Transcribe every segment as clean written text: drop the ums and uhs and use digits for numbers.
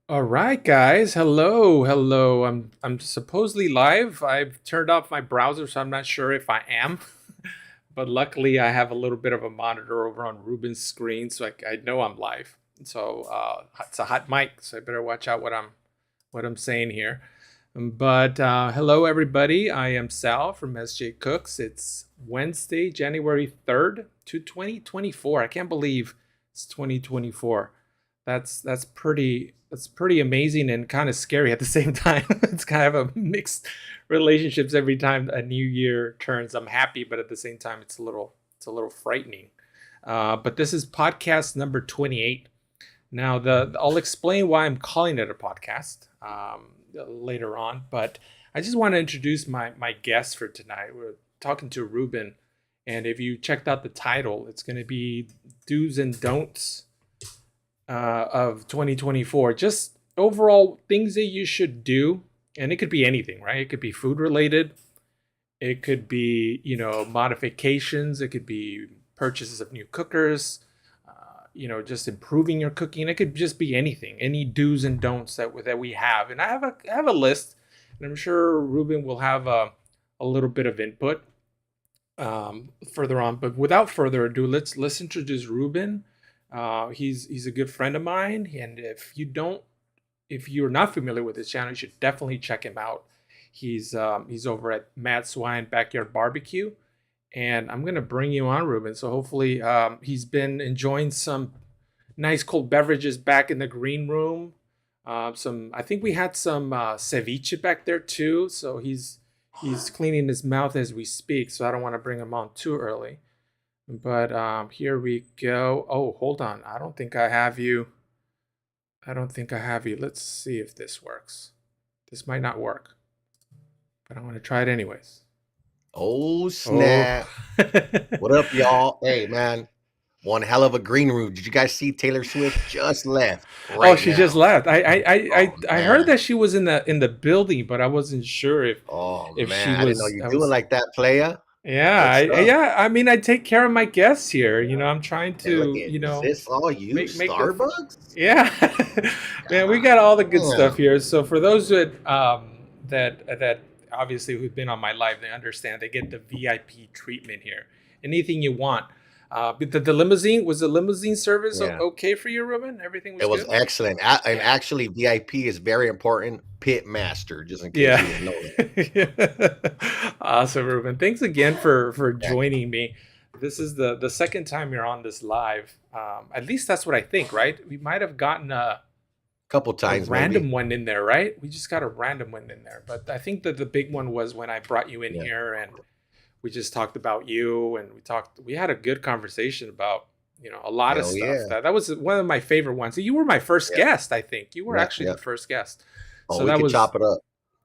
All right, guys. Hello, hello. I'm supposedly live. I've turned off my browser, so I'm not sure if I am. But luckily, I have a little bit of a monitor over on Ruben's screen, so I know I'm live. So it's a hot mic, so I better watch out what I'm saying here. But hello, everybody. I am Sal from SJ Cooks. It's Wednesday, January 3rd, 2024. I can't believe it's 2024. That's pretty amazing and kind of scary at the same time. It's kind of a mixed relationships every time a new year turns. I'm happy, but at the same time, it's a little frightening. But this is podcast number 28. Now, I'll explain why I'm calling it a podcast later on, but I just want to introduce my guest for tonight. We're talking to Ruben, and if you checked out the title, it's going to be do's and don'ts of 2024. Just overall things that you should do, and it could be anything, right? It could be food related. It could be modifications. It could be purchases of new cookers. Just improving your cooking. It could just be anything, any do's and don'ts that we have. And I have a list, and I'm sure Ruben will have a little bit of input further on. But without further ado, let's introduce Ruben. He's a good friend of mine, and if you're not familiar with his channel, you should definitely check him out. He's over at Matt Swine Backyard Barbecue, and I'm gonna bring you on, Ruben. So hopefully, he's been enjoying some nice cold beverages back in the green room. I think we had some ceviche back there too. So he's cleaning his mouth as we speak. So I don't want to bring him on too early. But here we go. Oh, hold on. I don't think I have you. I don't think I have you. Let's see if this works. This might not work, but I'm going to try it anyways. Oh Oh. snap! What up, y'all? Hey, man, one hell of a green room. Did you guys see Taylor Swift just left Oh, right she just now? left. I Oh I heard man, that she was in the building, but I wasn't sure oh if she man, I didn't know was. you I doing was. like that, playa. Yeah, Good stuff. yeah. I mean, I take care of my guests here. I'm trying And look to, at, is this all you, make the. Starbucks? Yeah, man, we God got all the good stuff damn. here. So for those that obviously who've been on my live, they understand they get the VIP treatment here. Anything you want. But the limousine, was the limousine service Yeah, okay for you, Ruben? Everything was it was good. excellent. And Yeah. actually, VIP is very important. Pit master, just in case Yeah. you didn't know that. Awesome, Ruben. Thanks again for Yeah, joining me. This is the second time you're on this live. At least that's what I think, right? We might have gotten couple a times maybe. random one in there, right? We just got a random one in there. But I think that the big one was when I brought you in Yeah. here and we just talked about you, and we had a good conversation about a lot of Hell stuff. yeah. That was one of my favorite ones. You were my first Yeah. guest, I think. You were Yeah. actually Yeah. the first guest. Oh, So we that could was chop it up.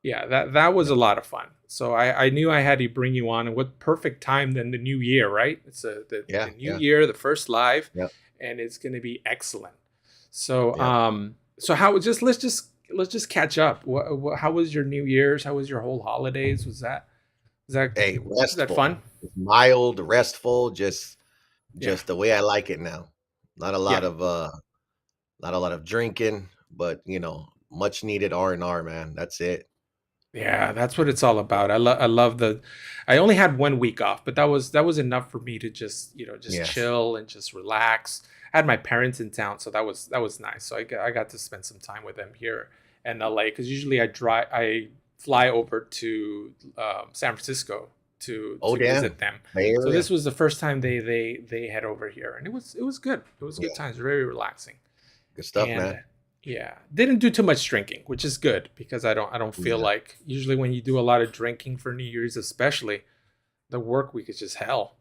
yeah, that was Yeah. a lot of fun. So I knew I had to bring you on, and what perfect time than the new year, right? It's the Yeah. new Yeah. year, the first live, Yeah. and it's going to be excellent. So Yeah. so how just let's just catch up. How was your New Year's? How was your whole holidays? Was that Hey, was that restful. fun? Mild, restful, just Yeah, just the way I like it now. Not a lot yeah. of not a lot of drinking, but much needed R&R, man. That's it. Yeah, that's what it's all about. I love the I only had 1 week off, but that was enough for me to just Yes. chill and just relax. I had my parents in town, so that was nice. So I got to spend some time with them here in LA because usually I fly over to San Francisco Oh to damn. visit them. Bay So this Area. was the first time they head over here, and it was good. It was good Yeah. times, very relaxing. Good stuff, And man. yeah, didn't do too much drinking, which is good because I don't feel Yeah. like usually when you do a lot of drinking for New Year's, especially the work week is just hell.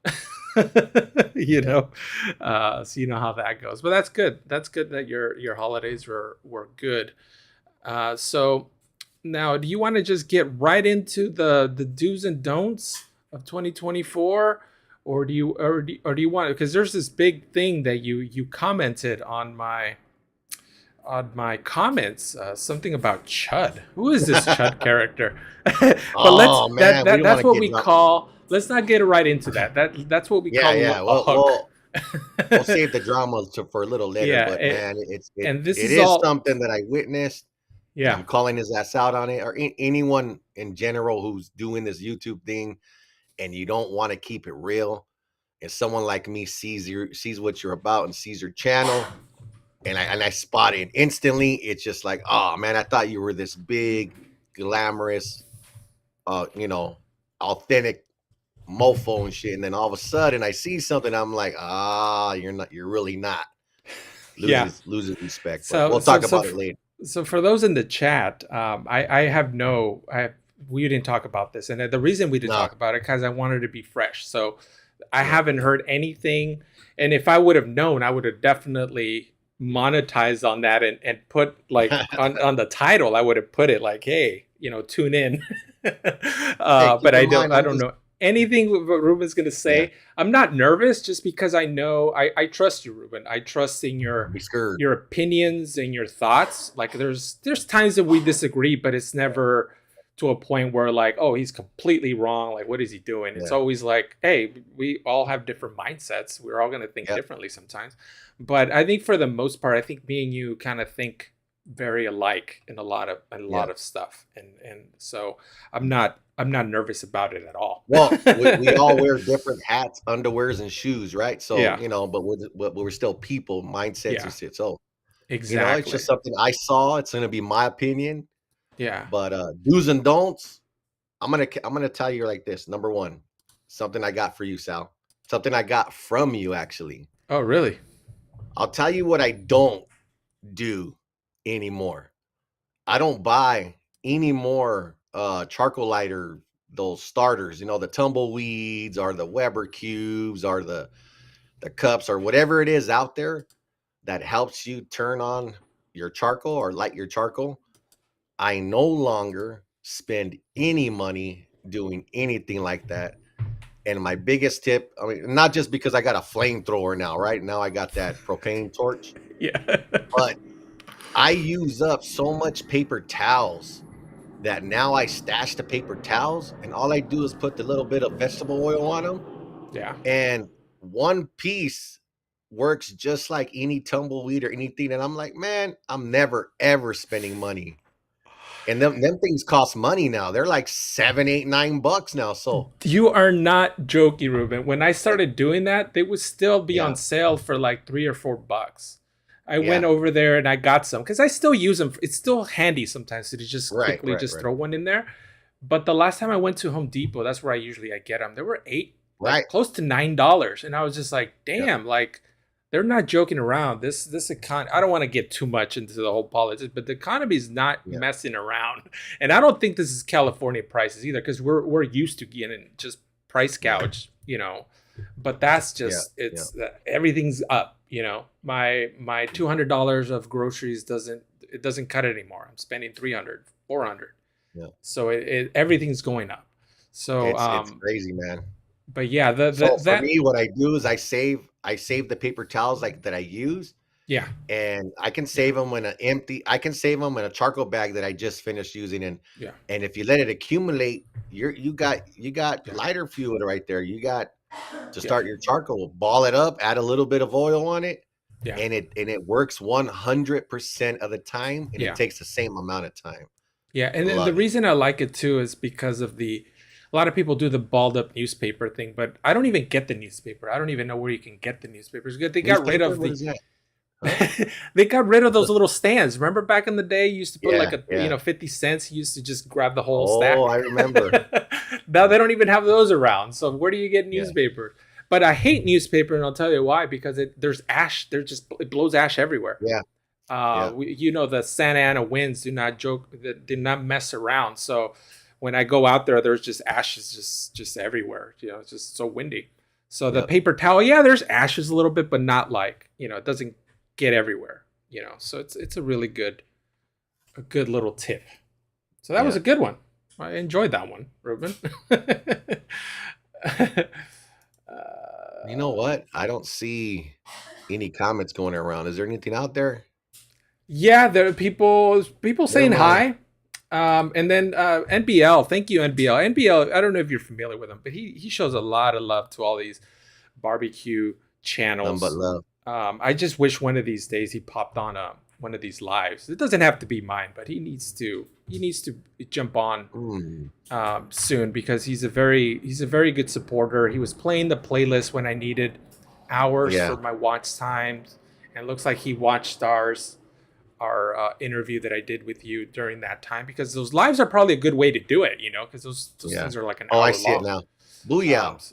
you Yeah. know, so you know how that goes. But that's good. That's good that your holidays were good. So now, do you want to just get right into the do's and don'ts of 2024, or do you want, because there's this big thing that you commented on my comments, something about Chud. Who is this Chud character? But let's Oh that man, we that don't want that's to what get we drunk. call. Let's not get right into that. That's what we Yeah, call yeah. a Well, hook. We'll save the dramas for a little later. Yeah, But man, and this it is is all. something that I witnessed, and Yeah, I'm calling his ass out on it, or anyone in general who's doing this YouTube thing, and you don't want to keep it real. And someone like me sees what you're about and sees your channel, and I spot it instantly. It's just like, oh man, I thought you were this big, glamorous, you know, authentic mofo and shit. And then all of a sudden I see something, I'm like, ah, you're not, you're really not. yeah. Loses respect. But So we'll so talk so about it f- later. so for those in the chat, I have no I we didn't talk about this, and the reason we didn't No, talk about it because I wanted to be fresh. So I yeah, haven't yeah. heard anything, and if I would have known, I would have definitely monetized on that and put like on the title, I would have put it like, hey, tune in. Hey, keep But in I mind, I'm don't just know anything what Ruben's gonna yeah. say. I'm not nervous just because I know I trust you, Ruben. I trust in Don't be scared. your opinions and your thoughts. Like there's times that we disagree, but it's never to a point where like, oh, he's completely wrong. Like, what is he doing? It's Yeah, always like, hey, we all have different mindsets. We're all gonna think yeah, differently sometimes. But I think for the most part, I think me and you kind of think very alike in a yeah. lot of stuff. And so I'm not nervous about it at all. Well, we all wear different hats, underwears, and shoes, right? So Yeah. you know, but we're still people, mindsets and Yeah. shit. So you know, it's just Exactly. something I saw. It's gonna be my opinion. Yeah. But do's and don'ts, I'm gonna tell you like this. Number one, something I got for you, Sal. Something I got from you, actually. Oh, really? I'll tell you what I don't do anymore. I don't buy any more charcoal lighter, those starters, you know, the tumbleweeds or the Weber cubes or the cups or whatever it is out there that helps you turn on your charcoal or light your charcoal. I no longer spend any money doing anything like that. And my biggest tip, I mean, not just because I got a flamethrower now, right? Now I got that propane torch, Yeah. but I use up so much paper towels that now I stash the paper towels and all I do is put the little bit of vegetable oil on them. Yeah. And one piece works just like any tumbleweed or anything. And I'm like, man, I'm never ever spending money. And them things cost money now. They're like 7, 8, $9 now. So You are not joking, Ruben. When I started doing that, they would still be yeah, on sale for like $3 or $4. I went yeah. over there and I got some because I still use them. It's still handy sometimes to just Right, quickly right, just right. throw one in there. But the last time I went to Home Depot, that's where I get them. They were like Right. close to $9, and I was just like, Yeah, damn, like they're not joking around. This I don't want to get too much into the whole politics, but the economy is not yeah, messing around, and I don't think this is California prices either because we're used to getting just price yeah, gouge. But that's yeah, just yeah, everything's up. My $200 of groceries doesn't cut it anymore. I'm spending 300, 400. yeah. So everything's going up. So It's crazy, man. but yeah, So for that me, what I do is I save the paper towels like that I use, yeah, and I can yeah, save them in I can save them in a charcoal bag that I just finished using. yeah, And if you let it accumulate, you got yeah, lighter fluid right there. You got to yeah, start your charcoal, ball it up, add a little bit of oil on it, yeah, and it works 100% of the time, and it yeah, takes the same amount of time. yeah. And then the Love it. reason I like it too is because of a lot of people do the balled up newspaper thing, but I don't even get the newspaper. I don't even know where you can get the newspapers. They got rid Newspaper? of What the is that? Huh? they got rid of those little stands. Remember back in the day, you used to put like Yeah, a yeah. 50 cents. You used to just grab the whole Oh, stack. I remember. Now they don't even have those around. So where do you get Yeah, newspaper? But I hate newspaper, and I'll tell you why. Because there's ash. It blows ash everywhere. yeah, yeah, The Santa Ana winds do not joke. Did not mess around. So when I go out there, there's just ashes just everywhere. It's just so windy. So the yeah, paper towel, yeah, there's ashes a little bit, but not like it doesn't get everywhere. So it's a good little tip. So that was yeah. a good one. I enjoyed that one, Ruben. You know what? I don't see any comments going around. Is there anything out there? Yeah, there are people Where saying am I? hi. And then NBL, thank you, NBL. I don't know if you're familiar with him, but he shows a lot of love to all these barbecue None but channels. love. I just wish one of these days he popped on one of these lives. It doesn't have to be mine, but he needs to jump on Mm, soon, because he's a very good supporter. He was playing the playlist when I needed hours yeah, for my watch times, and it looks like he watched our interview that I did with you during that time, because those lives are probably a good way to do it, because those yeah. things are like an Oh, I hour see it long. now. Um, Booyah.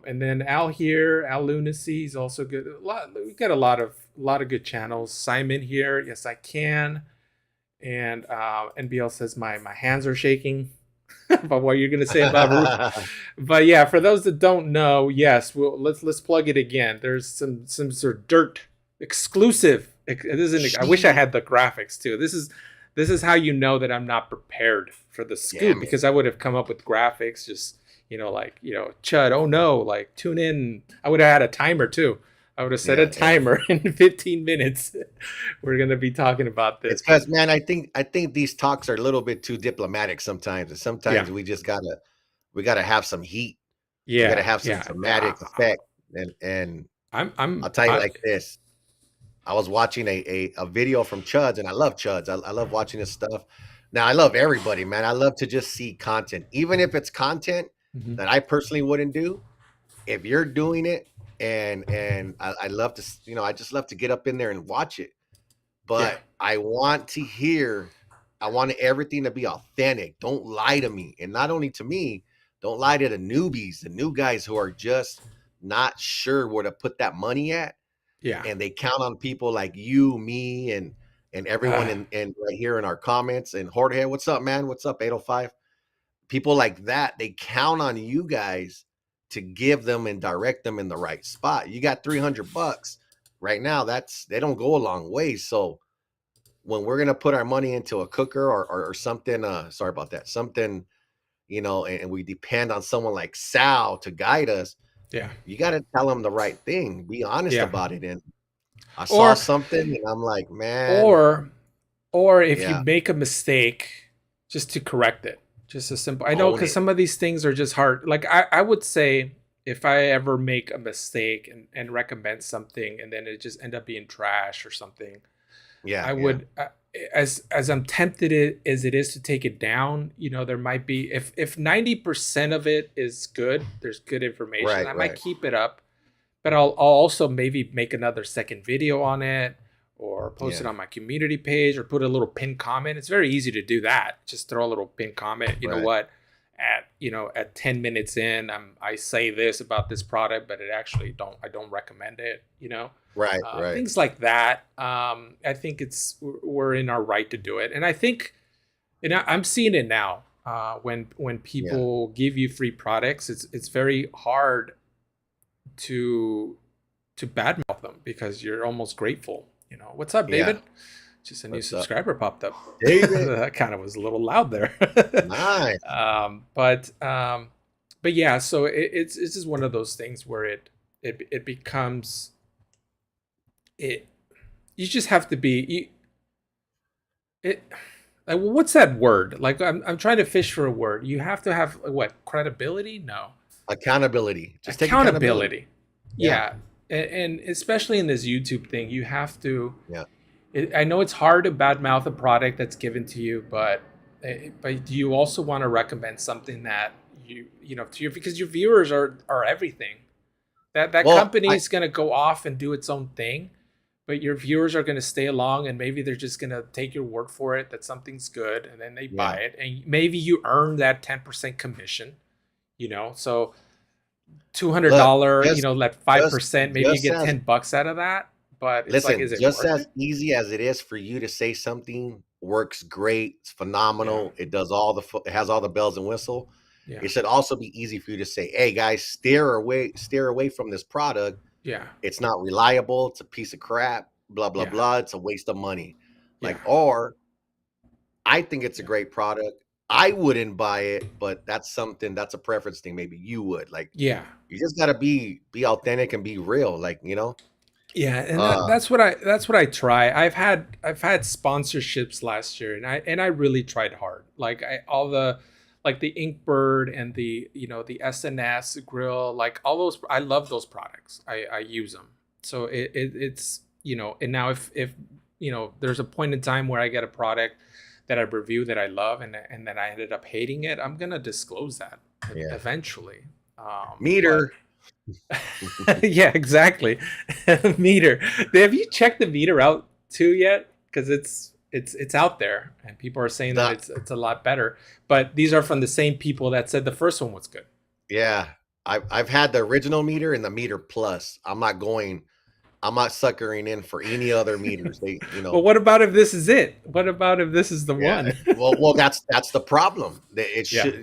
and then Al here, Al Lunacy is also good. We've got a lot of good channels. Simon here, yes I can. And NBL says my hands are shaking. But what you're gonna say about Ruben? But yeah, for those that don't know, yes, let's plug it again. There's some sort of dirt exclusive. It isn't. I wish I She, had the graphics too. This is how you know that I'm not prepared for the yeah, scoop, man. because I would have come up with graphics. Just like Chud. Oh no, like tune in. I would have had a timer too. I would have set a Yeah, yeah. timer in 15 minutes. We're gonna be talking about It's this. because, man, I think these talks are a little bit too diplomatic sometimes, and Yeah, sometimes we gotta have some heat. We gotta yeah, have some yeah. dramatic effect, and I'm I'll tell you I like this. I was watching a video from Chuds, and I love Chuds. I love watching his stuff. Now I love everybody, man. I love to just see content, even if it's content mhm. that I personally wouldn't do. If you're doing it, and I love to, I just love to get up in there and watch it. Yeah, But I want everything to be authentic. Don't lie to me, and not only to me. Don't lie to the newbies, the new guys who are just not sure where to put that money at, yeah. and they count on people like you, me, and everyone Uh, in right here in our comments. And Jorge, what's up, man? What's up, 805? People like that, they count on you guys to give them and direct them in the right spot. You got $300 right now. They don't go a long way. So when we're gonna put our money into a cooker or something, sorry about that, something, and we depend on someone like Sal to guide us, yeah, you got to tell them the right thing. Be honest yeah. about it. And I saw Or something, and I'm like, man, or or if you yeah, make a mistake, just to correct it. Just a simple. I know, own because it. some of these things are just hard. Like I would say, if I ever make a mistake and recommend something, and then it just end up being trash or something, Yeah, I yeah, would, as I'm tempted as it is to take it down. There might be, if 90% of it is good, there's good information, right, I might right. keep it up, but I'll also maybe make another second video on it, or post Yeah, it on my community page, or put a little pin comment. It's very easy to do that. Just throw a little pin comment. You know right, what? At 10 minutes in, I say this about this product, but it actually I don't recommend it. right, right. Things like that. I think we're in our right to do it, and I think, and I'm seeing it now. When Yeah, people give you free products, it's very hard to badmouth them, because you're almost grateful. What's up, yeah. David? Just a new What's up, subscriber popped up. David? That kind of was a little loud there. Nice. But yeah, so it's just one of those things where it becomes it. You just have to be it. Like, what's that word? Like, I'm trying to fish for a word. You have to have, what, credibility? No, Accountability. Just take accountability. accountability. Yeah, Yeah, and especially in this YouTube thing, you have to. yeah. I know it's hard to badmouth a product that's given to you, but do you also want to recommend something that to your, because your viewers are everything. That Well, company is going to go off and do its own thing, but your viewers are going to stay along, and maybe they're just going to take your word for it that something's good, and then they buy yeah. it, and maybe you earn that 10% commission. So Look, $200, just, that just, 5%, maybe you just get as $10 out of that. But it's like, listen, is it just worth as it? easy as it is for you to say something works great, it's Yeah, phenomenal, it has all the bells and whistle. yeah, It should also be easy for you to say, "Hey guys, steer away from this product. yeah, It's not reliable. It's a piece of crap. Blah blah yeah, blah. It's a waste of money." yeah, Or I think it's a yeah, great product. I wouldn't buy it, but that's a preference thing. Maybe you would. Like, yeah. you just gotta be authentic and be real. Yeah, and Uh, that's what I try. I've had sponsorships last year, and I really tried hard. Like, like the Inkbird and the, the SNS grill, like all those, I love those products. I use them. So it's, and now if there's a point in time where I get a product that I review that I love, and then I ended up hating it, I'm gonna disclose that Yeah. eventually. But Meter. yeah, exactly. Meter. Have you checked the meter out too yet? Because it's out there, and people are saying that The it's a lot better. But these are from the same people that said the first one was good. Yeah. I've had the original meter and the meter plus. I'm not suckering in for any other meters. Well, what about if this is it? What about if this is the Yeah. one? Well, that's the problem. It Yeah, should,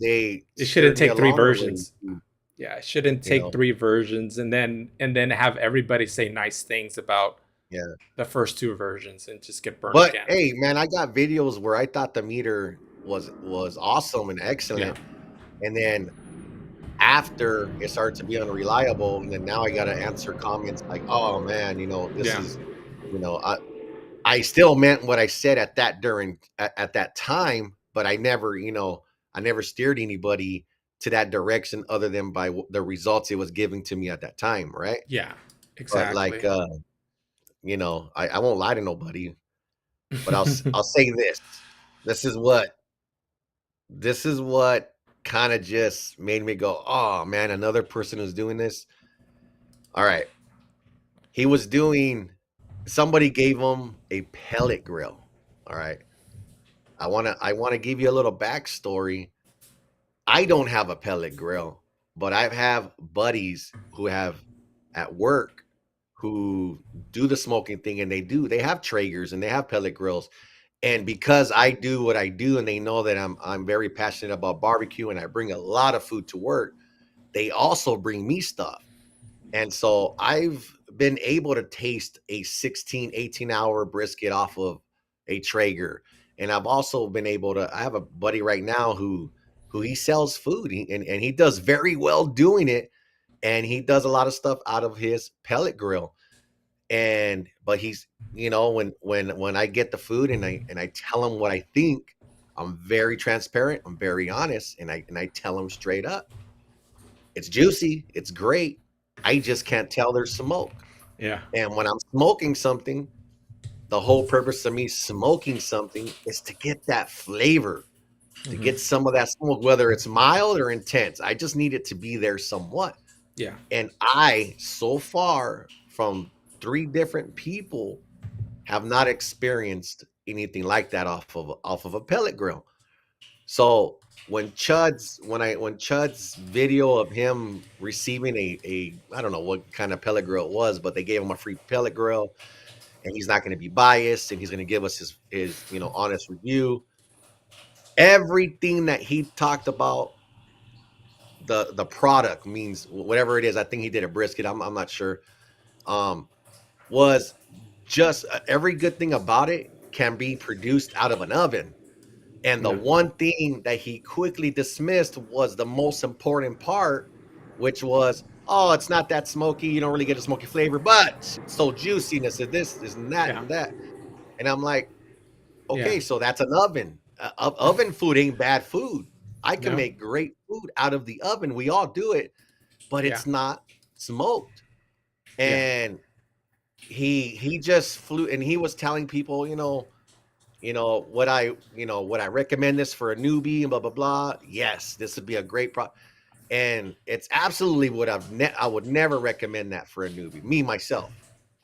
they it shouldn't steered me take three along the way versions. to, Yeah, it shouldn't you take know, three versions and then have everybody say nice things about yeah. the first two versions and just get burnt But again. hey, man, I got videos where I thought the meter was awesome and Yeah, excellent, and then after it started to be unreliable, and then now I got to answer comments like, "Oh man, this yeah, is, you know, I still meant what I said at that time, but I never steered anybody to that direction other than by the results it was giving to me at that time, right? yeah, But like, exactly. I won't lie to nobody, but I'll say this: this is what this is what kind of just made me go, oh man, another person who's doing this. All right, he was doing. Somebody gave him a pellet grill. All right, I wanna give you a little backstory. I don't have a pellet grill, but I have buddies who have at work who do the smoking thing, and they have Traegers and they have pellet grills. And because I do what I do, and they know that I'm very passionate about barbecue and I bring a lot of food to work, they also bring me stuff. And so I've been able to taste a 16, 18-hour brisket off of a Traeger. And I've also been able to, I have a buddy right now who he sells food, and he does very well doing it. And he does a lot of stuff out of his pellet grill. And but he's, when I get the food and I tell him what I think, I'm very transparent, I'm very honest, and I tell him straight up, it's juicy, it's great. I just can't tell there's smoke. Yeah. And when I'm smoking something, the whole purpose of me smoking something is to get that flavor, to Hmm. get some of that smoke, whether it's mild or intense. I just need it to be there somewhat. Yeah. And I, so far from three different people, have not experienced anything like that off of a pellet grill. So when Chud's video of him receiving a I don't know what kind of pellet grill it was, but they gave him a free pellet grill, and he's not going to be biased, and he's going to give us his honest review. Everything that he talked about, the product means whatever it is. I think he did a brisket. I'm not sure. Um, was just every good thing about it can be produced out of an oven. And the Yeah. one thing that he quickly dismissed was the most important part, which was, oh, it's not that smoky. You don't really get a smoky flavor, but it's so juiciness of this, is and that, Yeah. and that. And I'm like, Yeah. okay, so that's an oven. Oven food ain't bad food. I can No. make great food out of the oven. We all do it, but Yeah. it's not smoked. Yeah. And he just flew, and he was telling people, would I recommend this for a newbie and blah blah blah. Yes, this would be a great pro, and it's absolutely what I would never recommend that for a newbie, me myself.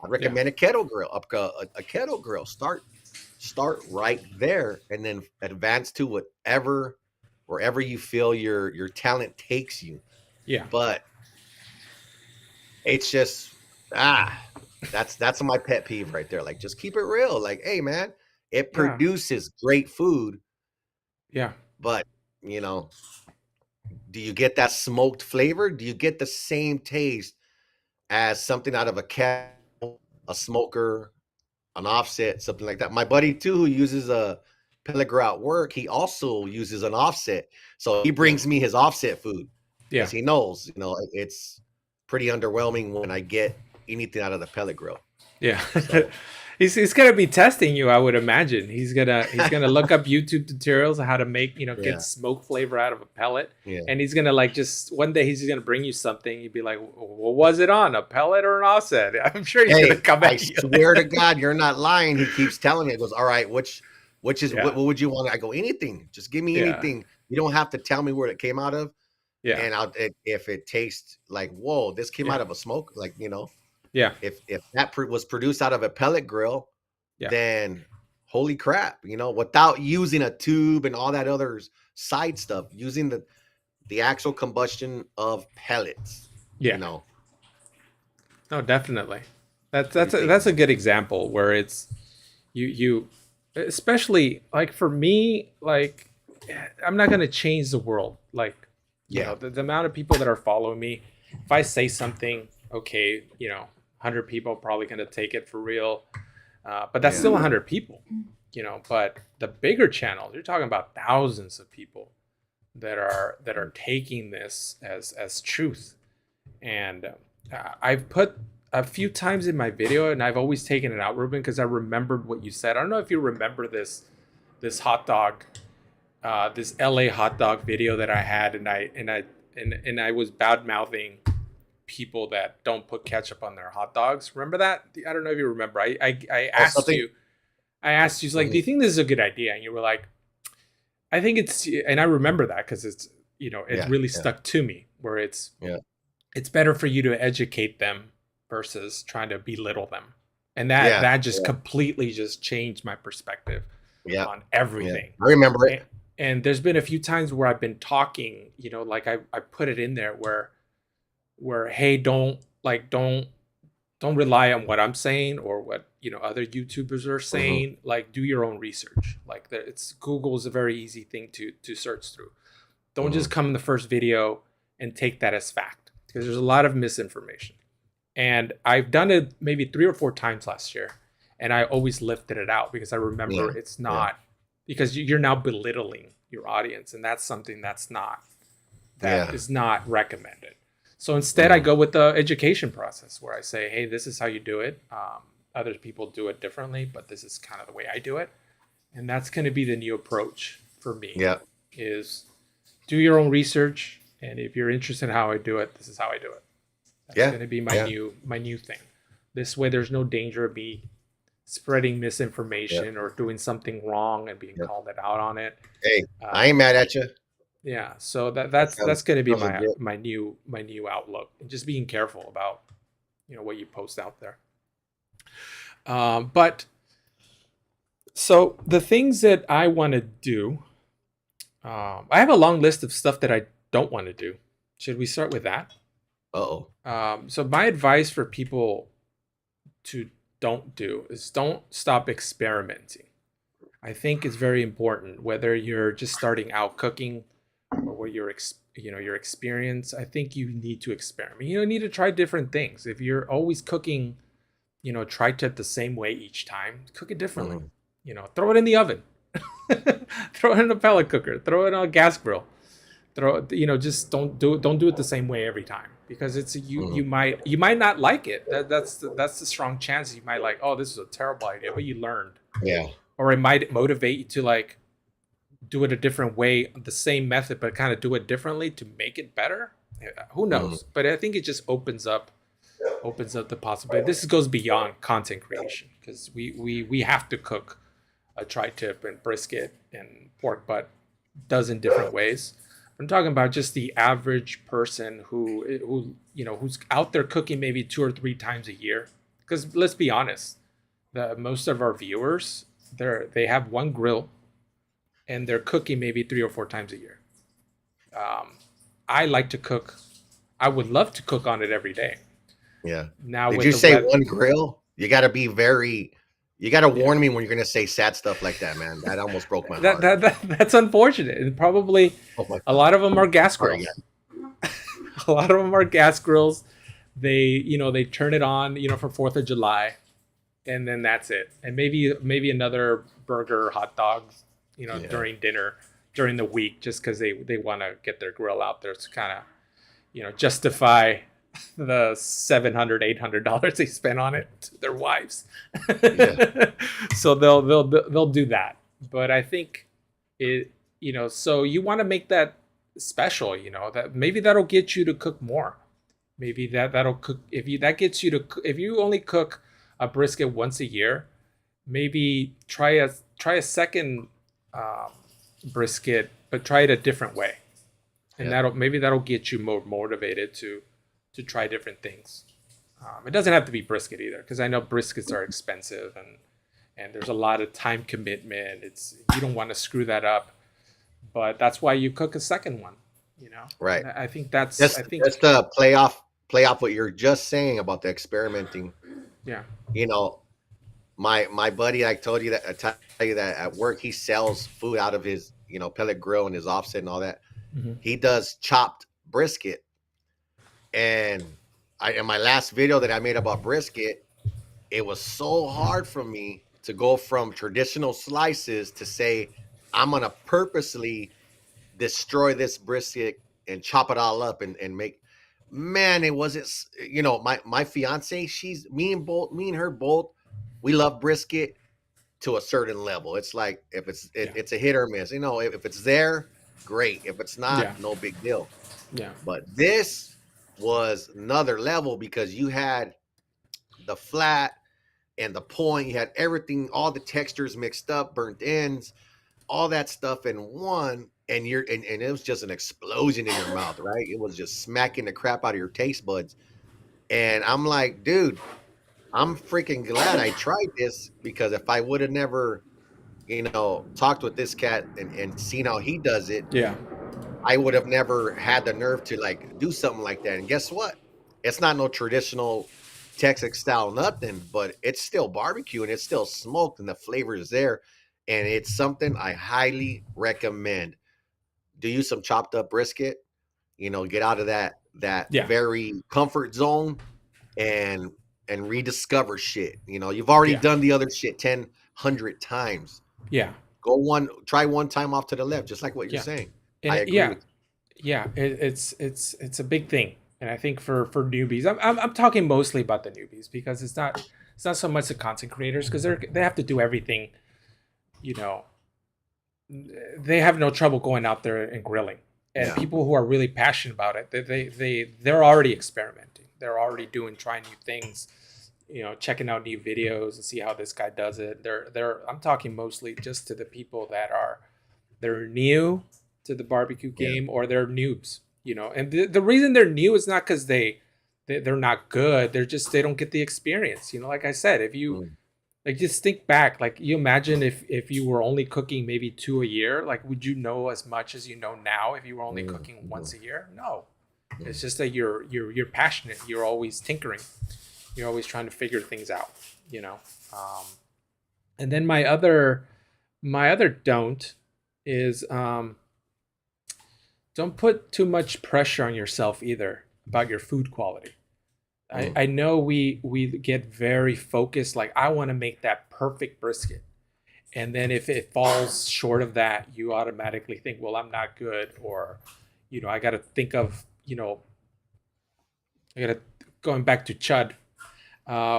I'd Yeah. recommend a kettle grill, a kettle grill. Start right there, and then advance to wherever you feel your talent takes you. Yeah. But it's just, ah that's my pet peeve right there. Like, just keep it real. Like, hey man, it Yeah. produces great food, Yeah. but you know, do you get that smoked flavor? Do you get the same taste as something out of a kettle, a smoker, an offset, something like that? My buddy too, who uses a pellet grill at work, he also uses an offset. So he Yeah. brings me his offset food Yeah. because he knows, it's pretty underwhelming when I get anything out of the pellet grill. Yeah. So He's gonna be testing you, I would imagine. He's gonna look up YouTube tutorials on how to make, get Yeah, smoke flavor out of a pellet, yeah. and he's gonna like just one day he's just gonna bring you something. You'd be like, "What was it on, a pellet or an offset?" I'm sure he's gonna Hey, come I at you. swear to God, you're not lying. He keeps telling me, it goes, all right, which is Yeah, what would you want? I go, anything. Just give me yeah, anything. You don't have to tell me where it came out of. yeah, And if it tastes like, whoa, this came yeah, out of a smoke, like, yeah, if that was produced out of a pellet grill, yeah, then holy crap, without using a tube and all that other side stuff, using the actual combustion of pellets, yeah. you know. No, definitely. What do you think? That's a good example where it's you especially like for me, like I'm not gonna change the world. Like, Yeah. the amount of people that are following me, if I say something, okay, 100 people are probably gonna take it for real. But that's Yeah. still 100 people, but the bigger channels, you're talking about thousands of people that are taking this as truth. And I've put a few times in my video, and I've always taken it out, Ruben, because I remembered what you said. I don't know if you remember this hot dog, this LA hot dog video that I had, and I was bad mouthing people that don't put ketchup on their hot dogs. Remember that? I don't know if you remember. I Oh, asked something. you. I asked you, like, do Mhm. you think this is a good idea? And you were like, I think it's, and I remember that because it's, it Yeah. really Yeah. stuck to me. Where Yeah. it's better for you to educate them versus trying to belittle them, and that Yeah. that just Yeah. completely just changed my perspective Yeah. on Yeah. everything. I remember it. And there's been a few times where I've been talking, like I put it in there where hey, don't rely on what I'm saying or what other YouTubers are Mhm. saying. Like, do your own research. Like, Google is a very easy thing to search through. Don't just Mhm. come in the first video and take that as fact, because there's a lot of misinformation. And I've done it maybe 3 or 4 times last year, and I always lifted it out because I remember Yeah. it's Yeah. not, because you're now belittling your audience, and that's something that Yeah. is not recommended. So instead, I Mhm. go with the education process where I say, hey, this is how you do it. Other people do it differently, but this is kind of the way I do it. And that's going to be the new approach for me, Yeah. is do your own research. And if you're interested in how I do it, this is how I do it. That's Yeah. going to be Yeah. my new thing. This way, there's no danger of me spreading Yeah. misinformation or doing something wrong and being Yeah. called out on it. Hey, I Uh, ain't mad at you. yeah, so That that's going to be sounds my legit. new outlook, and just being careful about what you post out there. But so the things that I want to do, I have a long list of stuff that I don't want to do. Should we start with that? Uh-oh. So my advice for people to don't do is don't stop experimenting. I think it's very important, whether you're just starting out cooking or what your experience. I think you need to experiment. You need to try different things. If you're always cooking, tri-tip the same way each time, cook it differently. Mhm. Throw it in the oven, throw it in a pellet cooker, throw it on a gas grill. Just don't do it the same way every time, because it's Mhm. you might not like it. That's the strong chance you might like. Oh, this is a terrible idea, but you learned, Yeah. or it might motivate you to like do it a different way, the same method, but kind of do it differently to make it better. Who Mhm. knows? But I think it just opens up the possibility. This goes beyond content creation, because we have to cook a tri-tip and brisket and pork butt dozen different ways. I'm talking about just the average person who's out there cooking maybe 2 or 3 times a year. Because let's be honest, most of our viewers, they have one grill and they're cooking maybe 3 or 4 times a year. Um, I like to cook. I would love to cook on it every day. Yeah. Now Did with you the say weather, one grill? You gotta yeah, warn me when you're gonna say sad stuff like that, man. That almost broke my that, heart. that that that's unfortunate, and probably Oh my a God. lot of them are gas Sorry, grills. yeah. A lot of them are gas grills. They turn it on, for 4th of July, and then that's it. And maybe another burger, hot dogs, Yeah. during dinner, during the week, just because they want to get their grill out there to kind of, justify the $700-800 they spent on it to their wives. Yeah. So they'll do that. But I think it, so you want to make that special, that maybe that'll get you to cook more. Maybe that'll cook that gets you to, if you only cook a brisket once a year, maybe try a second um, brisket, but try it a different way, and Yeah. that'll get you more motivated to try different things. It doesn't have to be brisket either, because I know briskets are expensive, and there's a lot of time commitment. It's, you don't want to screw that up, but that's why you cook a second one. Right. And I think That's I think that's the play off what you're just saying about the experimenting. yeah. You know, my buddy, I tell you that at work he sells food out of his pellet grill and his offset and all that. Hmm. He does chopped brisket, and in my last video that I made about brisket, it was so hard for me to go from traditional slices to say I'm gonna purposely destroy this brisket and chop it all up and make. Man, it wasn't. My fiance, she's me and her both. We love brisket to a certain level. It's like if Yeah. it's a hit or miss. If it's there, great. If it's not, Yeah. no big deal. Yeah. But this was another level because you had the flat and the point. You had everything, all the textures mixed up, burnt ends, all that stuff in one. And it was just an explosion in your mouth, right? It was just smacking the crap out of your taste buds. And I'm like, dude, I'm freaking glad I tried this, because if I would have never, talked with this cat and seen how he does it, Yeah. I would have never had the nerve to like do something like that. And guess what? It's not no traditional Texas style nothing, but it's still barbecue and it's still smoked and the flavor is there. And it's something I highly recommend. Do you some chopped up brisket, get out of that Yeah. very comfort zone and rediscover shit. You've already Yeah. done the other shit 10 100 times. Yeah. Try one time off to the left, just like what you're Yeah. saying. And I agree with yeah, it's a big thing, and I think for newbies, I'm talking mostly about the newbies, because it's not so much the content creators, because they have to do everything. You know, they have no trouble going out there and grilling, you. and Yeah. people who are really passionate about it, they're already experimenting. They're already trying new things. Checking out new videos and see how this guy does it. I'm talking mostly just to the people they're new to the barbecue Yeah. game, or they're noobs. And the reason they're new is not because they're not good. They don't get the experience. Like I said, if you Mm. like, just think back, like, you imagine if you were only cooking maybe 2 a year, like, would you know as much as you know now if you were only Mm. cooking Mm. once a year? No. It's Mm. just that you're passionate. You're always tinkering. You're always trying to figure things out. You know. And then my other don't is, don't put too much pressure on yourself either about your food quality. Mm. I know we get very focused, like, I want to make that perfect brisket. And then if it falls short of that, you automatically think, well, I'm not good, or, I got to think of, I got to, going back to Chud,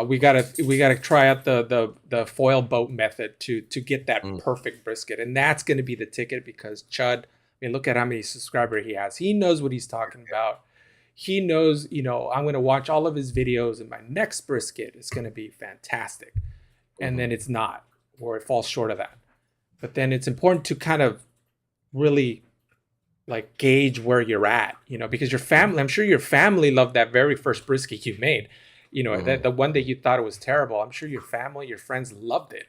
we gotta try out the foil boat method to get that Mm. perfect brisket, and that's going to be the ticket, because Chud, I mean, look at how many subscribers he has. He knows what he's talking about. He knows, I'm going to watch all of his videos, and my next brisket is going to be fantastic. And Mhm. then it's not, or it falls short of that. But then it's important to kind of really, like, gauge where you're at, because your family, I'm sure your family loved that very first brisket you made. That Mhm. the one that you thought it was terrible, I'm sure your family, your friends loved it.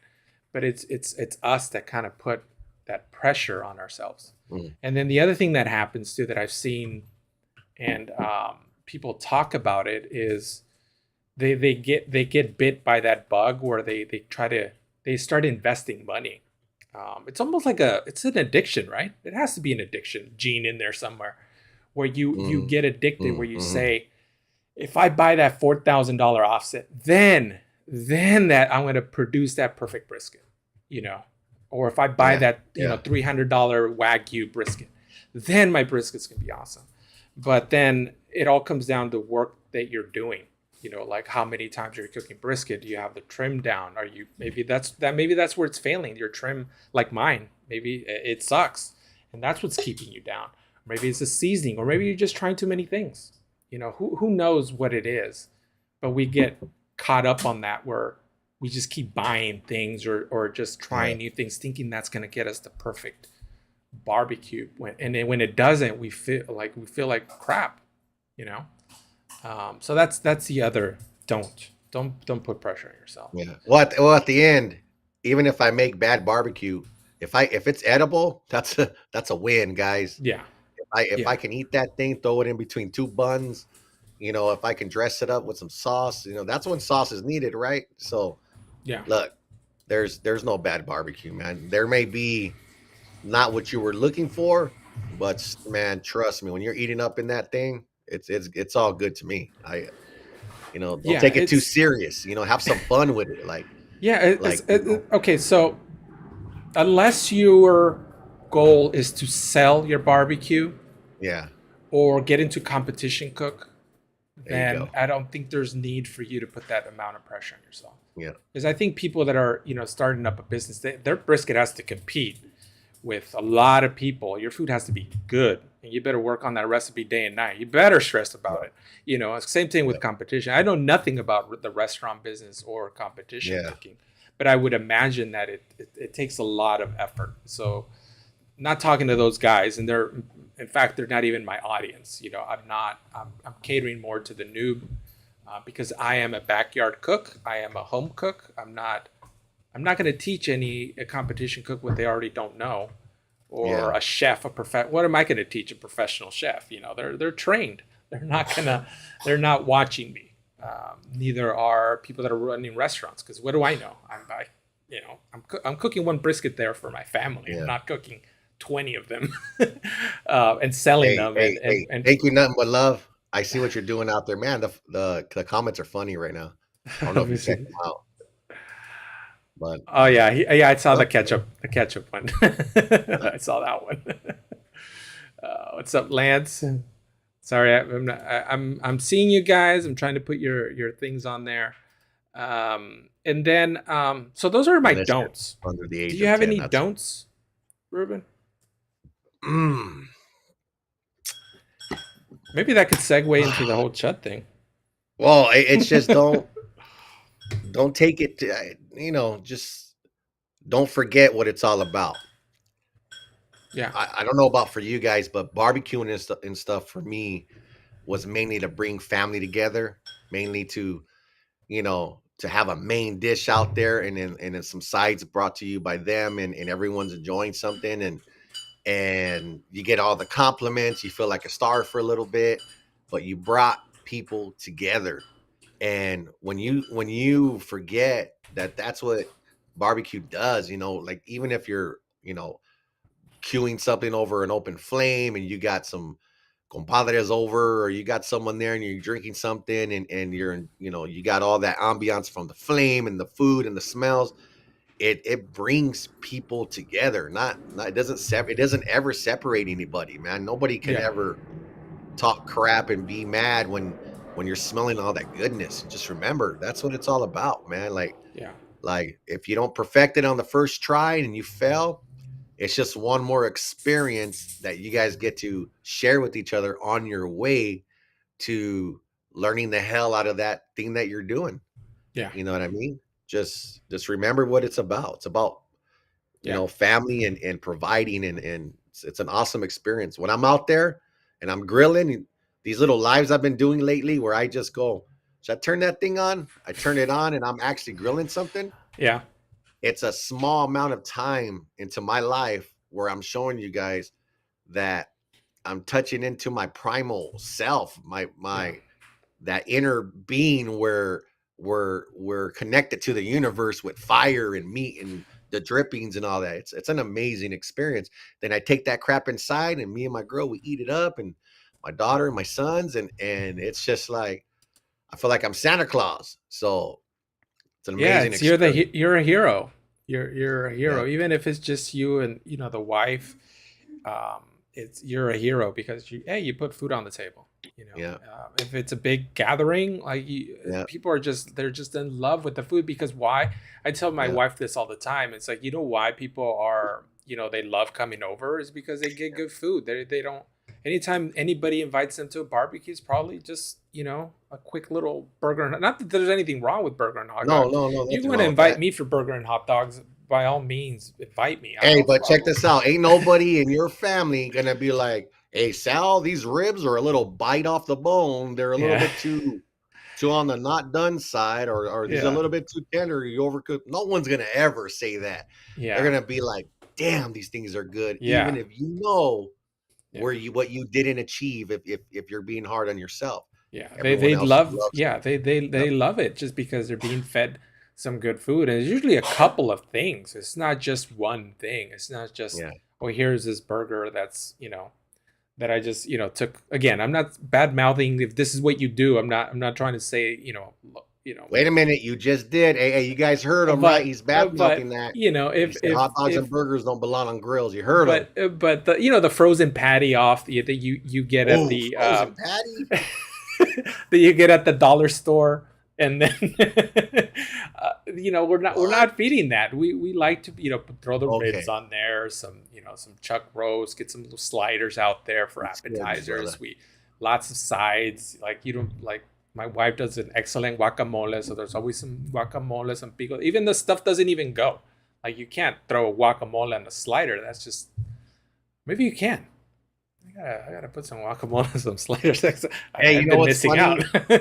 But it's us that kind of put that pressure on ourselves. Mm. And then the other thing that happens too, that I've seen, and people talk about it, is they get bit by that bug, where they start investing money. It's almost like it's an addiction, right? It has to be an addiction gene in there somewhere, where you Mm. get addicted, where Mm. you Mhm. say, if I buy that $4,000 offset, then that I'm going to produce that perfect brisket, you know, or if I buy Yeah. that, Yeah. $300 Wagyu brisket, then my brisket's going to be awesome. But then it all comes down to work that you're doing. You know, like how many times you're cooking brisket? Do you have the trim down? Are you maybe that's where it's failing. Your trim, like mine, maybe it sucks, and that's what's keeping you down. Maybe it's the seasoning, or maybe you're just trying too many things. You know, who knows what it is, but we get caught up on that where we just keep buying things or just Yeah. trying new things, thinking that's going to get us the perfect barbecue. And then when it doesn't, we feel like crap. You know. So that's the other don't put pressure on yourself. Yeah. Well, at the end, even if I make bad barbecue, if it's edible, that's a win, guys. Yeah, If I yeah, can eat that thing, throw it in between two buns, if I can dress it up with some sauce, that's when sauce is needed, right? So yeah, look, there's no bad barbecue, man. There may be not what you were looking for, but man, trust me, when you're eating up in that thing, it's all good to me. Don't yeah. take it too It's serious. Have some fun with it. yeah. Like, Okay. So unless your goal is to sell your barbecue yeah, or get into competition cook, there you then go. I don't think there's need for you to put that amount of pressure on yourself. Yeah, Because I think people that are starting up a business, their brisket has to compete with a lot of people. Your food has to be good, and you better work on that recipe day and night. You better stress yeah, about it. Same thing yeah, with competition. I know nothing about the restaurant business or competition yeah, cooking, but I would imagine that it takes a lot of effort. So, not talking to those guys, and in fact, they're not even my audience. I'm catering more to the noob because I am a backyard cook. I am a home cook. I'm not going to teach any a competition cook what they already don't know, or yeah, a chef, What am I going to teach a professional chef? They're trained. They're not watching me. Neither are people that are running restaurants. Because what do I know? I'm cooking one brisket there for my family. I'm yeah. not cooking 20 of them and selling Hey, them. hey, And hey, thank you, nothing but love. I see what you're doing out there, man. The comments are funny right now. I don't know if you checked them out, but Oh yeah, yeah. I saw the look, ketchup one. I saw that one. What's up, Lance? Sorry, I'm not, I'm seeing you guys. I'm trying to put your things on there. And then so those are my Melissa, don'ts. under the Do age you of have 10. any That's don'ts, Ruben? mm, Maybe that could segue into the whole Chud thing. well, it's just don't take it to, just don't forget what it's all about. Yeah, I don't know about for you guys, but barbecuing and stuff for me was mainly to bring family together, mainly to have a main dish out there, and then some sides brought to you by them, and everyone's enjoying something, and you get all the compliments, you feel like a star for a little bit, but you brought people together. And when you forget that that's what barbecue does, like even if you're, queuing something over an open flame and you got some compadres over, or you got someone there and you're drinking something, and you got all that ambiance from the flame and the food and the smells. It brings people together. Not it doesn't ever separate anybody, man. Nobody can yeah, ever talk crap and be mad when you're smelling all that goodness. Just remember, that's what it's all about, man. yeah, Like if you don't perfect it on the first try and you fail, it's just one more experience that you guys get to share with each other on your way to learning the hell out of that thing that you're doing. yeah, You know what I mean? Just remember what it's about. It's about, yeah, family and providing, and it's an awesome experience. When I'm out there and I'm grilling, and these little lives I've been doing lately where I just go, should I turn that thing on? I turn it on and I'm actually grilling something. yeah, It's a small amount of time into my life where I'm showing you guys that I'm touching into my primal self, my yeah, my that inner being where we're connected to the universe with fire and meat and the drippings and all that. It's an amazing experience. Then I take that crap inside, and me and my girl, we eat it up, and my daughter and my sons, and it's just like I feel like I'm Santa Claus. So it's an yeah. amazing It's experience. you're a hero. You're a Yeah. hero, even if it's just you and the wife. It's you're a hero because you put food on the table. Yeah. If it's a big gathering, Yeah. people are they're just in love with the food. Because why? I tell my Yeah. wife this all the time. It's like, why people are, they love coming over is because they get good food. They don't. Anytime anybody invites them to a barbecue, it's probably just a quick little burger. Not that there's anything wrong with burger and hot No, dog. no, no, You nothing want to wrong with invite that. me for burger and hot dogs? By all means, invite me. I have Hey, no but check problem. this out. Ain't nobody in your family gonna be like, "Hey, Sal, these ribs are a little bite off the bone. They're a little Yeah, bit too on the not done side, or these are a yeah, little bit too tender. You overcooked." No one's gonna ever say that. They're yeah, gonna be like, "Damn, these things are good," even yeah, if you know yeah. where you what you didn't achieve. If you're being hard on yourself, Yeah, everyone else loves it. they Yep. love it just because they're being fed some good food, and it's usually a couple of things. It's not just one thing. It's not just, Yeah. oh, here's this burger that's that I just took. Again, I'm not bad mouthing if this is what you do. I'm not trying to say Wait a minute, you just did. Hey, you guys heard him, right? but He's bad mouthing but that. He if said hot dogs and if burgers don't belong on grills. You heard him. but the the frozen patty off that you get at Oh, the frozen patty? that you get at the dollar store, and then we're What? not feeding that. We like to throw the ribs Okay. on there, some some chuck roast, get some little sliders out there for It's good, brother. appetizers. We lots of sides. Like you don't like my wife does an excellent guacamole, so there's always some guacamole, some pico. Even the stuff doesn't even go. Like you can't throw a guacamole on a slider. That's just maybe you can. I gotta put some guacamole on some sliders. Hey, you I've know been what's missing out. funny?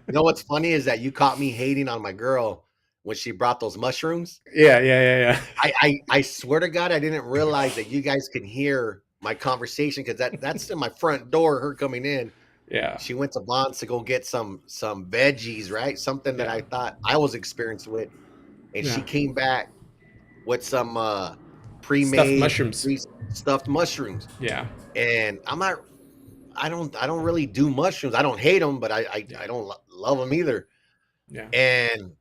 You know what's funny is that you caught me hating on my girl when she brought those mushrooms. Yeah, yeah, yeah, yeah. I swear to God, I didn't realize that you guys can hear my conversation because that's in my front door, her coming in. Yeah, She went to Bonds to go get some veggies, right? Something that yeah, I thought I was experienced with. And she yeah. came back with some Stuffed pre-made, mushrooms. pre-stuffed mushrooms. Yeah, And I don't really do mushrooms. I don't hate them, but I yeah, don't love them either. yeah. And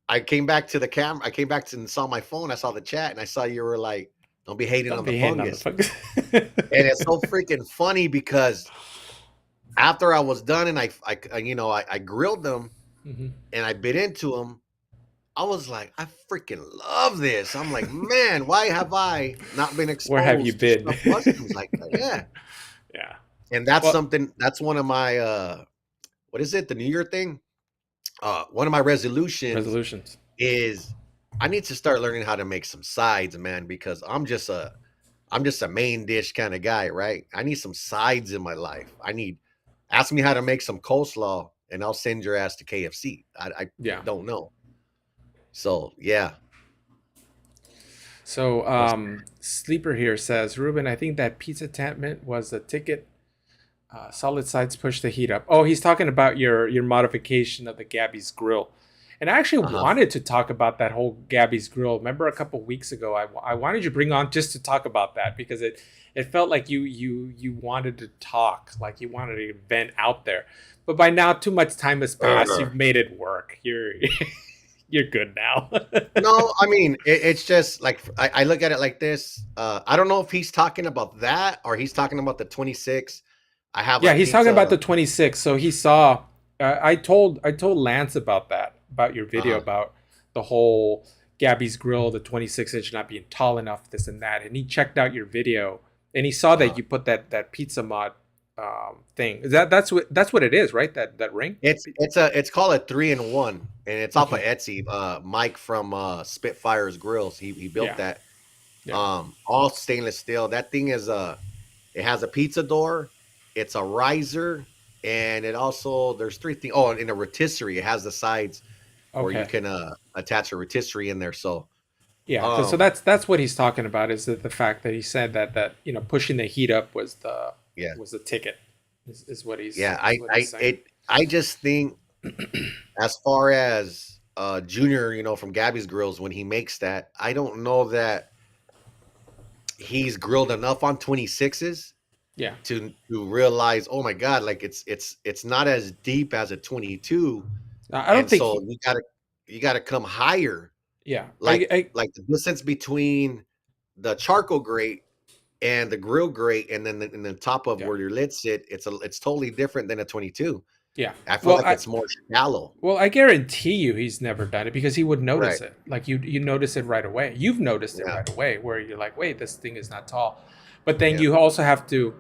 I came back to the camera. I came back to and saw my phone. I saw the chat, and I saw you were like, "Don't be hating Don't on the be hating on the fungus." fungus. And it's so freaking funny because after I was done and I grilled them Mhm. and I bit into them, I was like, I freaking love this. I'm like, man, why have I not been Where have you exposed to been? stuffed mushrooms like that? Yeah. Yeah. And that's Well, something that's one of my what is it? The New Year thing? One of my resolutions resolutions. is I need to start learning how to make some sides, man, because I'm just a main dish kind of guy, right? I need some sides in my life. Ask me how to make some coleslaw and I'll send your ass to KFC. I Yeah. don't know. So yeah. So, What's Sleeper here says, Ruben, I think that pizza tapment was the ticket. Solid sides push the heat up. Oh, he's talking about your modification of the Gabby's grill. And I actually uh-huh. wanted to talk about that whole Gabby's grill. Remember a couple weeks ago, I wanted you to bring on just to talk about that because it felt like you wanted to talk, like you wanted to vent out there. But by now, too much time has passed. You've made it work. You're good now. No, I mean it's just like I look at it like this. I don't know if he's talking about that or he's talking about the 26. I have a Yeah, he's talking about pizza. the 26. So he saw. I told Lance about that, about your video, Uh-huh. about the whole Gabby's grill, the 26-inch not being tall enough, this and that. And he checked out your video, and he saw that Uh-huh. you put that pizza mod thing. That's what it is, right? That ring. It's called a 3-in-1 and it's off of Okay. Etsy. Mike from Spitfire's Grills. He built Yeah. that. Yeah. All stainless steel. That thing is it has a pizza door, it's a riser, and it also there's three things. Oh, and in a rotisserie, it has the sides where you Okay. can attach a rotisserie in there. So Yeah. So um that's what he's talking about, is that the fact that he said that pushing the heat up yeah. was the ticket, is what Yeah, he's saying. I just think as far as Junior, from Gabby's Grills when he makes that, I don't know that he's grilled enough on 26s Yeah. to realize, oh my god, like it's not as deep as a 22, I don't and think so he. you gotta come higher, Yeah. like the distance between the charcoal grate and the grill grate, and then in the top of Yeah. where your lid sit, it's totally different than a 22. Yeah. I feel Well, like it's more shallow. I guarantee you he's never done it because he would Right. notice it. Like you notice it right away. You've noticed it Yeah. right away where you're like, wait, this thing is not tall. But then Yeah. you also have to.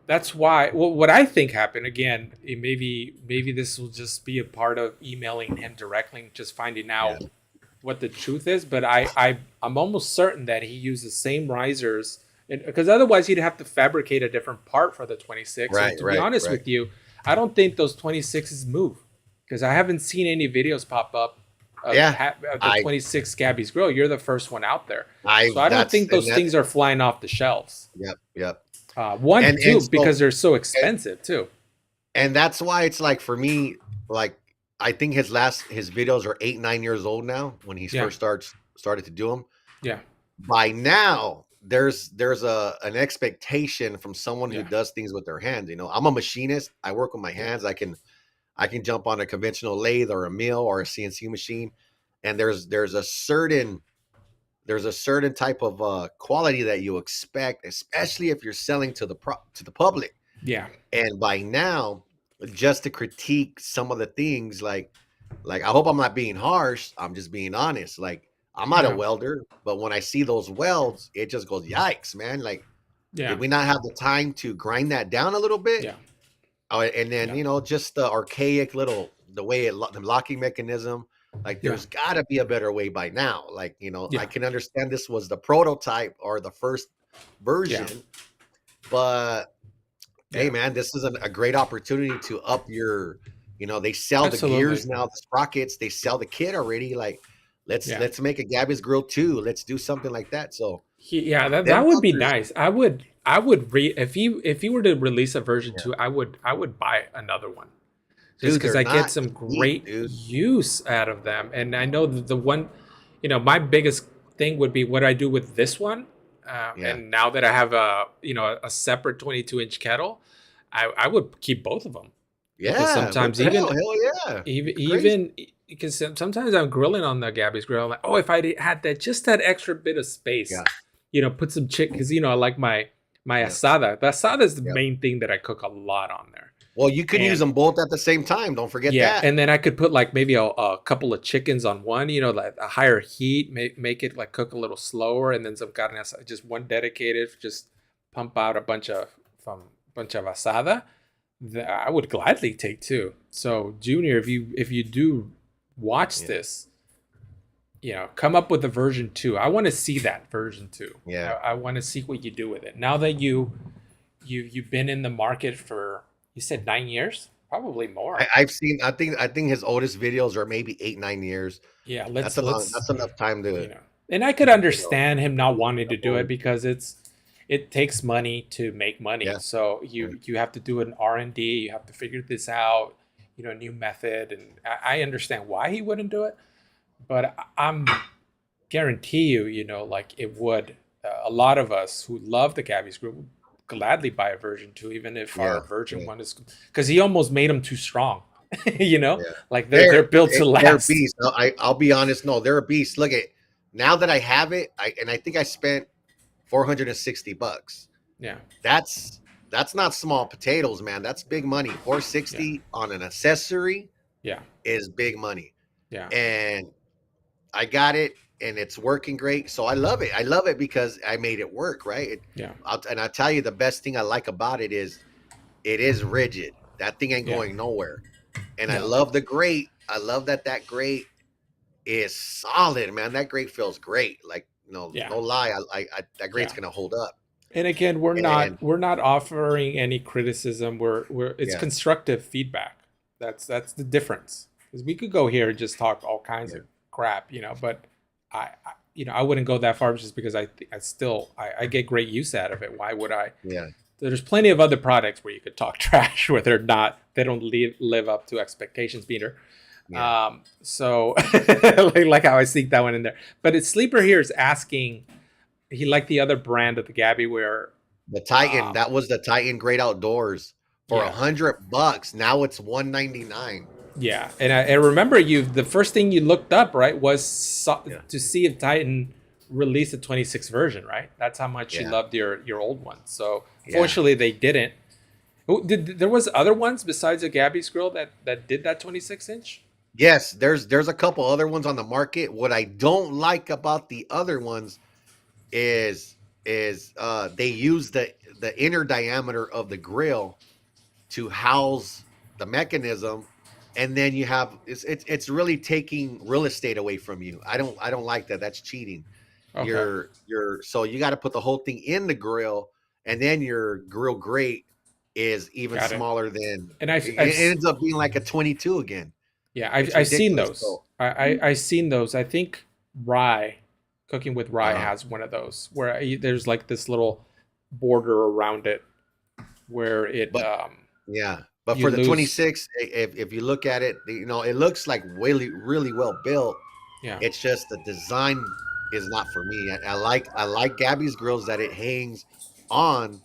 That's why. Well, what I think happened again. Maybe this will just be a part of emailing him directly, and just finding Yeah. out what the truth is. But I'm almost certain that he used the same risers, because otherwise he'd have to fabricate a different part for the 26. And Right. to be Right. honest Right. with you, I don't think those 26s move because I haven't seen any videos pop up Yeah. of the I 26 Gabby's Grill. You're the first one out there, I so I don't that's think and those that things are flying off the shelves. Yep. Yep. One, And two, so because they're so and, expensive too. and that's why it's like for me, like I think his videos are 8, 9 years old now when he Yeah, first started to do them. yeah, By now, there's an expectation from someone who yeah, does things with their hands. You know, I'm a machinist. I work with my yeah, hands. I can jump on a conventional lathe or a mill or a CNC machine, and there's a certain type of quality that you expect, especially if you're selling to the public. yeah, And by now, just to critique some of the things, like I hope I'm not being harsh. I'm just being honest. Like I'm not a yeah, welder, but when I see those welds, it just goes, yikes, man. Like, yeah, did we not have the time to grind that down a little bit? yeah, Oh, and then yeah, just the archaic little the way the locking mechanism. Like, yeah, there's got to be a better way by now. Like, I yeah, can understand this was the prototype or the first yeah, version, but hey, yeah. man, this is a great opportunity to up your. They sell the Absolutely. gears now, the sprockets. They sell the kit already. Like, let's Yeah. let's make a Gabby's Grill too. Let's do something like that. So Yeah, them that would be fuckers, nice. I would if you were to release a version yeah. 2, I would buy another one. Just Dude, because they're I get not some cheap, great dude. use out of them. And I know that the one, my biggest thing would be what I do with this one. Yeah, And now that I have a separate 22-inch kettle, I would keep both of them because yeah. What sometimes the hell? Hell yeah, even it's crazy. even because sometimes I'm grilling on the Gabby's grill. I'm like, oh, if I had that extra bit of space, Yeah, put some chicken because I like my yeah, asada. The asada is the yeah. main thing that I cook a lot on there, Well, you can use and them both at the same time. Don't forget yeah, that. and then I could put like maybe a couple of chickens on one, like a higher heat, make it like cook a little slower, and then some carne asada, just one dedicated, just pump out a bunch of asada. That I would gladly take too. So Junior, if you do watch Yeah, this, come up with a version 2. I want to see that version 2. I, yeah. I want to see what you do with it. Now that you've been in the market for, you said 9 years, probably more. I've seen. I think his oldest videos are maybe 8, 9 years. Yeah, That's let's a long. let's That's enough time you to. know. And I could You know, understand him not wanting to do it definitely. because it takes money to make money. Yeah, So yeah, you have to do an R&D, you have to figure this out, a new method, and I understand why he wouldn't do it, but I'm guarantee you, like it would. A lot of us who love the Gabby's group would gladly buy a version 2, even if our yeah, version yeah, 1 is, because he almost made them too strong. you know, yeah. like they're built to They're last. beasts. No, I'll be honest. No, they're a beast. Look at now that I have it. I think I spent $460. Yeah, That's not small potatoes, man. That's big money. Four yeah, sixty on an accessory yeah, is big money, yeah, and I got it, and it's working great. So I love it. I love it because I made it work, right? yeah, And I'll tell you the best thing I like about it is it is rigid. That thing ain't yeah. going nowhere. And I No, love the grate. I love that grate is solid, man. That grate feels great. Like yeah, no lie, that grate's yeah. gonna hold up. And again, we're And not we're not offering any criticism. We're it's yeah, constructive feedback. That's the difference. Because we could go here and just talk all kinds yeah, of crap, but I wouldn't go that far just because I get great use out of it. Why would I? yeah, There's plenty of other products where you could talk trash where they don't live up to expectations, Peter. yeah. So like how I sneak that one in there. But it's Sleeper here is asking, he liked the other brand of the Gabby where The Titan, um that was the Titan Great Outdoors for yeah, $100. Now it's 199. yeah. And I remember the first thing you looked up, right, was Yeah, to see if Titan released a 26 version, right? That's how much you Yeah. loved your old one. So Yeah. fortunately, they didn't. Oh, there was other ones besides the Gabby's grill that did that 26-inch? Yes, there's a couple other ones on the market. What I don't like about the other ones is they use the inner diameter of the grill to house the mechanism, and then you have it's really taking real estate away from you. I don't like that. That's cheating. Okay, You're so you got to put the whole thing in the grill, and then your grill grate is even got it. smaller than And it ends up being like a 22 again. yeah, It's I've seen ridiculous. those. So I've seen those. I think Rye, Cooking with Rye uh has one of those where there's like this little border around it where it but yeah, but you for the lose. 26, if you look at it, it looks like really well built. Yeah, It's just the design is not for me. I like Gabby's grills that it hangs on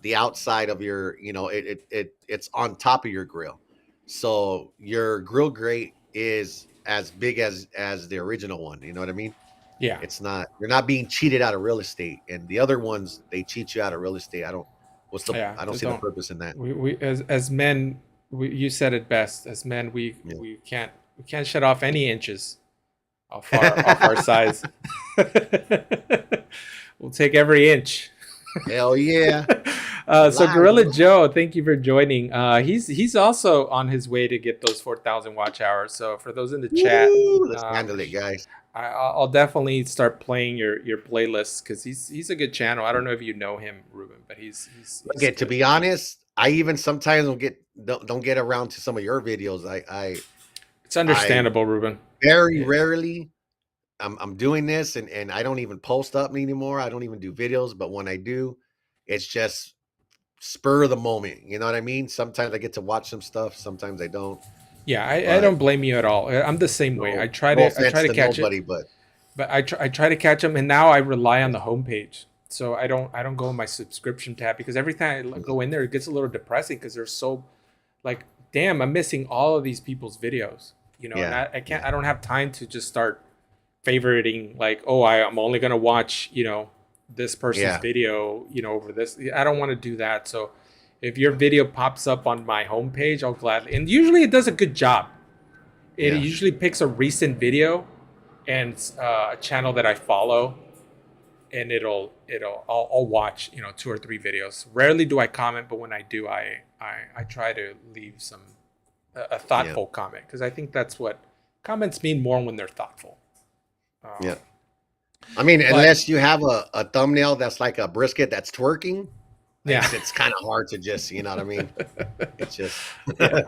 the outside of your, it's on top of your grill. So your grill grate is as big as the original one. You know what I mean? yeah, It's not, you're not being cheated out of real estate. And the other ones, they cheat you out of real estate. yeah. I don't see the Don't purpose in that. we as men, you said it best. As men, Yeah. we can't shut off any inches off our size. We'll take every inch. Hell yeah. So Live, Gorilla bro. Joe, thank you for joining. He's also on his way to get those 4,000 watch hours. So for those in the chat, Woo! Let's um, handle it, guys. I'll definitely start playing your playlists because he's a good channel. I don't know if you know him, Ruben, but he's Okay, to good. be honest, I even sometimes don't get around to some of your videos. It's I understandable, Ruben. very Yeah, rarely I'm doing this, and I don't even post up anymore. I don't even do videos, but when I do, it's just spur of the moment. You know what I mean? Sometimes I get to watch some stuff, sometimes I don't. yeah. I But don't blame you at all. I'm the same way. no I try offense to to catch it, nobody, but but I try to catch them, and now I rely on the homepage. So I don't go in my subscription tab because every time I yeah, go in there, it gets a little depressing because they're so like, damn, I'm missing all of these people's videos, and yeah, I can't, yeah, I don't have time to just start favoriting like, oh, I'm only gonna watch, this person's yeah, video, over this. I don't want to do that. So if your video pops up on my homepage, I'll gladly, and usually it does a good job. It yeah, usually picks a recent video and a channel that I follow, and I'll watch, two or three videos. Rarely do I comment, but when I do, I try to leave a yeah, thoughtful comment because I think that's what comments mean more when they're thoughtful. yeah. Um, I mean, but unless you have a thumbnail that's like a brisket that's twerking, yeah, it's kind of hard to just, you know what I mean? It's just yeah.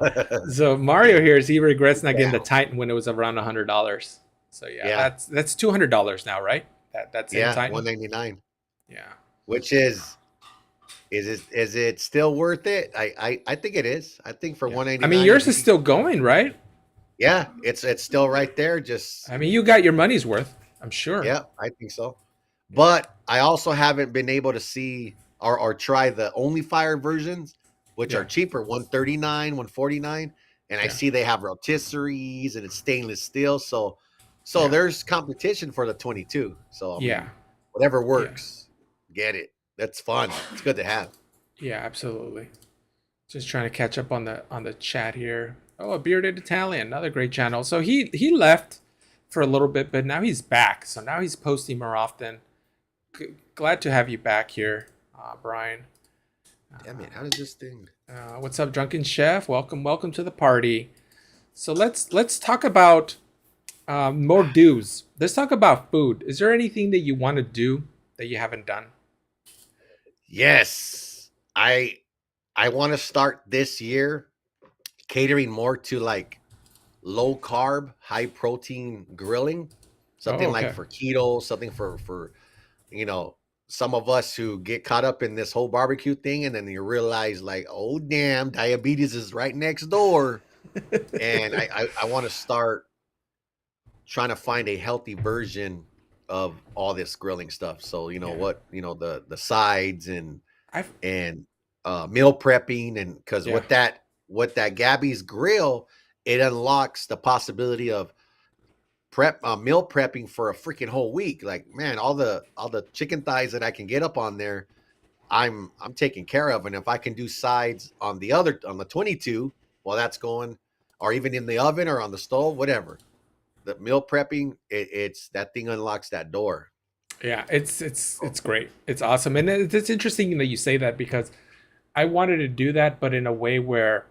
So Mario here is he regrets not getting the down. Titan when it was around $100. So yeah, Yeah, that's $200 now, right? That same yeah, Titan. 199. Yeah, Which is it still worth it? I think it is. I think for yeah. I mean, 199 if yours you is could, still going, right? yeah, it's still right there. Just I mean, you got your money's worth. I'm sure. yeah, I think so. Yeah, But I also haven't been able to see or try the only fire versions, which are yeah, cheaper, 139, 149. And I yeah, see they have rotisseries and it's stainless steel. So yeah, there's competition for the 22. So I yeah, mean, whatever yeah, works, get it. That's fun. It's good to have. yeah. Absolutely. Just trying to catch up on the chat here. Oh, a bearded Italian, another great channel. So he left for a little bit, but now he's back. So now he's posting more often. Glad to have you back here, Brian. Damn it! How does this thing? What's up, Drunken Chef? Welcome to the party. So let's talk about more do's. Let's talk about food. Is there anything that you want to do that you haven't done? Yes, I want to start this year catering more to like low carb, high protein grilling. Oh, Something like okay. for keto, something for you know some of us who get caught up in this whole barbecue thing, and then you realize like, oh damn, diabetes is right next door, and I want to start trying to find a healthy version of all this grilling stuff. So Yeah, the sides I've and meal prepping, and because yeah, with that Gabby's grill, it unlocks the possibility of meal prepping for a freaking whole week. Like, man, all the chicken thighs that I can get up on there, I'm taking care of. And if I can do sides on the 22, well, that's going, or even in the oven or on the stove, whatever. The meal prepping, it's that thing unlocks that door. Yeah, it's great. It's awesome, and it's interesting that you say that because I wanted to do that, but in a way where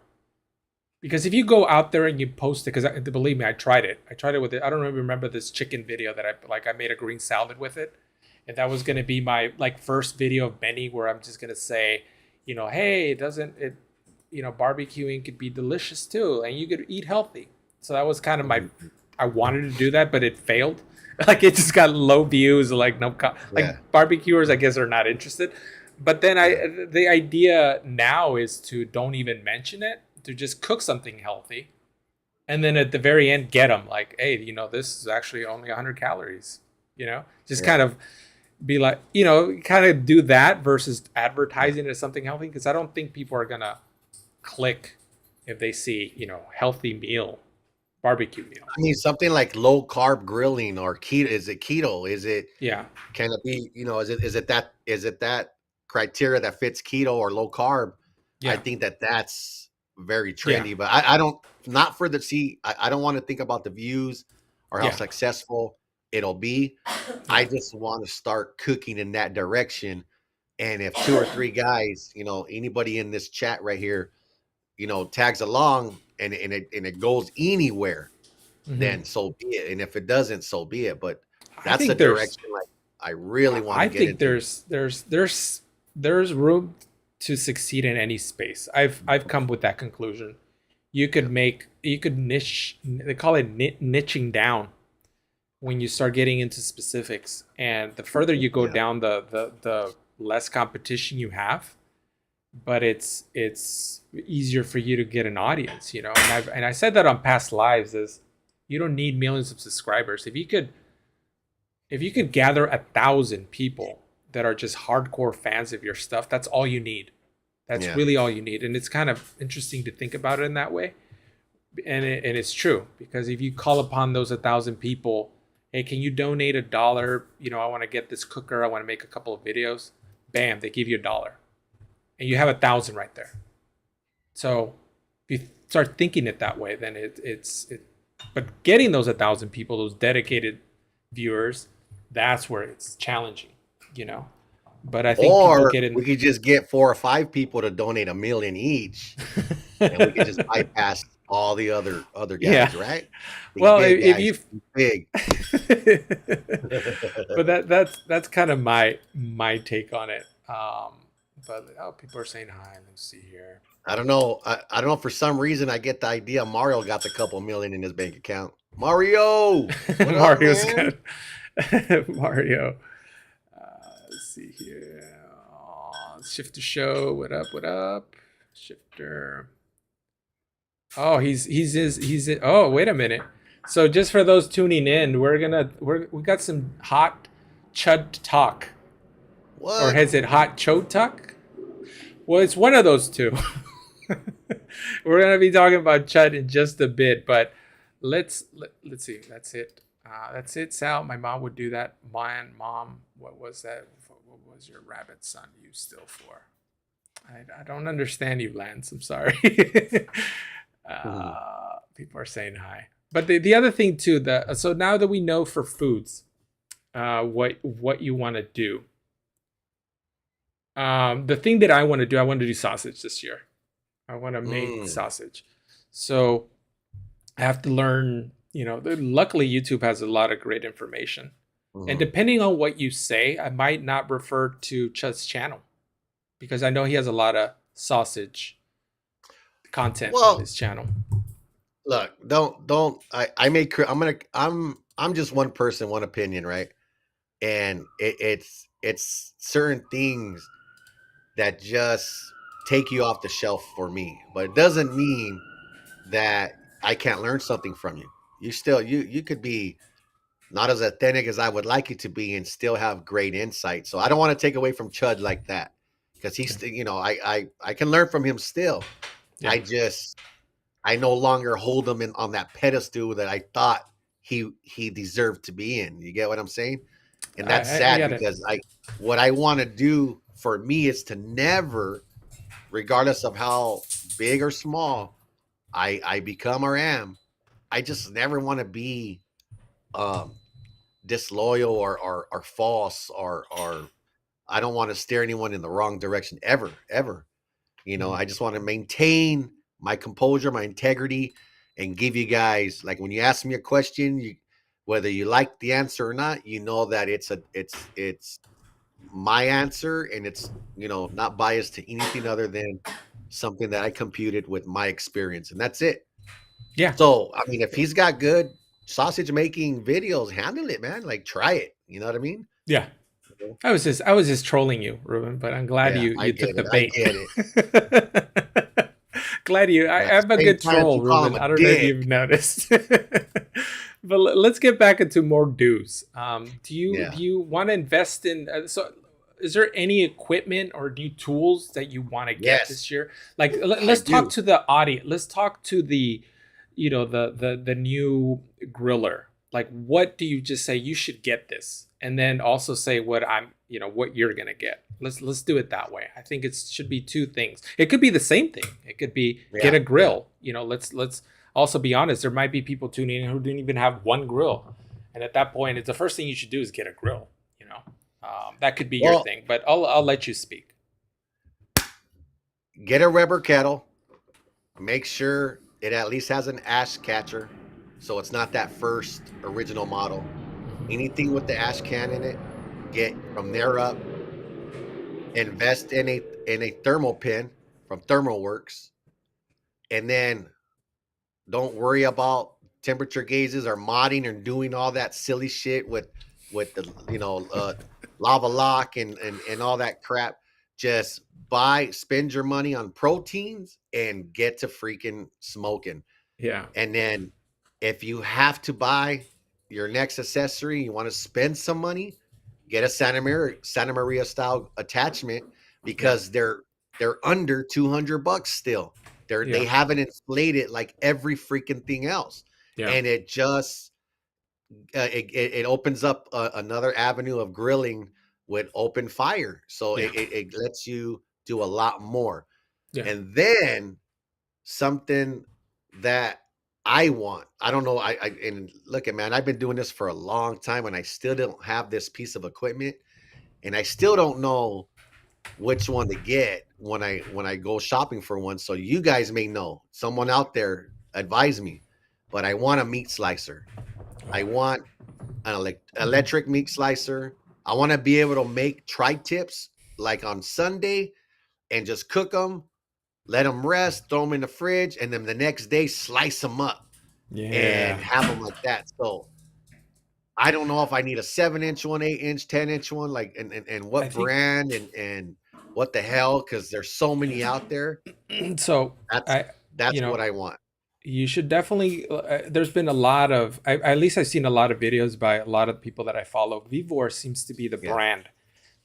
because if you go out there and you post it, because believe me, I tried it. I tried it with it. I don't really remember this chicken video that I made a green salad with it, and that was gonna be my like first video of many where I'm just gonna say, hey, it doesn't it, barbecuing could be delicious too, and you could eat healthy. So that was kind of my, Mhm. I wanted to do that, but it failed. Like it just got low views. Like no, Yeah, like barbecuers, I guess are not interested. But then yeah, the idea now is to don't even mention it, to just cook something healthy, and then at the very end get them like, hey, this is actually only 100 calories. Just yeah, kind of be like, kind of do that versus advertising it as something healthy because I don't think people are gonna click if they see, healthy meal, barbecue meal. I mean, something like low carb grilling or keto. Is it keto? Is it, Yeah, can it be, is it that criteria that fits keto or low carb? I yeah, think that's very yeah, trendy, but I don't, not for the see. I don't want to think about the views or how yeah, successful it'll be. I yeah. just want to start cooking in that direction. And if two or three guys, anybody in this chat right here, tags along and it goes anywhere, Hmm. then so be it. And if it doesn't, so be it. But I that's the think there's direction like I really want I to get think into. there's room to succeed in any space. I've come with that conclusion. Yeah. You could niche. They call it niching down when you start getting into specifics, and the further you go Yeah. down, the less competition you have. But it's easier for you to get an audience, and I said that on past lives is you don't need millions of subscribers if you could gather 1,000 people that are just hardcore fans of your stuff, that's all you need. That's Yeah. really all you need. And it's kind of interesting to think about it in that way. And it's true because if you call upon those 1,000 people, hey, can you donate $1? I want to get this cooker. I want to make a couple of videos. Bam, they give you $1, and you have 1,000 right there. So if you start thinking it that way, then it. But getting those 1,000 people, those dedicated viewers, that's where it's challenging, you know. But I think people Or get in. we could just get 4 or 5 people to donate 1 million each, and we could just bypass all the other Yeah. guys, right? Think Well, big, if guys. you. Think big. But that's kind of my take on it. But people are saying hi. Let's see here. I don't know. I don't know. For some reason, I get the idea Mario got the couple million in his bank account. Mario, what up, Mario's man? good. Mario. Let's see here. Shifter show. What up? What up? Shifter. Oh, oh, wait a minute. So just for those tuning in, we got some hot chud talk. Or What? has it hot chode talk? Well, it's one of those two. We're gonna be talking about chud in just a bit, but let's see. That's it. That's it, Sal. My mom would do that. Mom, what was that? What was your rabbit son used still for? I don't understand you, Lance. I'm sorry. Mhm. People are saying hi. But the other thing too, so now that we know for foods, what you want to do. The thing that I want to do sausage this year. I want to make Mm, sausage. So I have to learn, luckily YouTube has a lot of great information. And mhm. depending on what you say, I might not refer to Chud's channel because I know he has a lot of sausage content on Well, his channel. look, don't. I'm just one person, one opinion, right? And it's certain things that just take you off the shelf for me, but it doesn't mean that I can't learn something from you. You could be not as authentic as I would like you to be and still have great insight. So I don't want to take away from Chud like that because Yeah. I can learn from him still. Yeah. I no longer hold him on that pedestal that I thought he deserved to be in. You get what I'm saying? And that's I sad get it. because what I want to do for me is to never, regardless of how big or small I become or am, I just never want to be um disloyal or false or I don't want to steer anyone in the wrong direction ever. Mhm. I just want to maintain my composure, my integrity, and give you guys, like, when you ask me a question, whether you like the answer or not, that it's my answer, and it's not biased to anything other than something that I computed with my experience, and that's it. Yeah. So I mean, if he's got good sausage making videos, handle it, man. Like, try it. You know what I mean? Yeah. I was just trolling you, Ruben, but I'm glad Yeah, you took the I bait. get it. Glad you. But at I'm a the same good time, troll, you call Ruben. him a I don't know if dick. you've noticed. But let's get back into more do's. Do Yeah. you want to invest in? So, is there any equipment or new tools that you want to get Yes, this year? Like, I let's talk do. to the audience. Let's talk to the new griller. Like, what do you just say you should get this, and then also say what you're gonna get. Let's do it that way. I think it should be two things. It could be the same thing. It could be get Yeah, a yeah. grill. Let's also be honest. There might be people tuning in who didn't even have one grill, and at that point, it's the first thing you should do is get a grill. That could be your Well, thing, but I'll let you speak. get a rubber kettle. Make sure it at least has an ash catcher, so it's not that first original model. Anything with the ash can in it, get from there up. Invest in a thermal pin from Thermal Works, and then don't worry about temperature gauges or modding or doing all that silly shit with the lava lock and all that crap. Just spend your money on proteins and get to freaking smoking. Yeah, And then if you have to buy your next accessory, you want to spend some money, get a Santa Maria style attachment, yeah, because they're under $200 still. They yeah, haven't inflated like every freaking thing else, yeah, and it opens up another avenue of grilling with open fire. So yeah, it lets you do a lot more. yeah. And then something that I want. I don't know. And look at, man, I've been doing this for a long time and I still don't have this piece of equipment. And I still don't know which one to get when I go shopping for one. So you guys may know. Someone out there advise me. But I want a meat slicer. I Oh, want an electric meat slicer. I want to be able to make tri-tips like on Sunday and just cook them, let them rest, throw them in the fridge, and then the next day slice them up yeah. and have them like that. So I don't know if I need a 7-inch one, 8-inch, 10-inch one, like, and I what think brand and what the hell, because there's so many out there. so. That's I that's you what know I want. you should definitely there's been a lot of at least I've seen a lot of videos by a lot of people that I follow. Vivor seems to be the Yeah, brand.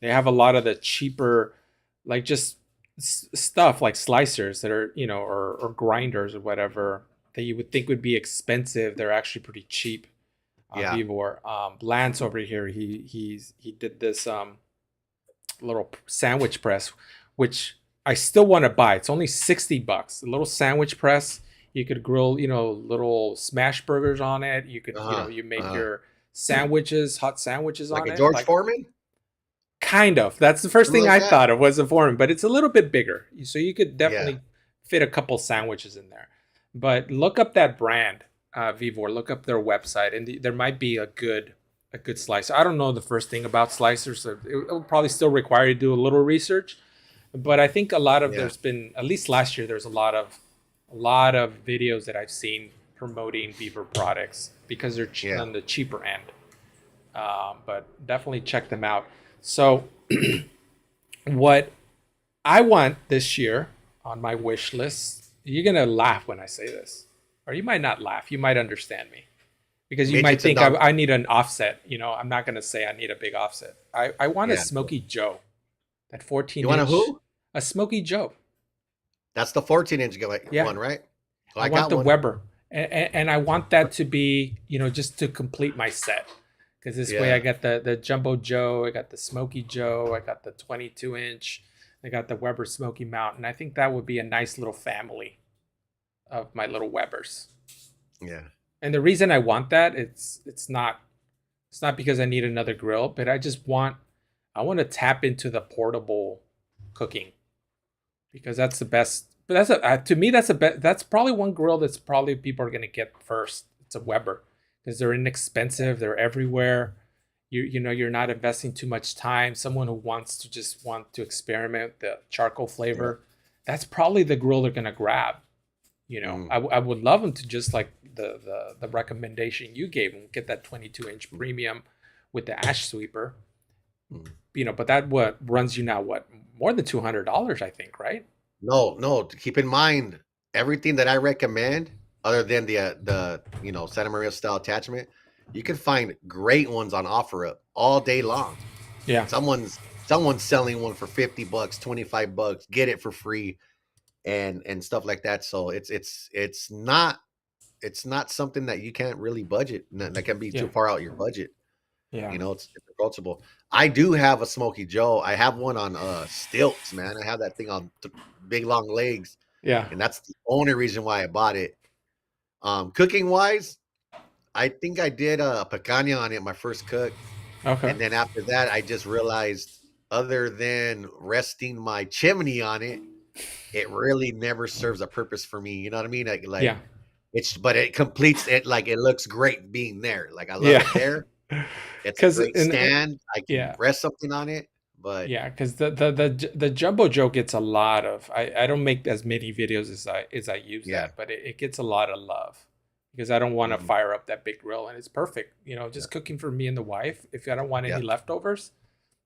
They have a lot of the cheaper, like, just stuff like slicers that are or grinders or whatever that you would think would be expensive. They're actually pretty cheap on yeah, Vivor. Lance over here, he did this little sandwich press, which I still want to buy. It's only $60. A little sandwich press. You could grill, little smash burgers on it. You could, uh-huh, you make uh-huh. your sandwiches, hot sandwiches Like on a it. George Like, Foreman, kind of. That's the first something thing like I that. thought of was a foreman, but it's a little bit bigger. So you could Yeah, definitely fit a couple sandwiches in there. But look up that brand, Vivor. Look up their website, and there might be a good slicer. I don't know the first thing about slicers, so it will probably still require you to do a little research. But I think yeah, there's been, at least last year, there's a lot of videos that I've seen promoting Beaver products because they're yeah. on the cheaper end. But definitely check them out. So what I want this year on my wish list, you're gonna laugh when I say this, or you might not laugh. You might understand me because you might Midgets and think I donkeys. need an offset. I'm not gonna say I need a big offset. I want a Yeah. Smoky Joe, that You 14 want a inch, who? a Smoky Joe. That's the 14-inch Yeah, one, right? Oh, I I want got the one. Weber. And I want that to be, just to complete my set. Because this way I Yeah. got the Jumbo Joe, I got the Smoky Joe, I got the 22-inch, I got the Weber Smoky Mountain. I think that would be a nice little family of my little Webers. Yeah. And the reason I want that, it's not because I need another grill, but I want to tap into the portable cooking because that's the best. But to me that's probably one grill that's probably people are gonna get first. It's a Weber because they're inexpensive, they're everywhere. You're not investing too much time. Someone who want to experiment the charcoal Yeah. flavor, that's probably the grill they're gonna grab. Mhm. I would love them to just like the recommendation you gave them, get that 22-inch premium with the ash sweeper. Mhm. But that what runs you now what more than $200, I think, right? No, no, keep in mind, everything that I recommend, other than the, Santa Maria style attachment, you can find great ones on OfferUp all day long. Yeah, Someone's selling one for 50 bucks, 25 bucks, get it for free and stuff like that. So it's not something that you can't really budget. That can be too yeah, far out your budget. yeah. It's approachable. I do have a Smoky Joe. I have one on stilts, man. I have that thing on big long legs, Yeah. and that's the only reason why I bought it. Cooking wise, I think I did a picanha on it my first cook, Okay. and then after that, I just realized other than resting my chimney on it, it really never serves a purpose for me. You know what I mean? Yeah. But it completes it. Like it looks great being there. Like I love Yeah. it there. It's a Because great stand. I can yeah, rest something on it, but yeah. Because the Jumbo Joe gets a lot of. I don't make as many videos as I use yeah. that, but it gets a lot of love because I don't want to Mhm. fire up that big grill, and it's perfect. Yeah. Just cooking for me and the wife. If I don't want any Yeah. leftovers,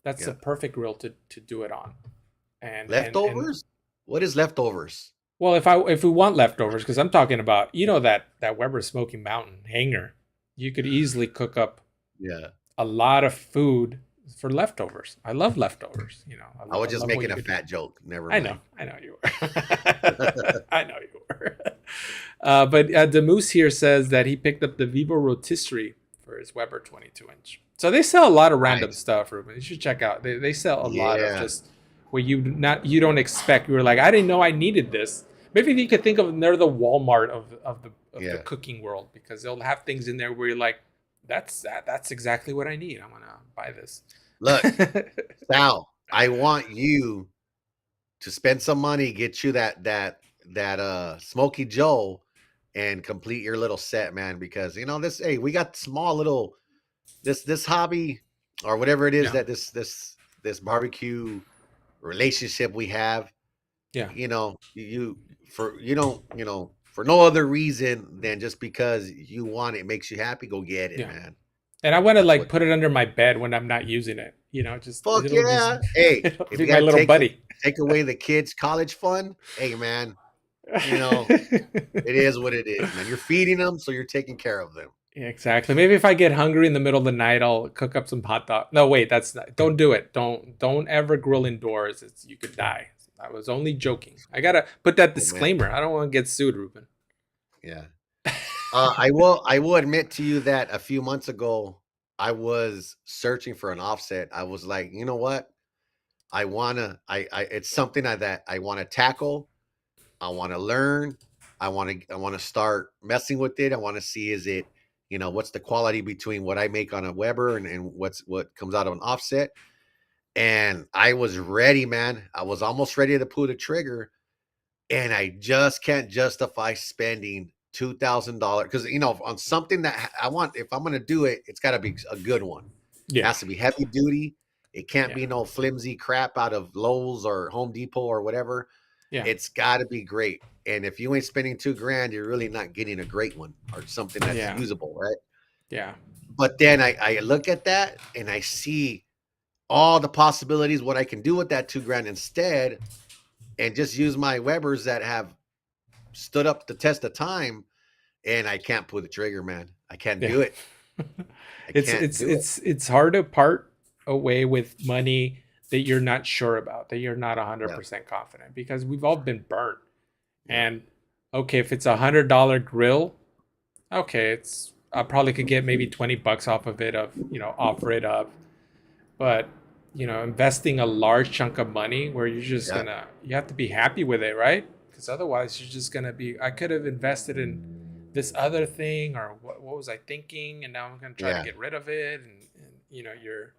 that's the Yeah. perfect grill to do it on. And Leftovers? What is leftovers? well, if we want leftovers, because I'm talking about that Weber Smoky Mountain hanger, you could easily cook up Yeah. a lot of food for leftovers. I love leftovers. I was I just love what making you a could do. fat joke. Never I mind. know you were. I know you were. But the Moose here says that he picked up the Vivo rotisserie for his Weber 22-inch. So they sell a lot of random Nice. stuff, Ruben. You should check out. They sell a lot of Yeah. just where you don't expect. You were like, I didn't know I needed this. Maybe you could think of them, they're the Walmart of the Yeah. cooking world because they'll have things in there where you're like, that's exactly what I need. I'm gonna buy this. Look, Sal, I want you to spend some money, get you that Smoky Joe and complete your little set, man, because this hey, we got small little this hobby or whatever it is Yeah, that this barbecue relationship we have, yeah, you for you don't, for no other reason than just because you want it makes you happy, go get it, yeah. man. And I want to That's like what put it under my bed when I'm not using it. Just fuck it'll just yeah. Hey, it'll if be you my gotta little buddy. take away the kids' college fund, hey man, you know, it is what it is, man. You're feeding them, so you're taking care of them. Yeah, exactly. Maybe if I get hungry in the middle of the night, I'll cook up some hot dog. No, wait, that's not. Don't do it. Don't ever grill indoors. You could die. I was only joking. I gotta put that Oh man, disclaimer. I don't want to get sued, Ruben. yeah. I will admit to you that a few months ago, I was searching for an offset. I was like, you know what? It's something that I want to tackle. I want to learn. I want to start messing with it. I want to see is it, what's the quality between what I make on a Weber and what comes out of an offset. And I was ready, man. I was almost ready to pull the trigger, and I just can't justify spending $2,000 because on something that I want. If I'm gonna do it, it's got to be a good one. It Yeah, has to be heavy duty. It can't yeah, be no flimsy crap out of Lowe's or Home Depot or whatever. yeah, It's got to be great. And if you ain't spending 2 grand, you're really not getting a great one or something that's yeah, usable, right? yeah, But then I look at that and I see all the possibilities, what I can do with that 2 grand instead, and just use my Webers that have stood up the test of time. And I can't pull the trigger, man. I can't yeah. do it. I it's can't it's do it. it's it's hard to part away with money that you're not sure about, that you're not Yeah, 100% confident because we've all been burnt. yeah, And okay, if it's $100 grill, okay, it's I probably could get maybe 20 bucks off of it, of offer it up. But investing a large chunk of money where you're just Yeah, gonna you have to be happy with it, right? Because otherwise you're just gonna be, I could have invested in this other thing, or what was I thinking, and now I'm gonna try to yeah, get rid of it, and you're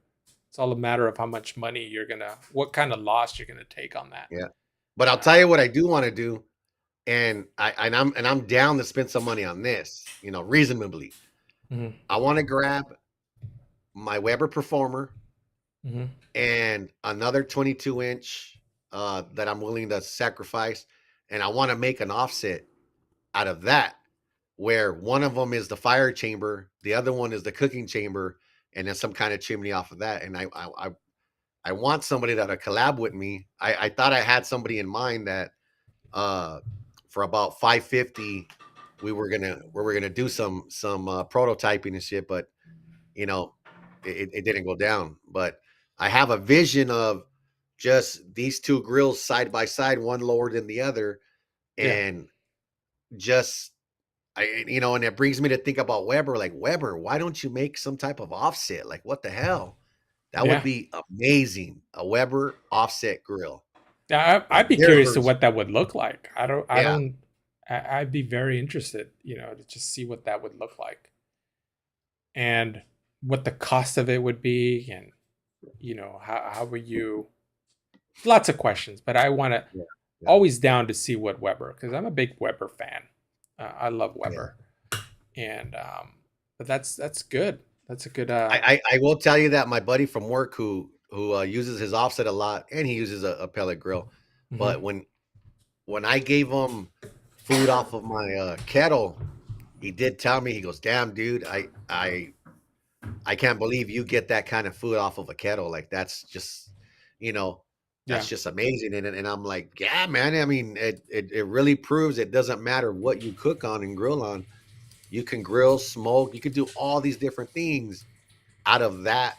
it's all a matter of how much money you're gonna, what kind of loss you're gonna take on that. yeah. But I'll tell you what I do want to do, and I'm down to spend some money on this, reasonably. Hmm. I want to grab my Weber Performer Hmm. and another 22-inch that I'm willing to sacrifice, and I want to make an offset out of that, where one of them is the fire chamber, the other one is the cooking chamber, and then some kind of chimney off of that. And I want somebody that'll collab with me. I thought I had somebody in mind that uh for about 550 we were gonna do some prototyping and shit, but you know it didn't go down. But I have a vision of just these two grills side by side, one lower than the other, Yeah, and just and it brings me to think about Weber. Like, Weber, why don't you make some type of offset? Like, what the hell? That would yeah, be amazing. A Weber offset grill, yeah. like I'd be their curious to version. what that would look like. I Yeah, don't. I'd be very interested, to just see what that would look like, and what the cost of it would be, and how would you, lots of questions, but I want to, yeah, yeah, always down to see what Weber, because I'm a big Weber fan. I love yeah. Weber, and but that's good. That's a good. I will tell you that my buddy from work who uses his offset a lot, and he uses a pellet grill, Mhm. but when I gave him food off of my kettle, he did tell me, he goes, "Damn, dude, I can't believe you get that kind of food off of a kettle. Like, you know, that's Yeah, just amazing." And I'm like, yeah, man. I mean, it really proves it doesn't matter what you cook on and grill on. You can grill, smoke, you can do all these different things out of that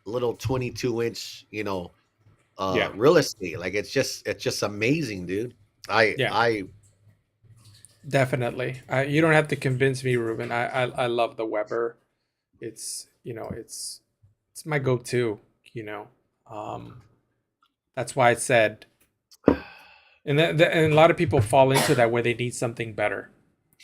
little 22-inch, yeah, real estate. Like, it's just amazing, dude. I yeah. I Definitely. You don't have to convince me, Ruben. I love the Weber. It's my go-to. You know, um, that's why I said, and a lot of people fall into that where they need something better.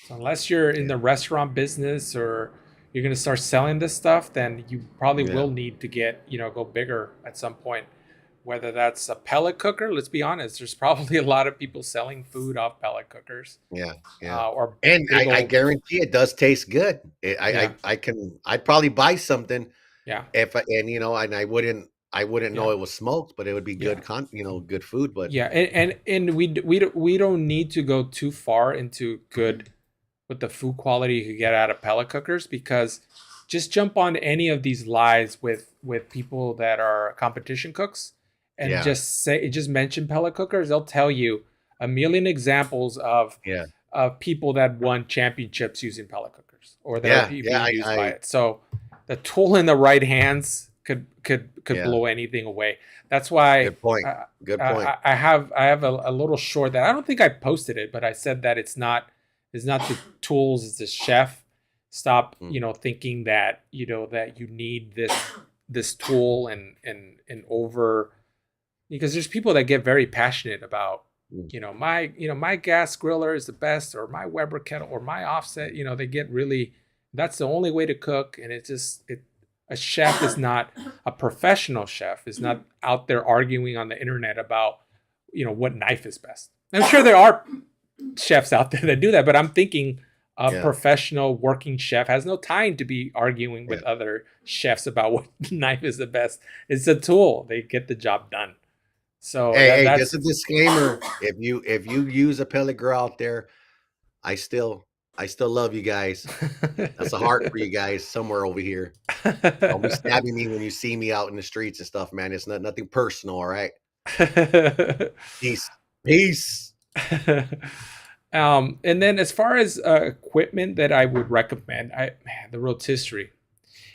So unless you're in yeah, the restaurant business, or you're going to start selling this stuff, then you probably yeah, will need to go bigger at some point. Whether that's a pellet cooker, let's be honest, there's probably a lot of people selling food off pellet cookers, yeah, yeah. or And big I old, guarantee it does taste good. yeah, I'd probably buy something yeah, if and I wouldn't yeah, know it was smoked, but it would be yeah. good food. But Yeah, and we don't need to go too far into good with the food quality you could get out of pellet cookers, because just jump on any of these lives with people that are competition cooks, and yeah, just mention pellet cookers. They'll tell you a million examples yeah, of people that won championships using pellet cookers, or that are yeah, being yeah. used by I it. So the tool in the right hands could yeah. blow anything away. That's why Good point. I, Good point. I have a little short that I don't think I posted it, but I said that it's not the tools, it's the chef. Stop, Mm, thinking that that you need this tool, and over, because there's people that get very passionate about, mm. my gas griller is the best, or my Weber kettle, or my offset. They get really, that's the only way to cook, and a chef is not, a professional chef is not out there arguing on the internet about what knife is best. I'm sure there are chefs out there that do that, but I'm thinking a Yeah, professional working chef has no time to be arguing yeah. with other chefs about what knife is the best. It's a tool. They get the job done. So Hey, that hey, just that's a disclaimer. If you use a pellet grill out there, I still I still love you guys. That's a heart for you guys somewhere over here. Don't be stabbing me when you see me out in the streets and stuff, man. It's nothing personal, all right? Peace. Peace. And then as far as equipment that I would recommend, the rotisserie.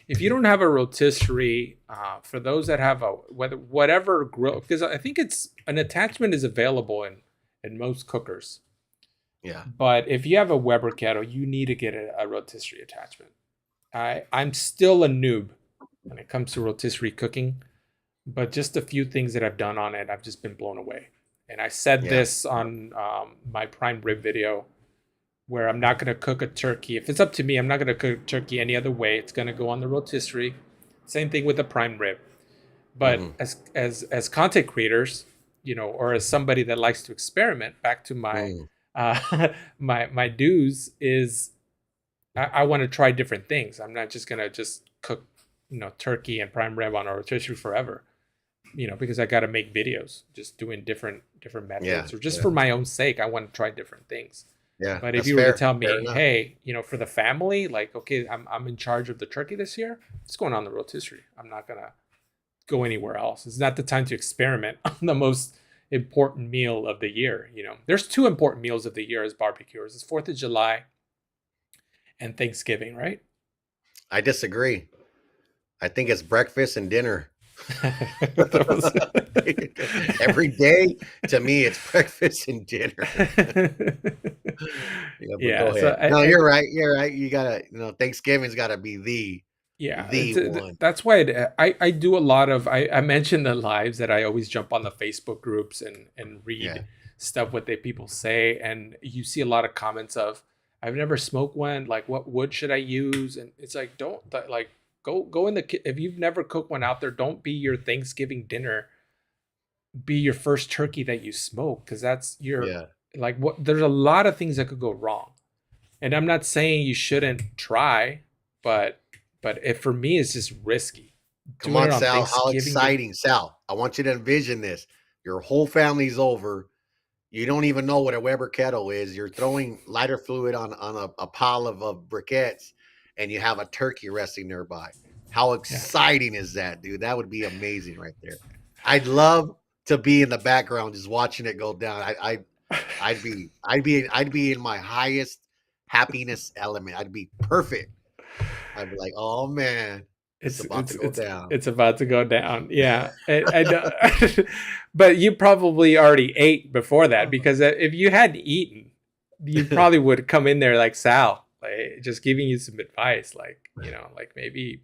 If you don't have a rotisserie, for those that have whatever grill, because I think it's an attachment is available in most cookers. Yeah. But if you have a Weber kettle, you need to get a rotisserie attachment. I'm still a noob when it comes to rotisserie cooking, but just a few things that I've done on it, I've just been blown away. And I said Yeah. this on my prime rib video, where I'm not going to cook a turkey. If it's up to me, I'm not going to cook turkey any other way. It's going to go on the rotisserie. Same thing with the prime rib. But Mm-hmm. as content creators, or as somebody that likes to experiment, back to my Mm. my dues is I want to try different things. I'm not just gonna just cook, turkey and prime rib on a rotisserie forever. Because I got to make videos, just doing different Yeah. methods, or just Yeah. for my own sake, I want to try different things. Yeah. But if That's you were to fair. tell Fair me, enough. hey, for the family, like, okay, I'm in charge of the turkey this year, it's going on the rotisserie. I'm not gonna go anywhere else. It's not the time to experiment on the most important meal of the year. There's two important meals of the year as barbecuers. It's 4th of July and Thanksgiving, right? I disagree. I think it's breakfast and dinner. That was Every day to me, it's breakfast and dinner. Yeah, but yeah. go So ahead. No, you're right. You're right. You gotta, Thanksgiving's gotta be yeah, the one. that's why I do a lot of I mentioned the lives that I always jump on the Facebook groups and Yeah. read stuff what they people say, and you see a lot of comments of I've never smoked one, like what wood should I use, and it's like like go in the if you've never cooked one out there, don't be your Thanksgiving dinner be your first turkey that you smoke, because that's your Yeah. like what there's a lot of things that could go wrong. And I'm not saying you shouldn't try, but if for me it's just risky. Come Doing on, it on Sal. How Thanksgiving Day. exciting, Sal. I want you to envision this. Your whole family's over. You don't even know what a Weber kettle is. You're throwing lighter fluid on a pile of briquettes, and you have a turkey resting nearby. How Yeah. exciting is that, dude? That would be amazing right there. I'd love to be in the background just watching it go down. I'd be in my highest happiness element. I'd be perfect. I'd be like, oh man, it's It's about it's to go it's down. it's about to go down. Yeah. But you probably already ate before that, because if you hadn't eaten, you probably would come in there like Sal, like just giving you some advice, like, like maybe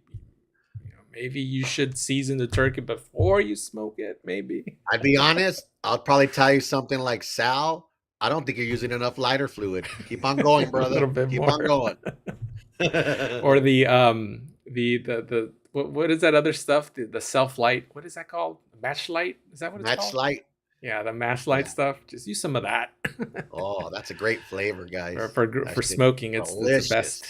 you should season the turkey before you smoke it, maybe. I'd be honest. I'll probably tell you something like Sal. I don't think you're using enough lighter fluid. Keep on going, A brother. little bit Keep on more. going. Or the what is that other stuff? The self light. What is that called? Match light? Is that what it's Match called? light. Yeah, the match light Yeah. stuff. Just use some of that. Oh, that's a great flavor, for guys. for That for shit is smoking, it's the delicious. best.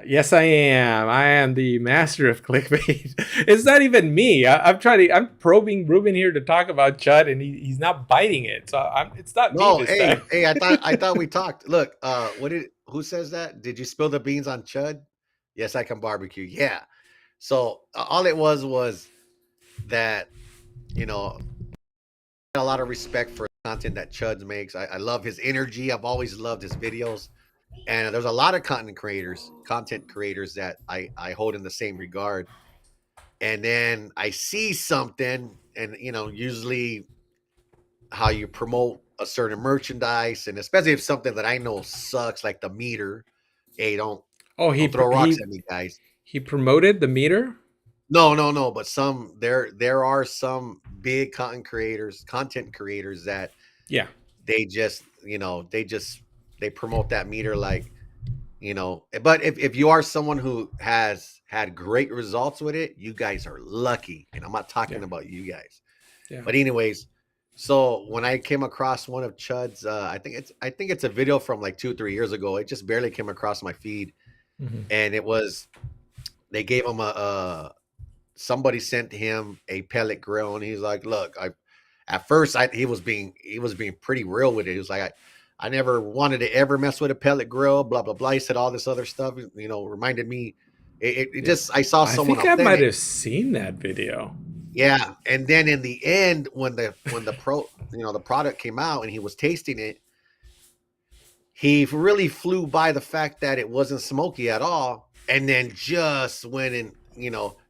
Yes, I am. I am the master of clickbait. It's not even me. I'm probing Ruben here to talk about Chud, and he's not biting it. So it's not me No, this time. hey, I thought we talked. Look, who says that? Did you spill the beans on Chud? Yes, I can barbecue. Yeah. So all it was that, you know, a lot of respect for the content that Chud makes. I love his energy. I've always loved his videos. And there's a lot of content creators that I hold in the same regard. And then I see something, and usually how you promote a certain merchandise, and especially if something that I know sucks, like the meter. Hey, don't Oh, don't throw rocks at me, guys. he promoted the meter. No, no, no. But there are some big content creators that Yeah, they promote that meter like, but if you are someone who has had great results with it, you guys are lucky, and I'm not yeah, talking about you guys. yeah. But anyways, so when I came across one of Chud's, I think it's a video from like 2 3 years ago. It just barely came across my feed, Hmm. and it was they gave him somebody sent him a pellet grill, and he's like, look, at first he was being pretty real with it. He was like, I never wanted to ever mess with a pellet grill, blah blah blah. He said all this other stuff, reminded me. It Yeah, just, I saw I someone think I might authentic. have seen that video. Yeah, and then in the end, when the product came out and he was tasting it, he really flew by the fact that it wasn't smoky at all, and then just went in.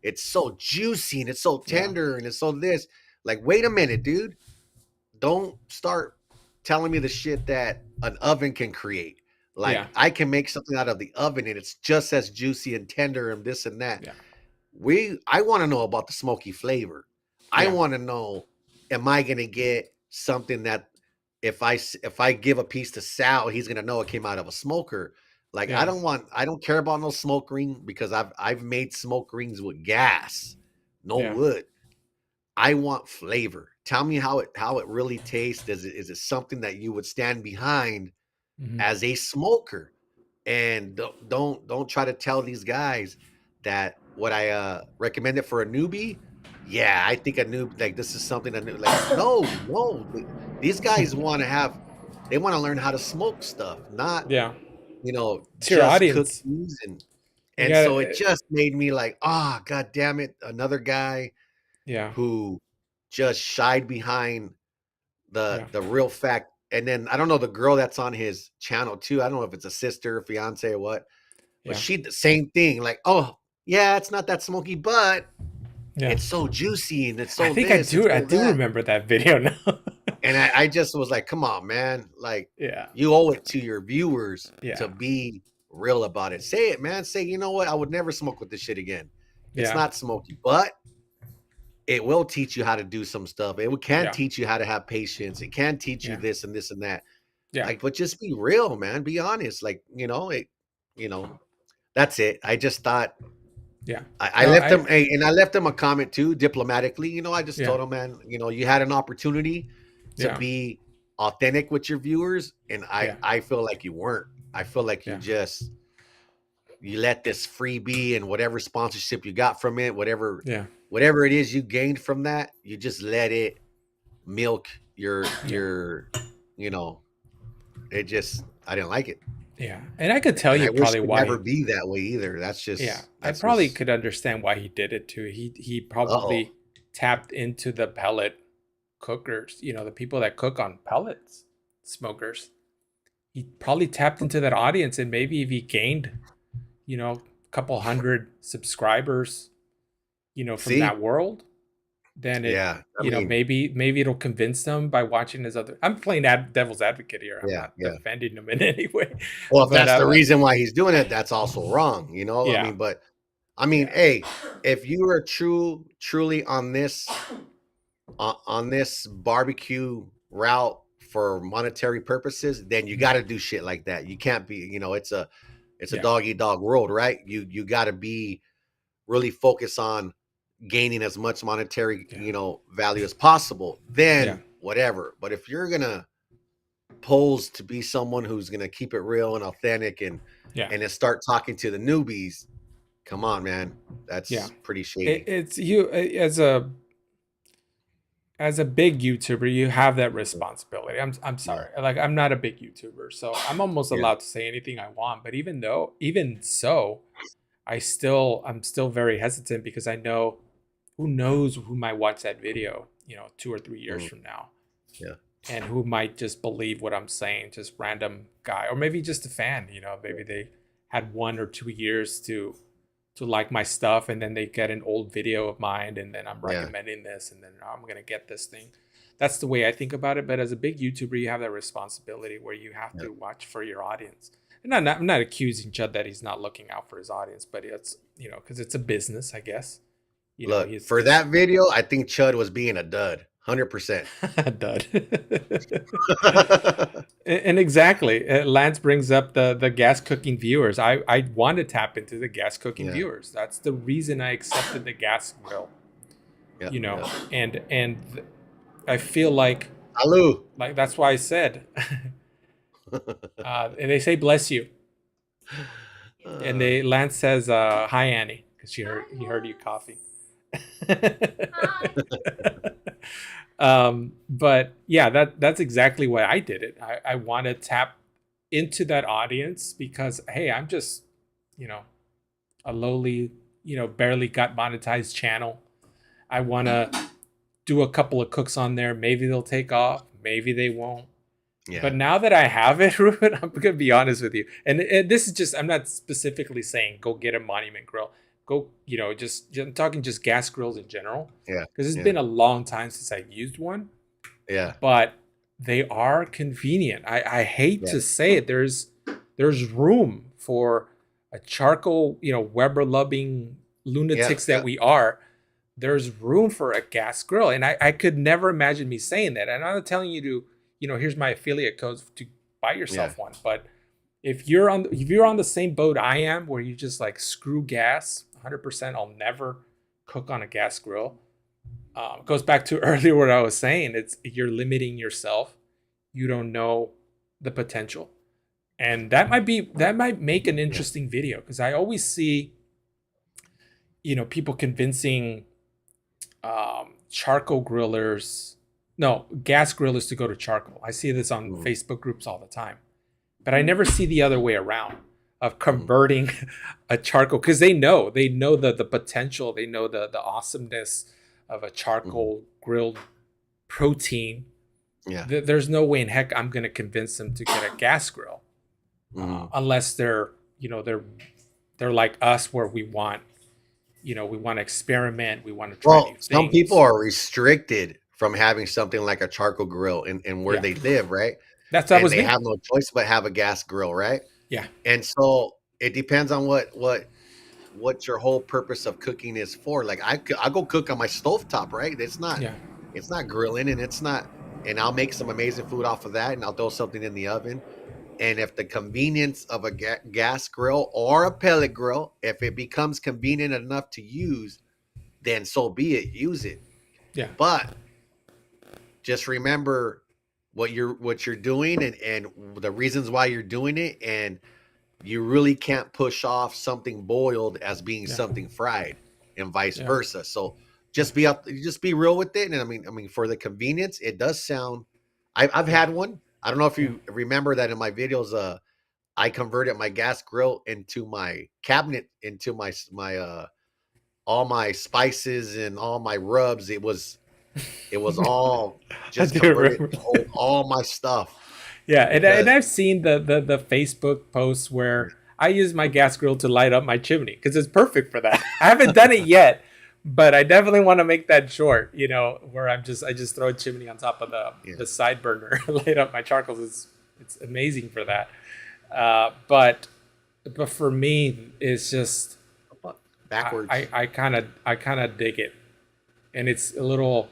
It's so juicy and it's so Yeah, tender and it's so this. Like, wait a minute, dude! Don't start. telling me the shit that an oven can create. Yeah. Like I can make something out of the oven and it's just as juicy and tender and this and that. Yeah. I want to know about the smoky flavor. I Yeah. want to know, am I going to get something that if I give a piece to Sal, he's going to know it came out of a smoker. Like Yeah. I don't care about no smoke ring because I've made smoke rings with gas, no Yeah. wood. I want flavor. Tell me how it really tastes. Is it something that you would stand behind Mm-hmm. as a smoker? And don't try to tell these guys that what I recommended for a newbie. Yeah, I think a noob like this is something a new like no. These guys want to they want to learn how to smoke stuff, not Yeah. It's your just audience. cookies You and so it gotta. just made me like, ah, god damn it, another guy Yeah. who just shied behind Yeah. the real fact. And then I don't know the girl that's on his channel too. I don't know if it's a sister, fiance, or what, but Yeah. she the same thing. Like, oh yeah, it's not that smoky, but Yeah. it's so juicy and it's I so think I this and do. I so do that. remember that video now. And I just was like, come on, man. Like, Yeah. you owe it to your viewers Yeah. to be real about it. Say it, man. Say, you know what? I would never smoke with this shit again. It's Yeah. not smoky, but it will teach you how to do some stuff. It can Yeah. teach you how to have patience. It can teach you Yeah. this and this and that. Yeah. Like, but just be real, man. Be honest. Like, you know, that's it. I just thought Yeah. I No, left him and I left him a comment too, diplomatically. I just Yeah. told him, man, you had an opportunity to Yeah. be authentic with your viewers, and Yeah. I feel like you weren't. I feel like Yeah. you let this freebie and whatever sponsorship you got from it, Yeah. whatever it is you gained from that, you just let it milk Yeah. you know, it just I didn't like it. Yeah. And I could tell And you I wish probably it could why never he. be that way either. Yeah. I That's probably was could understand why he did it too. He uh-oh. probably tapped into the pellet cookers. The people that cook on pellets, smokers. He probably tapped into that audience, and maybe if he gained, a couple hundred subscribers, from See? that world, then Yeah. I mean, maybe it'll convince them by watching his other. I'm playing devil's advocate here. I'm yeah, not yeah. defending him in any way, Well, if but that's the reason why he's doing it, that's also wrong, I yeah, mean, but I mean, yeah, hey, if you are truly on this barbecue route for monetary purposes, then you got to do shit like that. You can't be, it's a yeah, dog eat dog world, right? You got to be really focused on gaining as much monetary, yeah, value as possible. yeah, Then whatever. But if you're gonna pose to be someone who's gonna keep it real and authentic yeah, and then start talking to the newbies, come on, man, yeah. that's pretty shady. It's you as a big YouTuber, you have that responsibility. I'm Yeah, sorry. Like I'm not a big YouTuber, so I'm almost yeah, allowed to say anything I want. But even so, I'm still very hesitant because I know who knows who might watch that video, 2 or 3 years mm, from now, yeah, and who might just believe what I'm saying, just random guy, or maybe just a fan. Maybe they had 1 or 2 years to like my stuff, and then they get an old video of mine, and then I'm yeah, recommending this, and then I'm gonna get this thing. That's the way I think about it. But as a big YouTuber, you have that responsibility where you have yeah. to watch for your audience. And I'm not accusing Chud that he's not looking out for his audience, but it's because it's a business, I guess. Look, for He's that video, I think Chud was being a dud, 100%. dud. And exactly, Lance brings up the gas cooking viewers. I want to tap into the gas cooking Yeah, viewers. That's the reason I accepted the gas grill. yeah, yeah. And I feel Salud. like that's why I said, and they say bless you, and Uh, they Lance says hi Annie because he heard you coughing. But yeah, that's exactly why I did it. I want to tap into that audience because hey, I'm just you know a lowly barely got monetized channel. I want to do a couple of cooks on there. Maybe they'll take off, maybe they won't. yeah, But now that I have it, Ruben, I'm gonna be honest with you. And this is just I'm not specifically saying go get a Monument grill. Go, just I'm talking just gas grills in general yeah, because it's yeah, been a long time since I've used one. yeah, But they are convenient. I hate Yeah. to say it. There's room for a charcoal, Weber loving Yeah. lunatics that Yeah. we are. There's room for a gas grill, and I could never imagine me saying that. And I'm not telling you to, here's my affiliate codes to buy Yeah. yourself one. But if you're on the same boat I am, where you just like screw gas, 100%, I'll never cook on a gas grill. Goes back to earlier what I was saying. It's you're limiting yourself. You don't know the potential, and that might make an Yeah. interesting video because I always see people convincing charcoal grillers, no, gas grillers to go to charcoal. I see this on Mhm. Facebook groups all the time, but I never see the other way around of Mhm. converting a charcoal because they know the potential, they know the awesomeness of a Mhm. charcoal grilled protein. Yeah. There's no way in heck I'm going to convince them to get a gas grill Mhm. unless they're like us where we want to experiment, we want to try new Well, some people things. are restricted from having something like a charcoal grill in where Yeah, they live, right? that And was they me. have no choice but have a gas grill, right? Yeah, And so it depends on what your whole purpose of cooking is for. Like I go cook on my stovetop, right? yeah, It's not grilling and it's not, and I'll make some amazing food off of that and I'll throw something in the oven. And if the convenience of a gas grill or a pellet grill, if it becomes convenient enough to use, then so be it, use it. yeah, But just remember what you're doing and the reasons why you're doing it, and you really can't push off something boiled as being yeah, something fried and vice yeah, versa. So yeah, just be real with it. And I mean, for the convenience, it does sound. I've yeah, had one. I don't know if yeah. you remember that in my videos. I converted my gas grill into my cabinet, into my all my spices and all my rubs. It was all I just do converted remember to hold all my stuff Yeah, and because I've seen the Facebook posts where I use my gas grill to light up my chimney because it's perfect for that. I haven't done it yet, but I definitely want to make that short. Where I just throw a chimney on top of the yeah, the side burner, light up my charcoals. It's amazing for that. But for me, it's just backwards. I kind of dig it, and it's a little.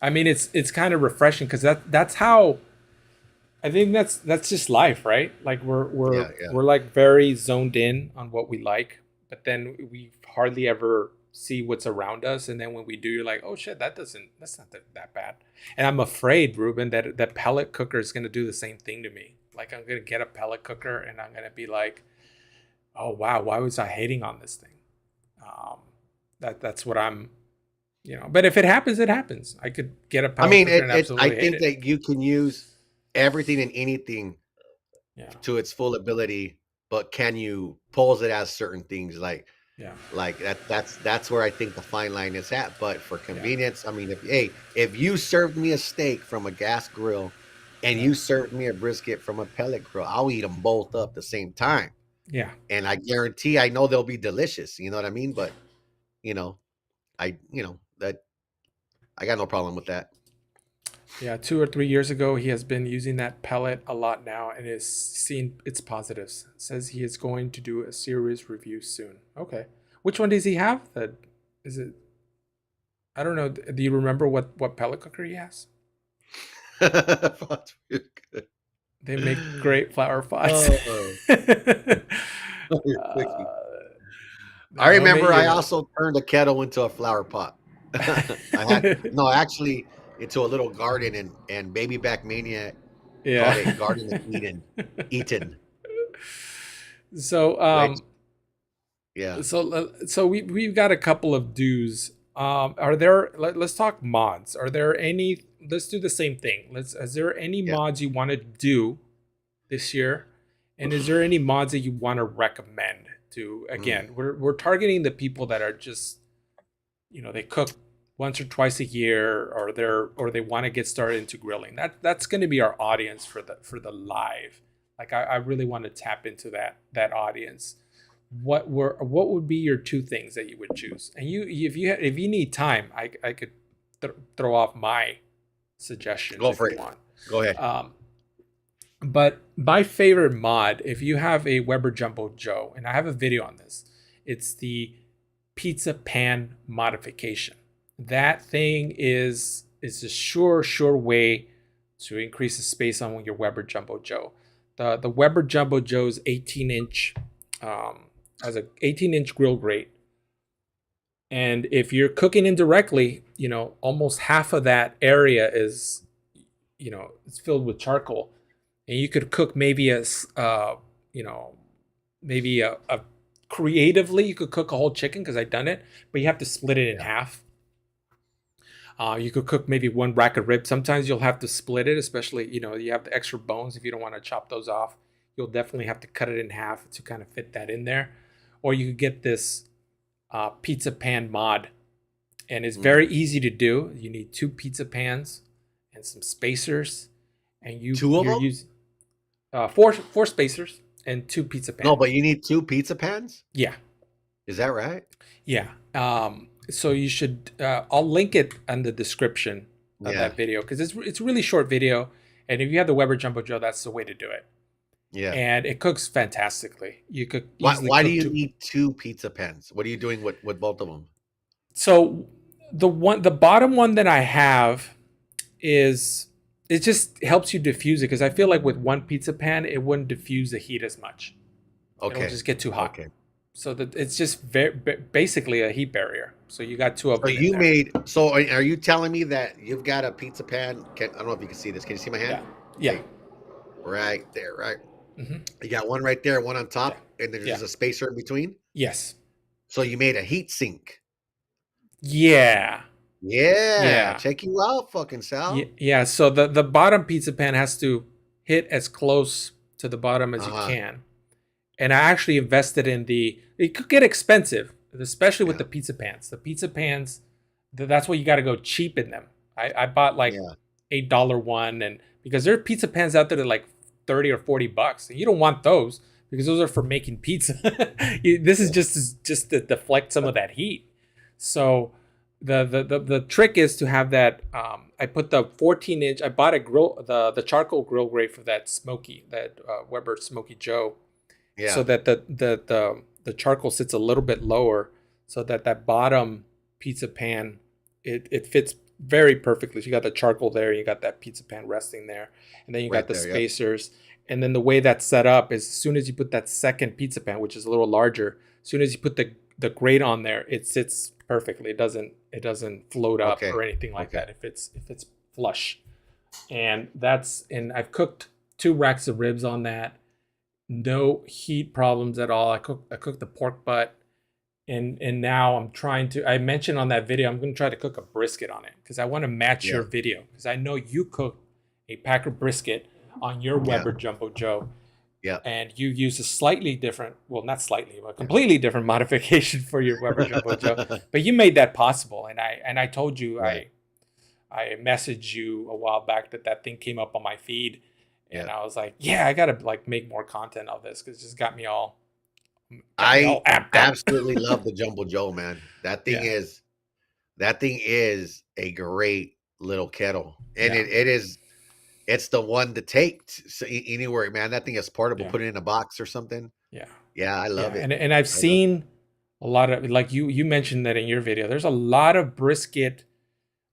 I mean, it's kind of refreshing because that's how I think that's just life, right? Like we're we're Yeah, yeah, we're like very zoned in on what we like, but then we hardly ever see what's around us. And then when we do, you're like, oh shit, that's not that bad. And I'm afraid, Ruben, that pellet cooker is gonna do the same thing to me. Like I'm gonna get a pellet cooker and I'm gonna be like, oh wow, why was I hating on this thing? Um, that's what I'm. But if it happens, it happens. I could get a I pellet mean, cooker and I absolutely hate think it. that you can use everything and anything Yeah, to its full ability, but can you pose it as certain things yeah, like that's where I think the fine line is at. But for yeah, convenience, I mean, if you served me a steak from a gas grill and yeah, you served me a brisket from a pellet grill, I'll eat them both up the same time. yeah. And I guarantee I know they'll be delicious. You know what I mean? But you know, that I got no problem with that. Yeah, 2 or 3 years ago, he has been using that pellet a lot now and is seeing its positives. Says he is going to do a serious review soon. Okay. Which one does he have? Is it, I don't know. Do you remember what pellet cooker he has? That's really good. They make great flower pots. Oh, you're cooking. uh, I no, remember I me, also turned a kettle into a flower pot. I had no, actually, into a little garden, and Baby Back Maniac called yeah. it Garden of Eden. Eden, so which yeah, so we've got a couple of do's. Are there? Let's talk mods. Are there any? Let's do the same thing. Is there any yeah. mods you want to do this year? And is there any mods that you want to recommend to? Mm, Again, we're targeting the people that are just they cook once or twice a year, or they want to get started into grilling. That's going to be our audience for the live. Like I really want to tap into that audience. What would be your two things that you would choose? And if you need time, I could throw off my suggestions go if for you it. want. Go ahead. But my favorite mod, if you have a Weber Jumbo Joe, and I have a video on this, it's the pizza pan modification. That thing is a sure way to increase the space on your Weber Jumbo Joe. The Weber Jumbo Joe's 18-inch has a 18-inch grill grate. And if you're cooking indirectly, almost half of that area is, it's filled with charcoal. And you could cook maybe a creatively, you could cook a whole chicken because I've done it, but you have to split it in half. You could cook maybe one rack of ribs. Sometimes you'll have to split it, especially, you have the extra bones. If you don't want to chop those off, you'll definitely have to cut it in half to kind of fit that in there. Or you could get this pizza pan mod, and it's very easy to do. You need 2 pizza pans and some spacers, and you're using 4 spacers and 2 pizza pans. No, but you need 2 pizza pans? Yeah. Is that right? Yeah. So you should, I'll link it in the description of that video, because it's a really short video. And if you have the Weber Jumbo Joe, that's the way to do it. Yeah. And it cooks fantastically. You could why do you need 2 pizza pans? What are you doing with both of them? So the bottom one that I have is, it just helps you diffuse it, because I feel like with one pizza pan, it wouldn't diffuse the heat as much. Okay. It'll just get too hot. Okay. So it's just basically a heat barrier. So you got 2 of them. So are you telling me that you've got a pizza pan? I don't know if you can see this. Can you see my hand? Yeah. Okay. Right there, right? Mm-hmm. You got one right there, one on top, and then there's a spacer in between? Yes. So you made a heat sink. Yeah. Yeah. Check you out, fucking Sal. Yeah. So the bottom pizza pan has to hit as close to the bottom as you can. And I actually invested in it could get expensive, especially with the pizza pans. The pizza pans, that's why you got to go cheap in them. I bought like $8 one, and because there are pizza pans out there that are like $30 or $40, and you don't want those because those are for making pizza. This is just to deflect some of that heat. So the trick is to have that. I put the 14-inch. I bought the charcoal grill grate for that Weber Smoky Joe. Yeah. So that the charcoal sits a little bit lower, so that bottom pizza pan it fits very perfectly. So you got the charcoal there, you got that pizza pan resting there, and then you got the spacers. And then the way that's set up is, as soon as you put that second pizza pan, which is a little larger, as soon as you put the grate on there, it sits perfectly. It doesn't float up or anything like that if it's flush. And I've cooked 2 racks of ribs on that. No heat problems at all. I cooked the pork butt, and now I mentioned on that video, I'm going to try to cook a brisket on it, because I want to match your video, because I know you cook a packer brisket on your Weber Jumbo Joe. Yeah. And you use a slightly different, well, not slightly, but completely different modification for your Weber Jumbo Joe. But you made that possible, and I told you, I messaged you a while back that thing came up on my feed. And I was like, I got to make more content of this, because it just got me all I absolutely love the Jumbo Joe, man. That thing is a great little kettle. And it's the one to take anywhere, man. That thing is portable. Put it in a box or something. Yeah, I love it. And I've seen a lot of, like you mentioned that in your video, there's a lot of brisket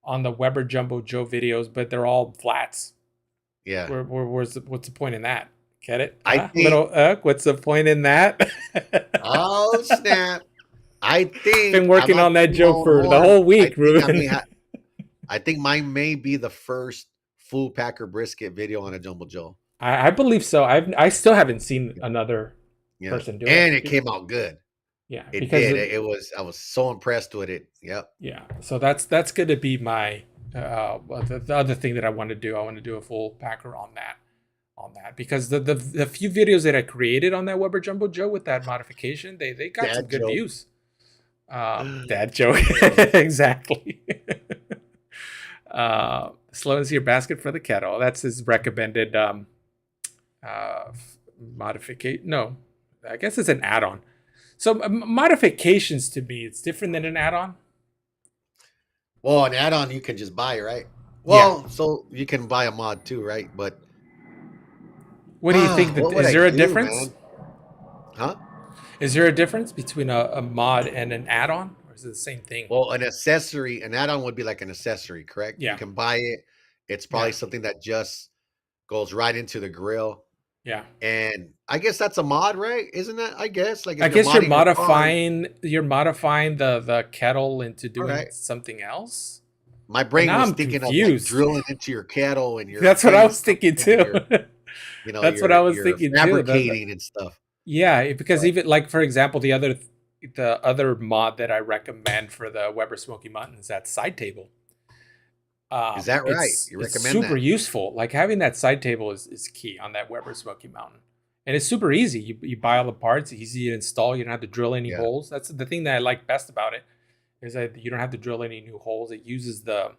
on the Weber Jumbo Joe videos, but they're all flats. Yeah. What's the point in that? Get it? What's the point in that? Oh, snap. I think been working on that joke for the whole week, Ruben. I think mine may be the first full packer brisket video on a Jumbo Joe. I believe so. I still haven't seen another person do it. And it came out good. Yeah. It did. I was so impressed with it. Yep. Yeah. So that's going to be my the other thing that I want to do. I want to do a full packer on that, because the few videos that I created on that Weber Jumbo Joe with that modification, they got some good views. Dad joke. Exactly. Slow your basket for the kettle. That's his recommended modification. No, I guess it's an add-on. So modifications, to me, it's different than an add-on. Well, an add-on you can just buy, right? Yeah. Well, so you can buy a mod too, right? But What do you think that what would is I there a do, difference? man? Huh? Is there a difference between a mod and an add-on, or is it the same thing? Well, an accessory, an add-on would be like an accessory, correct? You Yeah. can buy it. It's Yeah. probably something that just goes right into the grill. Yeah. And I guess that's a mod, right? Isn't that? I guess like I if you're guess you're modding your car, modifying the kettle into all doing right. something else. My But brain now was I'm thinking of like confused. drilling into your kettle and you're That's what I putting was thinking something and too. you're, That's what I was you're thinking too. fabricating and stuff. Yeah, because But even like for example, the other mod that I recommend for the Weber Smoky Mountain is that side table. is that right? It's You it's recommend super that? useful. Like having that side table is key on that Weber Smoky Mountain, and it's super easy. You buy all the parts, easy to install. You don't have to drill any Yeah. holes. That's the thing that I like best about it is that you don't have to drill any new holes. It uses the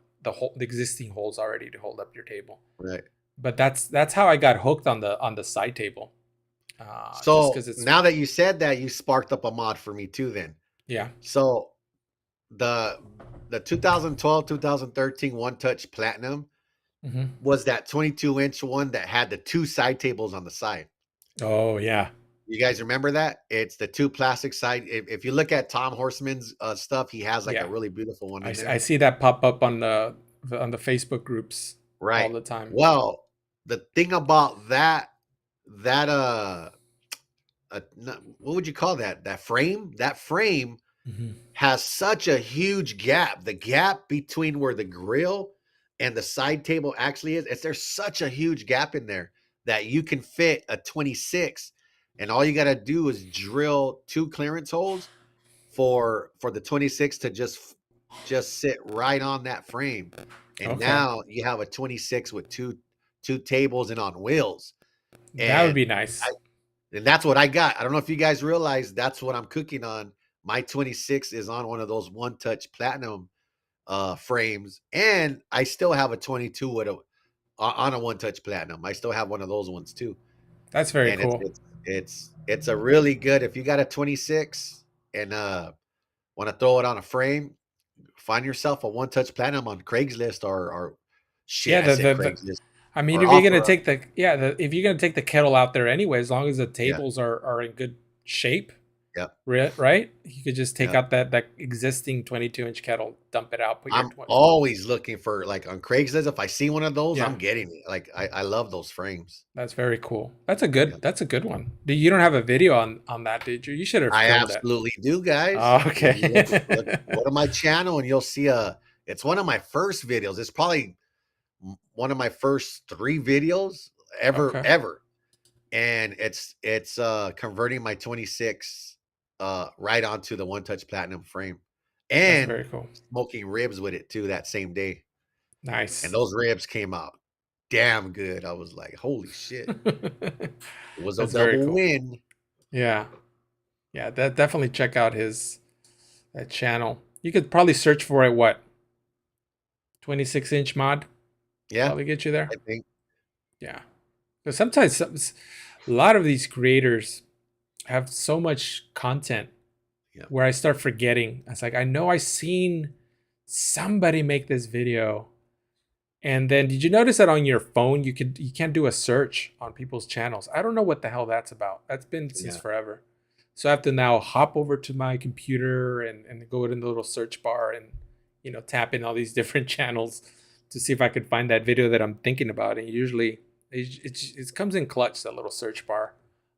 existing holes already to hold up your table. Right. But that's how I got hooked on the side table. Just So because it's now that you said that, you sparked up a mod for me too. Then, yeah. so the the 2012 2013 One Touch Platinum Hmm. was that 22-inch one that had the two side tables on the side. Oh yeah, You guys remember that? It's the two plastic side. If you look at Tom Horseman's stuff, he has like a yeah. really beautiful one in I there. see that pop up on the Facebook groups all Right. the time. Well, the thing about that what would you call that? That frame? That frame Hmm. has such a huge gap. The gap between where the grill and the side table actually is, there's such a huge gap in there that you can fit a 26, and all you got to do is drill two clearance holes for the 26 to just sit right on that frame. And Okay, now you have a 26 with two tables and on wheels. that would be And nice. and that's what I got. I don't know if you guys realize that's what I'm cooking on. My 26 is on one of those One Touch Platinum frames, and I still have a 22 with a on a One Touch Platinum. I still have one of those ones too. That's very And cool. it's a really good, if you got a 26 and want to throw it on a frame, find yourself a One Touch Platinum on Craigslist or shit, Yeah, I said Craigslist I mean, or if you're gonna offer up. take if you're gonna take the kettle out there anyway, as long as the Yeah, tables are in good shape, yeah, right? You could just take yeah. out that existing 22-inch kettle, dump it out, put your I'm always looking for like on Craigslist. If I see one of those, yeah. I'm getting it. Like I love those frames. That's very cool. Yeah. That's a good one. You don't have a video on that, did you? You should have I filmed that. absolutely do, guys. Oh, You look okay. go to my channel and you'll see it's one of my first videos. It's probably one of my first 3 videos Okay. ever. And it's converting my 26 right onto the One Touch Platinum frame That's and very cool. smoking ribs with it too that same day. And Nice. those ribs came out damn good. I was like, holy shit. It was a That's very double cool. win. Yeah. Yeah, that definitely check out his that channel. You could probably search for it, what, 26-inch mod? Yeah, Probably get you there. I think. Yeah. Because sometimes a lot of these creators have so much content Yeah. where I start forgetting. It's like I know I seen somebody make this video. And then did you notice that on your phone you can't do a search on people's channels? I don't know what the hell that's about. That's been since Yeah. forever. So I have to now hop over to my computer and go in the little search bar and tap in all these different channels to see if I could find that video that I'm thinking about. And usually it comes in clutch, that little search bar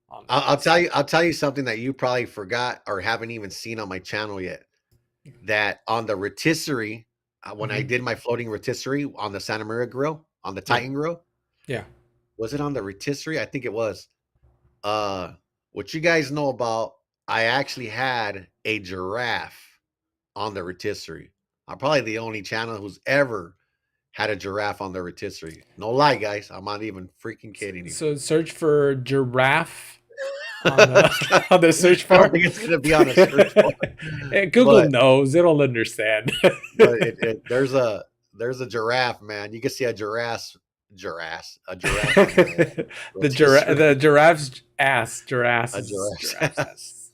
on I'll that tell you stuff. I'll tell you something that you probably forgot or haven't even seen on my channel yet. That on the rotisserie, when I Hmm. did my floating rotisserie on the Santa Maria grill, on the Yeah. Titan grill, Yeah. was it on the rotisserie? I think it was. Uh, what you guys know about, I actually had a giraffe on the rotisserie. I'm probably the only channel who's ever had a giraffe on the rotisserie. No lie, guys. I'm not even freaking kidding you. So search for giraffe on the I on the search don't bar. think it's gonna be on a search bar, Google but knows. It'll understand. there's a giraffe, man. You can see a giraffe on the The rotisserie, giraffe's ass. a Giraffe's giraffe's ass.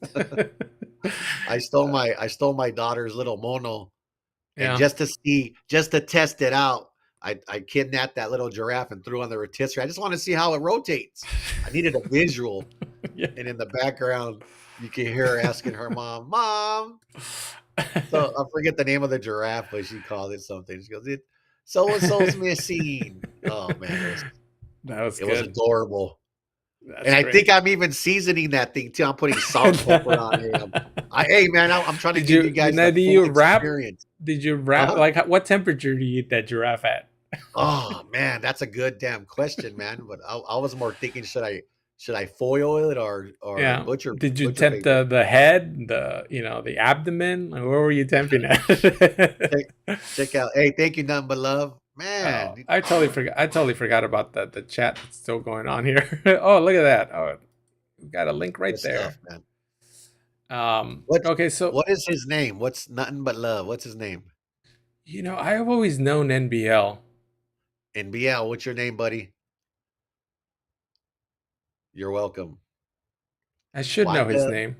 I stole my daughter's little mono, and Yeah. just to test it out, I kidnapped that little giraffe and threw on the rotisserie. I just want to see how it rotates. I needed a visual, Yeah. and in the background, you can hear her asking her mom, "Mom." So I forget the name of the giraffe, but she called it something. She goes, "It so and so's missing." Oh man, That was it was good. adorable. And That's I great. think I'm even seasoning that thing too. I'm putting salt and pepper on it. Hey man, I'm trying to Did give you you guys now the do full you wrap? experience. Did you wrap Uh-huh. like what temperature do you eat that giraffe at? Oh man, that's a good damn question, man. But I was more thinking, should I foil it or Yeah. butcher Did you butcher tempt paper? the head, the abdomen? Like, where were you tempting at? Check check out. Hey, thank you, nothing but love, Oh, man. I totally forgot. I totally forgot about the chat that's still going on here. Oh, look at that. Oh, we got a link Good right stuff, there. man. What's Okay, so what is his name? What's nothing but love? What's his name? I've always known NBL. And BL, what's your name, buddy? You're welcome. I should know Wanda. his name,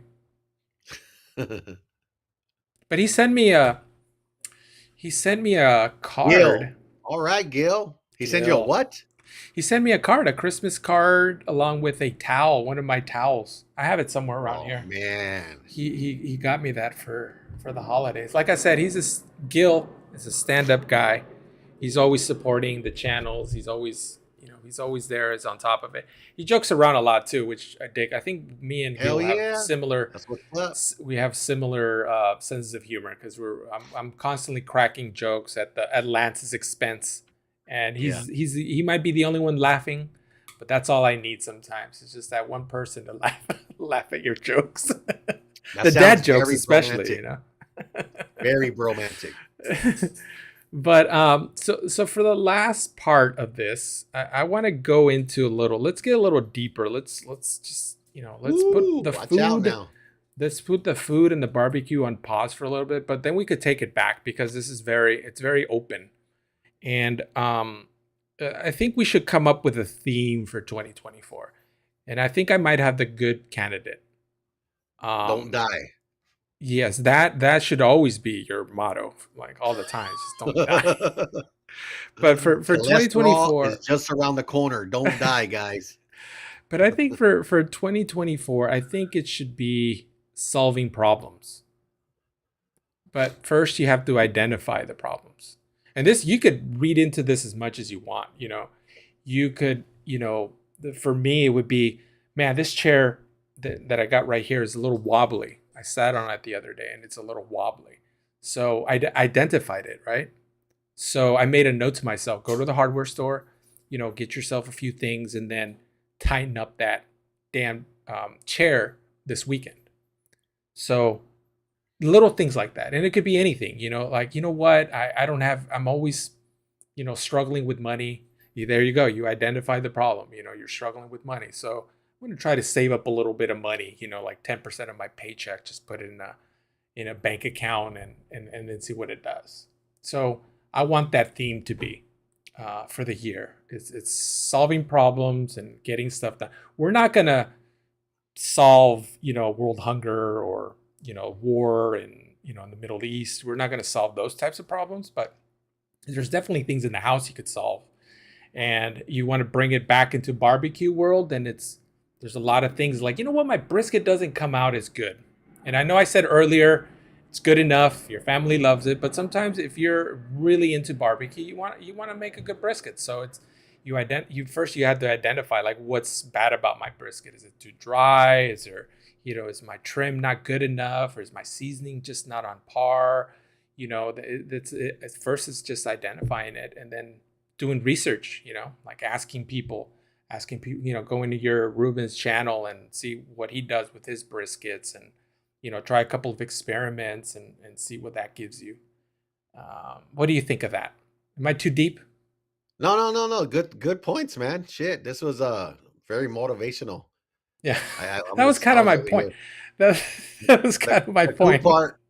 but he sent me a card. Gil. All right, Gil. He sent you a Gil. what? He sent me a card, a Christmas card, along with a towel, one of my towels. I have it somewhere around Oh here. man. He got me that for the holidays. Like I said, Gil is a stand-up guy. He's always supporting the channels. He's always there, is on top of it. He jokes around a lot too, which I dig. I think me and Hell Gil have yeah. similar That's what's up. senses of humor, because I'm constantly cracking jokes at Lance's expense, and Yeah. he might be the only one laughing, but that's all I need sometimes. It's just that one person to laugh at your jokes, That the sounds dad jokes very especially, romantic. Very romantic. But so for the last part of this, I want to go into a little. Let's get a little deeper. Let's just let's put Ooh, the watch out food. now. Let's put the food and the barbecue on pause for a little bit, but then we could take it back, because this is very open, and I think we should come up with a theme for 2024, and I think I might have the good candidate. Don't Um, die. yes, that should always be your motto, like all the time. Just don't die. But for Cholesterol is 2024, just around the corner. Don't die, guys. but I think for 2024, I think it should be solving problems. But first, you have to identify the problems. And this, you could read into this as much as you want. You could, for me, it would be, man, this chair that I got right here is a little wobbly. I sat on it the other day and it's a little wobbly. So I identified it, right? So I made a note to myself, go to the hardware store, get yourself a few things, and then tighten up that damn chair this weekend. So little things like that. And it could be anything, like, what? I don't have, I'm always, struggling with money. There you go. You identify the problem, you're struggling with money. So I'm going to try to save up a little bit of money, like 10% of my paycheck, just put it in a bank account, and then see what it does. So I want that theme to be for the year. It's solving problems and getting stuff done. We're not gonna solve world hunger, or war in the Middle East. We're not gonna solve those types of problems, but there's definitely things in the house you could solve. And you want to bring it back into barbecue world, and there's a lot of things like, what, my brisket doesn't come out as good. And I know I said earlier it's good enough, your family loves it, but sometimes if you're really into barbecue, you want to make a good brisket. So it's you have to identify, like, what's bad about my brisket. Is it too dry? Is there, is my trim not good enough, or is my seasoning just not on par? At first it's just identifying it, and then doing research, like asking people, going to your Ruben's channel and see what he does with his briskets, and try a couple of experiments, and see what that gives you. What do you think of that? Am I too deep? No, no, no, no. Good points, man. Shit, this was very motivational. Yeah, I that was I kind of was my over point. here. That, that was The kind of my the cool point. part,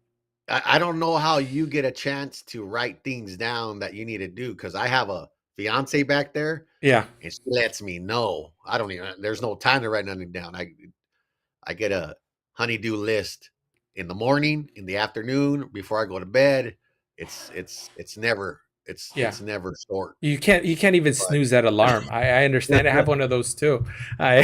I don't know how you get a chance to write things down that you need to do, because I have a fiance back there, Yeah. and she lets me know. I don't even. There's no time to write nothing down. I get a honeydew list in the morning, in the afternoon, before I go to bed. It's never. Yeah. it's never short. You can't even But snooze that alarm. I understand. I have one of those too. I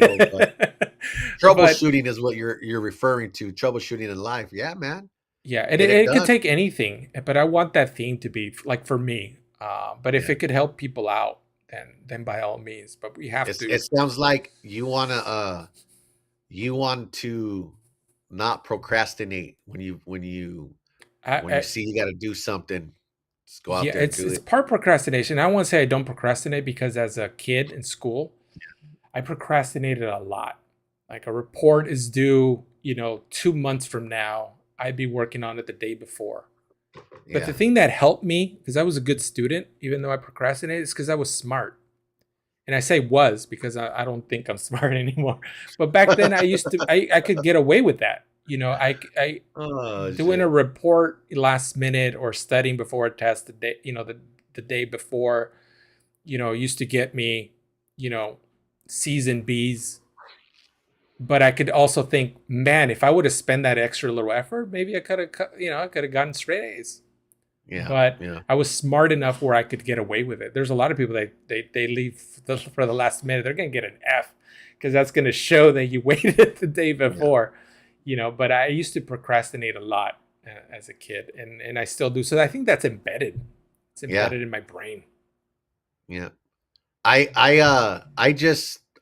no, but but troubleshooting is what you're referring to. Troubleshooting in life. Yeah, man. yeah, it, Get it it it could done. take anything, but I want that theme to be like for me. But if Yeah. it could help people out, then by all means. But we have It to. sounds like you want to not procrastinate I, when you I see you got to do something. Just go out Yeah, there and it's do it's it. part procrastination. I won't say I don't procrastinate because as a kid in school, I procrastinated a lot. Like a report is due, 2 months from now. I'd be working on it the day before. But the Yeah. thing that helped me, because I was a good student, even though I procrastinated, is because I was smart. And I say was because I don't think I'm smart anymore. But back then, I could get away with that. I Oh doing a shit. report last minute or studying before a test the day before, used to get me, you know, C's and B's. But I could also think, man, if I would have spent that extra little effort, maybe I could have gotten straight A's. Yeah. But Yeah. I was smart enough where I could get away with it. There's a lot of people that they leave for the last minute. They're gonna get an F because that's gonna show that you waited the day Yeah. before. But I used to procrastinate a lot as a kid, and I still do. So I think that's embedded. It's Yeah. embedded in my brain. Yeah. I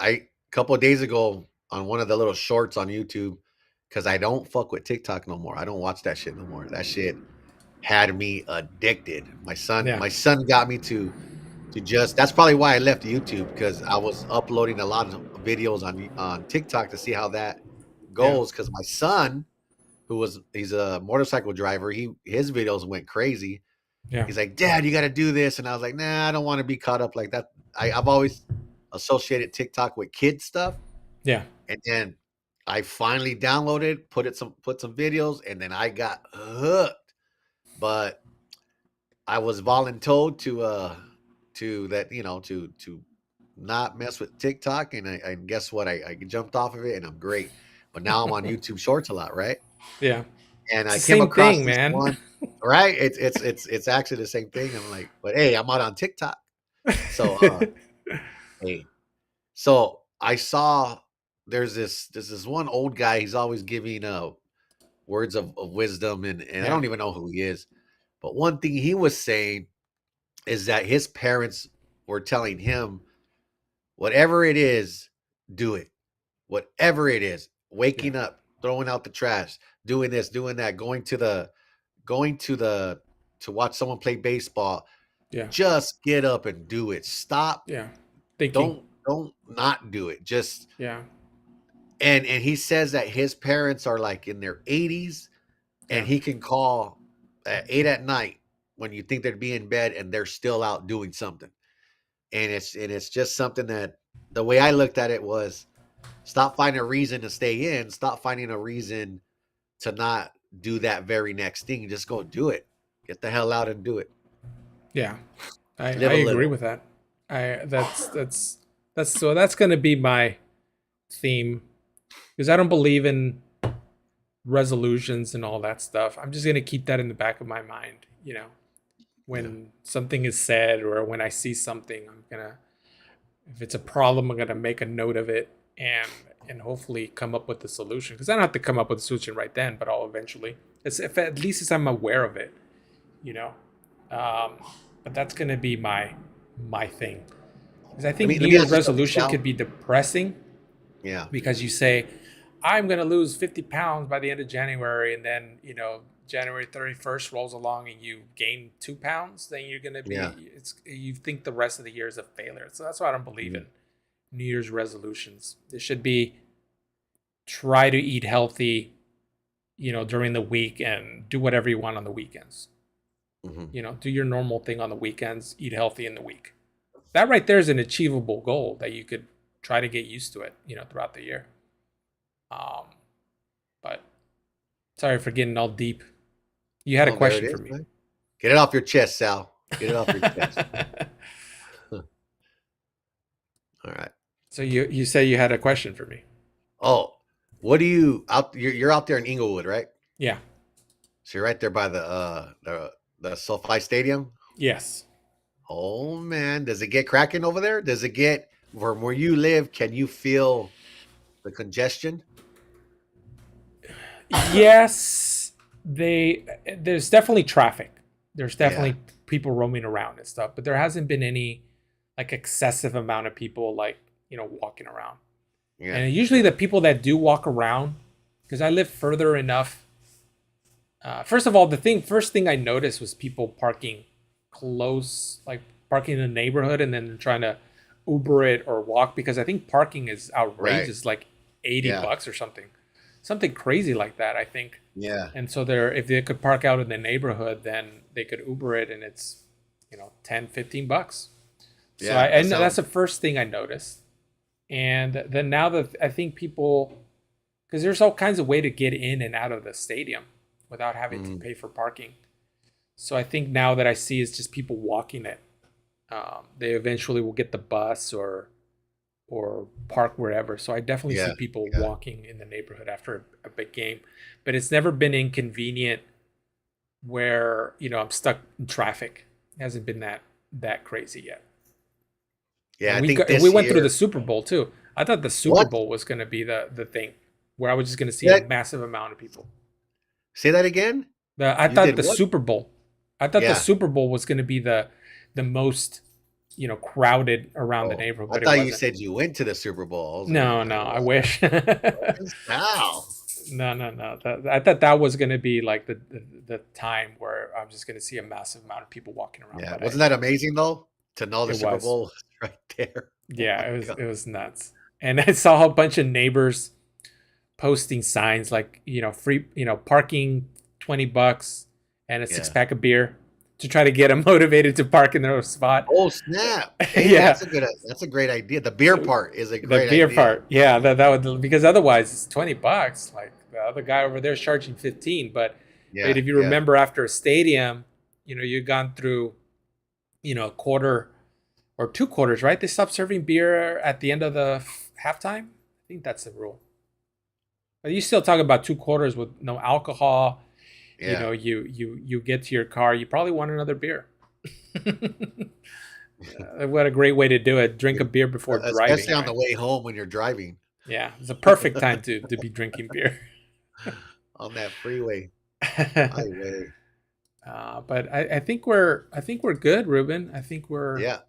a couple of days ago on one of the little shorts on YouTube, because I don't fuck with TikTok no more. I don't watch that shit no more. That shit had me addicted. Yeah, My son got me to just that's probably why I left YouTube, because I was uploading a lot of videos on TikTok to see how that yeah, goes. Because my son, he's a motorcycle driver, his videos went crazy. yeah, He's like, Dad, you got to do this, and I was like, Nah, I don't want to be caught up like that. I've always associated TikTok with kid stuff, yeah, and then I finally downloaded, put some videos, and then I got hooked. But I was voluntold to that, to not mess with TikTok, and I guess what, I jumped off of it, and I'm great. But now I'm on YouTube Shorts a lot, right? yeah. And It's I the came same across thing, this man. one, right? It's actually the same thing. I'm like, but hey, I'm out on TikTok. So hey, so I saw there's this one old guy. He's always giving words of wisdom, and I Yeah, don't even know who he is. But one thing he was saying is that his parents were telling him, whatever it is, do it. Whatever it is, yeah, waking up, throwing out the trash, doing this, doing that, going to watch someone play baseball. yeah, Just get up and do it. Stop. yeah. Thinking. Don't not do it. Just Yeah, and he says that his parents are like in their 80s, and yeah, he can call at 8 at night when you think they'd be in bed, and they're still out doing something. And it's just something that, the way I looked at it was, stop finding a reason to stay in, stop finding a reason to not do that very next thing. Just go do it. Get the hell out and do it. yeah. I Live a agree little. with that. I that's gonna be my theme because I don't believe in resolutions and all that stuff. I'm just gonna keep that in the back of my mind. Yeah. When something is said or when I see something, I'm gonna if it's a problem, I'm gonna make a note of it and hopefully come up with the solution. Because I don't have to come up with a solution right then, but I'll eventually. It's if at least as I'm aware of it, you know. Um, but that's gonna be my thing. Because I think New Let me Year's ask you something, resolution Sal. could be depressing Yeah. because you say, I'm going to lose 50 pounds by the end of January. And then, January 31st rolls along and you gain 2 pounds, then you're going to Yeah. you think the rest of the year is a failure. So that's why I don't believe Mhm. in New Year's resolutions. It should be try to eat healthy, during the week and do whatever you want on the weekends. Mhm. Do your normal thing on the weekends, eat healthy in the week. That right there is an achievable goal that you could try to get used to it, throughout the year. Um, but sorry for getting all deep. You had a Oh, there it question for is, me. man. Get it off your chest, Sal. Get it off your chest. All right. So you say you had a question for me. Oh, what do you out? You're out there in Inglewood, right? Yeah. So you're right there by the Sofi Stadium. Yes. Oh man, does it get cracking over there? Does it get from where you live? Can you feel the congestion? Yes, they there's definitely traffic. There's Yeah, definitely people roaming around and stuff, but there hasn't been any like excessive amount of people like, walking around. yeah, And usually yeah. the people that do walk around, because I live further enough. First of all, the first thing I noticed was people parking close, like parking in the neighborhood, and then trying to Uber it or walk because I think parking is Right. outrageous, like 80 Yeah, bucks or something crazy like that. I think. yeah, And so if they could park out in the neighborhood, then they could Uber it, and it's 10, 15 bucks. So yeah. That and that's sounds the first thing I noticed. And then now that I think people, because there's all kinds of way to get in and out of the stadium without having to mm, pay for parking. So I think now that I see is just people walking it. They eventually will get the bus or park wherever. So I definitely see yeah, people yeah. walking in the neighborhood after a big game, but it's never been inconvenient where I'm stuck in traffic. It hasn't been that crazy yet. Yeah, And I we think got we this went through year. the Super Bowl too. I thought the Super What? Bowl was going to be the thing where I was just going to see Say a that, massive amount of people. say that again? I You did thought the what? Super Bowl. I thought the Yeah. Super Bowl was going to be the most crowded around the Oh, neighborhood, I but it thought you wasn't. said you went to the Super Bowl. I was like, No, no, I what? wish. How? No, no, no. I thought that was going to be like the time where I'm just going to see a massive amount of people walking around, Yeah, but wasn't that amazing though? To know the it Super was. Bowl was right there. Oh Yeah, my it god. was nuts. And I saw a bunch of neighbors posting signs like, free, parking 20 bucks and a six Yeah. pack of beer to try to get them motivated to park in their spot. Oh snap! Hey, Yeah. that's a great idea. The beer part is a The great beer idea. part. Yeah, that would, because otherwise it's 20 bucks. Like the other guy over there is charging 15, but Yeah, if you yeah. remember after a stadium, you've gone through, a quarter or two quarters, right? They stopped serving beer at the end of the halftime. I think that's the rule. But you still talk about two quarters with no alcohol. Yeah. You get to your car, you probably want another beer. What a great way to do it. Drink a You- beer before driving, Especially on right? the way home when you're driving Yeah, it's a perfect time to be drinking beer. on that freeway highway. But I think we're good, Ruben. I think Yeah,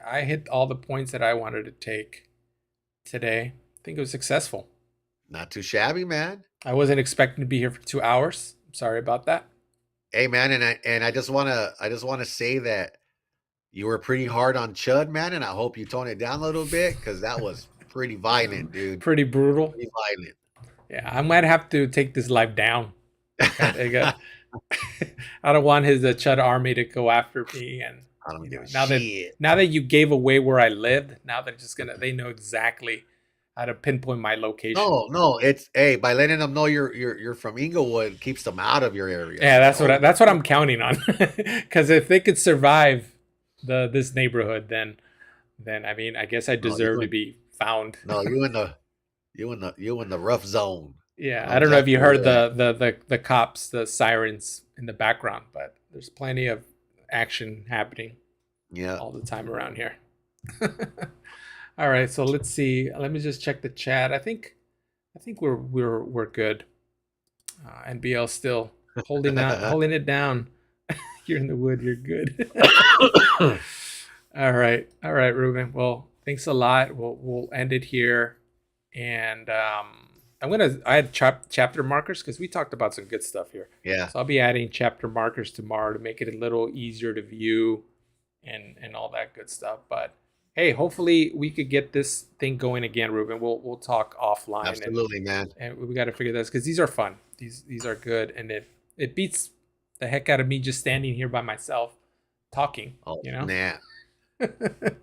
I hit all the points that I wanted to take today. I think it was successful. not too shabby, man. I wasn't expecting to be here for 2 hours. I'm sorry about that. Hey, man, and I just wanna say that you were pretty hard on Chud, man, and I hope you tone it down a little bit because that was pretty violent, dude. Pretty brutal. Pretty violent. Yeah, I might have to take this live down. I got. I don't want his Chud army to go after me, and I don't give a now that shit. you gave away where I lived, now they're just gonna they know exactly how to pinpoint my location. No, no, it's hey, by letting them know you're from Inglewood keeps them out of your area. Yeah, Like, oh, that's what I'm counting on. Because if they could survive this neighborhood, then I mean, I guess I no, deserve to be found. no, you in the rough zone. I Yeah, know I don't know if exactly you where heard you're at. the cops, the sirens in the background, but there's plenty of action happening Yeah, all the time around here. All right, so let's see. Let me just check the chat. I think we're good. NBL still holding it down. You're in the wood. You're good. All right, Ruben. Well, thanks a lot. We'll end it here, and I had chapter markers because we talked about some good stuff here. yeah, So I'll be adding chapter markers tomorrow to make it a little easier to view, and all that good stuff. But hey, hopefully we could get this thing going again, Ruben. We'll talk offline, absolutely, man. and we got to figure this because these are fun. These are good, and it beats the heck out of me just standing here by myself talking. Oh You know. snap!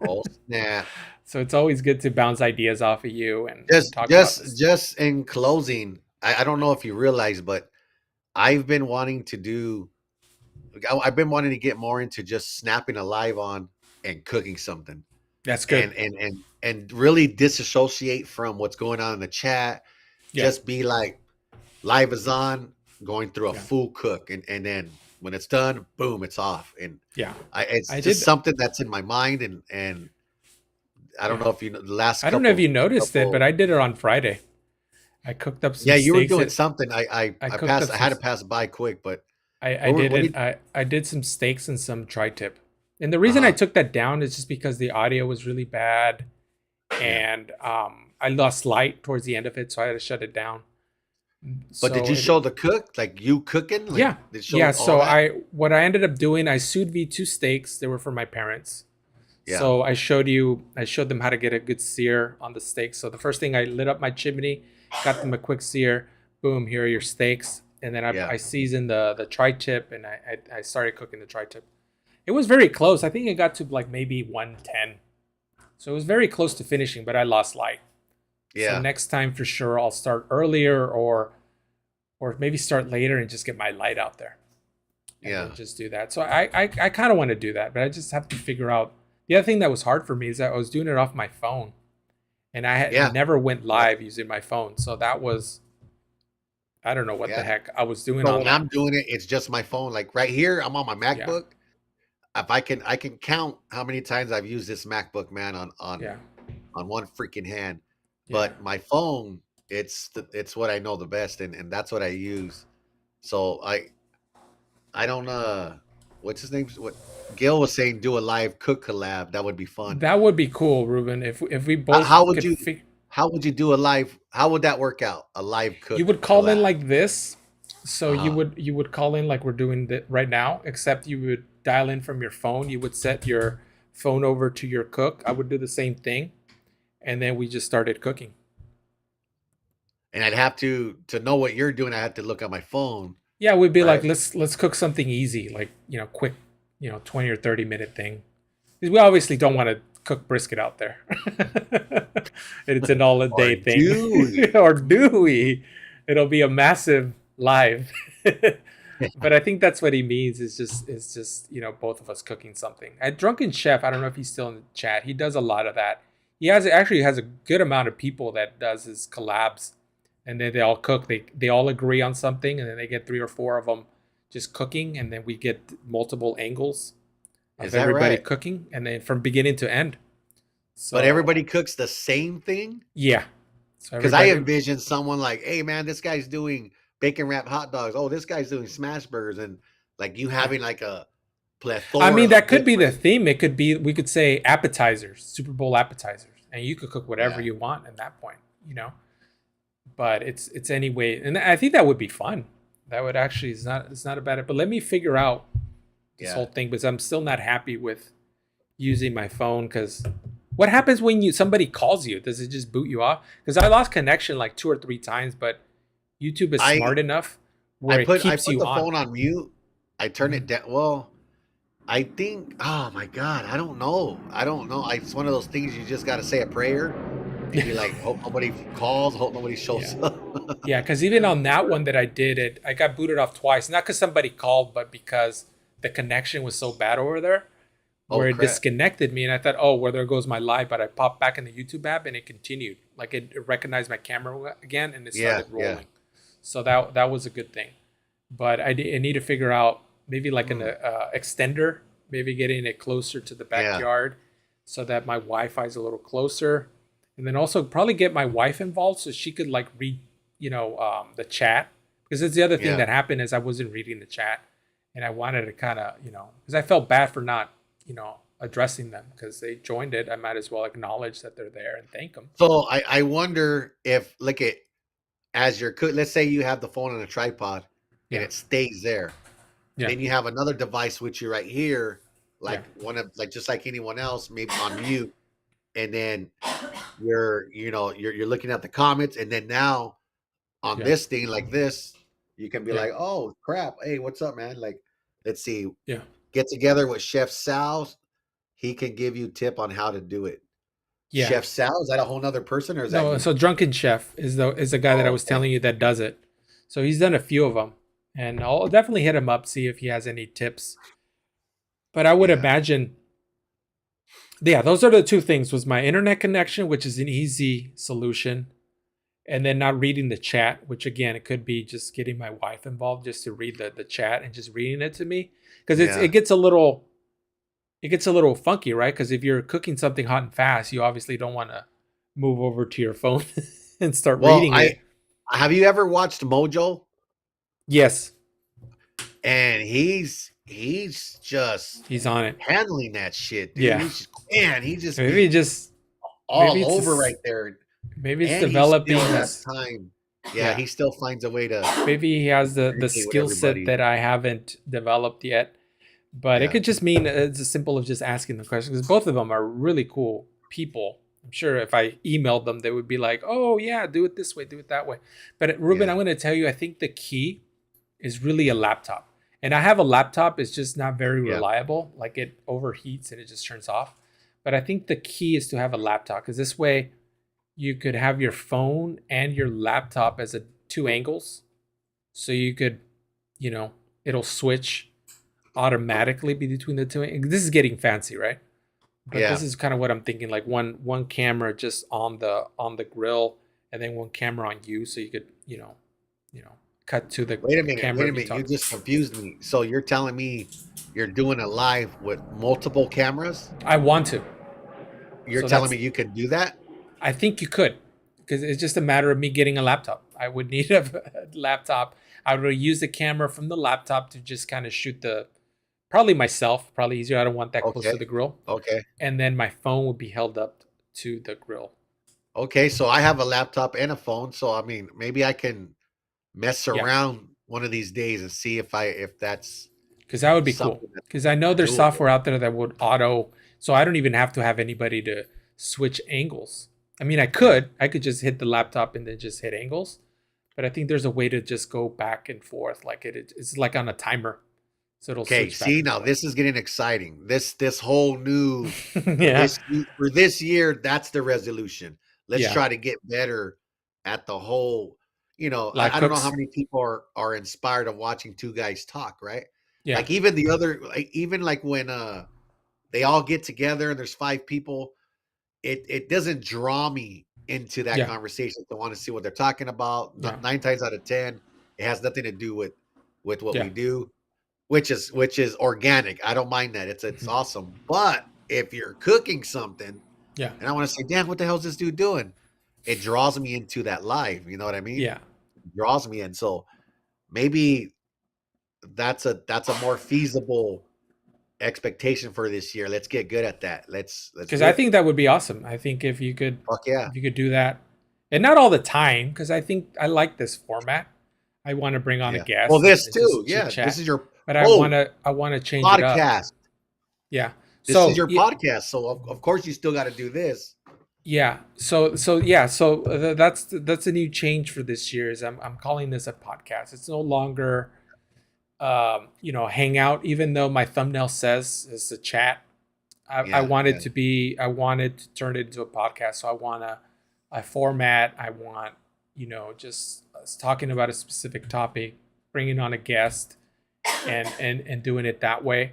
Oh snap! So it's always good to bounce ideas off of you and Just, talk about just, this. just in closing, I don't know if you realize, but I've been wanting to do. I've been wanting to get more into just snapping a live on and cooking something, That's good. and really disassociate from what's going on in the chat. Yeah. Just be like live is on, going through a Yeah. full cook, and then when it's done, boom, it's off. And Yeah, it's I just did. something that's in my mind, and I don't Yeah, know if you know the last I don't know if you noticed it, but couple. I did it on Friday. I cooked up some Yeah, you were steaks. doing something. I I cooked passed. up I some. had to pass by quick, but I did what it. did? I did some steaks and some tri-tip. And the Uh reason I huh. took that down is just because the audio was really bad, Yeah. and I lost light towards the end of it, so I had to shut it down. But did So you show it, the cook like you cooking? Like yeah, did it show yeah. all So that? what I ended up doing, I sous vide two steaks. They were for my parents. Yeah. So I showed them how to get a good sear on the steak. So the first thing, I lit up my chimney, got them a quick sear. Boom, here are your steaks. And then Yeah. I seasoned the tri-tip, and I started cooking the tri-tip. It was very close. I think it got to like maybe 110. So it was very close to finishing, but I lost light. So Yeah. next time for sure I'll start earlier, or maybe start later and just get my light out there and then Yeah. just do that. So I kind of want to do that, but I just have to figure out. The other thing that was hard for me is that I was doing it off my phone, and I had Yeah. never went Yeah. live using my phone. So that was, I don't know what the Yeah. heck I was doing So on when that. I'm doing it, it's just my phone. Like right here, I'm on my Yeah, MacBook. If I can count how many times I've used this MacBook, man, yeah, on one freaking hand. yeah. But my phone, it's what I know the best, and that's what I use. So I don't what's his name? What Gail was saying, do a live cook collab. That would be fun. That would be cool, Ruben. If we both How would could you figure. how would you do a live? How would that work out? A live You cook would call in collab. like this. So Uh-huh. you would call in like we're doing right now, except you would dial in from your phone. You would set your phone over to your cook. I would do the same thing, and then we just started cooking. And I'd have to know what you're doing, I had to look at my phone, Yeah, we'd be like, right? let's cook something easy, like, quick, 20 or 30 minute thing. Because we obviously don't want to cook brisket out there. It's an all a Or day thing. do we? Or do we? It'll be a massive live. But I think that's what he means, is just both of us cooking something. At Drunken Chef, I don't know if he's still in the chat. He does a lot of that. He actually has a good amount of people that does his collabs, and then they all cook. They all agree on something, and then they get three or four of them just cooking, and then we get multiple angles Is of that everybody right? cooking, and then from beginning to end. But So everybody cooks the same thing? yeah, so Because I everybody. envision someone like, hey man, this guy's doing bacon wrapped hot dogs. Oh, this guy's doing smash burgers, and like you Yeah. having like a I plethora mean, of that could be the different. theme. It could be, we could say appetizers, Super Bowl appetizers, and you could cook whatever Yeah, you want at that point, you know. But it's anyway, and I think that would be fun. That would actually, it's not a bad. But let me figure out this yeah. whole thing, because I'm still not happy with using my phone. Because what happens when somebody calls you? Does it just boot you off? Because I lost connection like 2 or 3 times, but YouTube is I smart enough where it I keeps put you the on. phone on mute. I turn Mhm. it down. Well, I think. Oh my god, I don't know. I don't know. It's one of those things you just got to say a prayer and be like, hope nobody calls, hope nobody shows Yeah. up. Yeah, because even on that one that I did, I got booted off twice. Not because somebody called, but because the connection was so bad over there, Oh where it crap! disconnected me, and I thought, oh, well, there goes my live. But I popped back in the YouTube app, and it continued. Like it recognized my camera again, and it Yeah, started yeah. rolling. So that was a good thing. But I need to figure out maybe like an Hmm. extender, maybe getting it closer to the Yeah, backyard, so that my Wi-Fi is a little closer, and then also probably get my wife involved so she could like read, the chat, because it's the other thing yeah. that happened is I wasn't reading the chat, and I wanted to kind of, because I felt bad for not, addressing them, because they joined it. I might as well acknowledge that they're there and thank them. So I wonder if look at as you're cook. Let's say you have the phone on a tripod and Yeah, it stays there. yeah, Then you have another device with you right here, yeah, like one of like just like anyone else, maybe on mute, and then you're looking at the comments, and then now on yeah, this thing like this, you can be yeah, like, oh crap, hey, what's up, man? Like, let's see, yeah. get together with Chef Sal. He can give you tip on how to do it. Yeah. Chef Sal, is that a whole nother person or is that No, you? so Drunken Chef is the guy that I Oh, was okay. telling you that does it. So he's done a few of them, and I'll definitely hit him up, see if he has any tips. But I would Yeah. imagine, yeah, those are the two things: was my internet connection, which is an easy solution, and then not reading the chat, which again, it could be just getting my wife involved just to read the chat and just reading it to me. Because Yeah. it gets a little funky, right? Because if you're cooking something hot and fast, you obviously don't want to move over to your phone and start Well, reading I it. have you ever watched Mojo? Yes, And he's just he's on it. handling that shit, dude. Yeah, He's just, man, he just maybe be just maybe all over right there. maybe it's And he developing still has this. time. Yeah, Yeah, he still finds a way to maybe he has the communicate with skill set everybody. that I haven't developed yet. But it Yeah, could just mean it's as simple as just asking the question because both of them are really cool people. I'm sure if I emailed them, they would be like, "Oh yeah, do it this way, do it that way." But Ruben, yeah, I'm going to tell you, I think the key is really a laptop. And I have a laptop; it's just not very yeah, reliable. Like it overheats and it just turns off. But I think the key is to have a laptop because this way you could have your phone and your laptop as a two angles, so you could, you know, it'll switch automatically between the two. This is getting fancy, right? But yeah. this is kind of what I'm thinking. Like one camera just on the grill, and then one camera on you, so you could cut to the Wait a minute, camera wait a if you minute. You talk. just confused me. So you're telling me you're doing a live with multiple cameras? I want to, You're so telling that's. me you could do that? I think you could, because it's just a matter of me getting a laptop. I would need a laptop. I would use the camera from the laptop to just kind of shoot the probably myself. Probably easier. I don't want that close Okay, to the grill, okay, and then my phone would be held up to the grill. okay. So I have a laptop and a phone. So I mean, maybe I can mess Yeah, around one of these days and see if that's because that would be cool. something that's Because I know there's doable. software out there that would auto, so I don't even have to have anybody to switch angles. I mean, Yeah. I could just hit the laptop and then just hit angles, but I think there's a way to just go back and forth, like it's like on a timer, so it'll Okay. switch back See, and now forth. this is getting exciting. This whole new Yeah, for this year, that's the resolution. Let's yeah, try to get better at the whole, like I don't know how cooks. many people are inspired of watching two guys talk, right? Yeah, Like even the other like even like when they all get together and there's five people, it doesn't draw me into that yeah, conversation to want to see what they're talking about. yeah, Nine times out of ten, it has nothing to do with what yeah, we do, which is organic. I don't mind that. It's mhm, awesome. But if you're cooking something yeah, and I want to say, damn, what the hell is this dude doing? It draws me into that live. You know what I mean? yeah. It draws me in. So maybe that's a more feasible expectation for this year. Let's get good at that. Let's Because do I it. think that would be awesome. I think Fuck yeah. if you could do that, and not all the time, because I think I like this format. I want to bring on a Yeah. Well, guest this and too. just chit Yeah. This chat, is your but oh I want to change it up. podcast. Yeah. This is So your podcast. So of course you still got to do this. yeah. So that's a new change for this year. Is I'm calling this a podcast. It's no longer hangout. Even though my thumbnail says it's a chat, Yeah. Yeah. I wanted to turn it into a podcast. So I want a format. I want, just us talking about a specific topic, bringing on a guest, and doing it that way,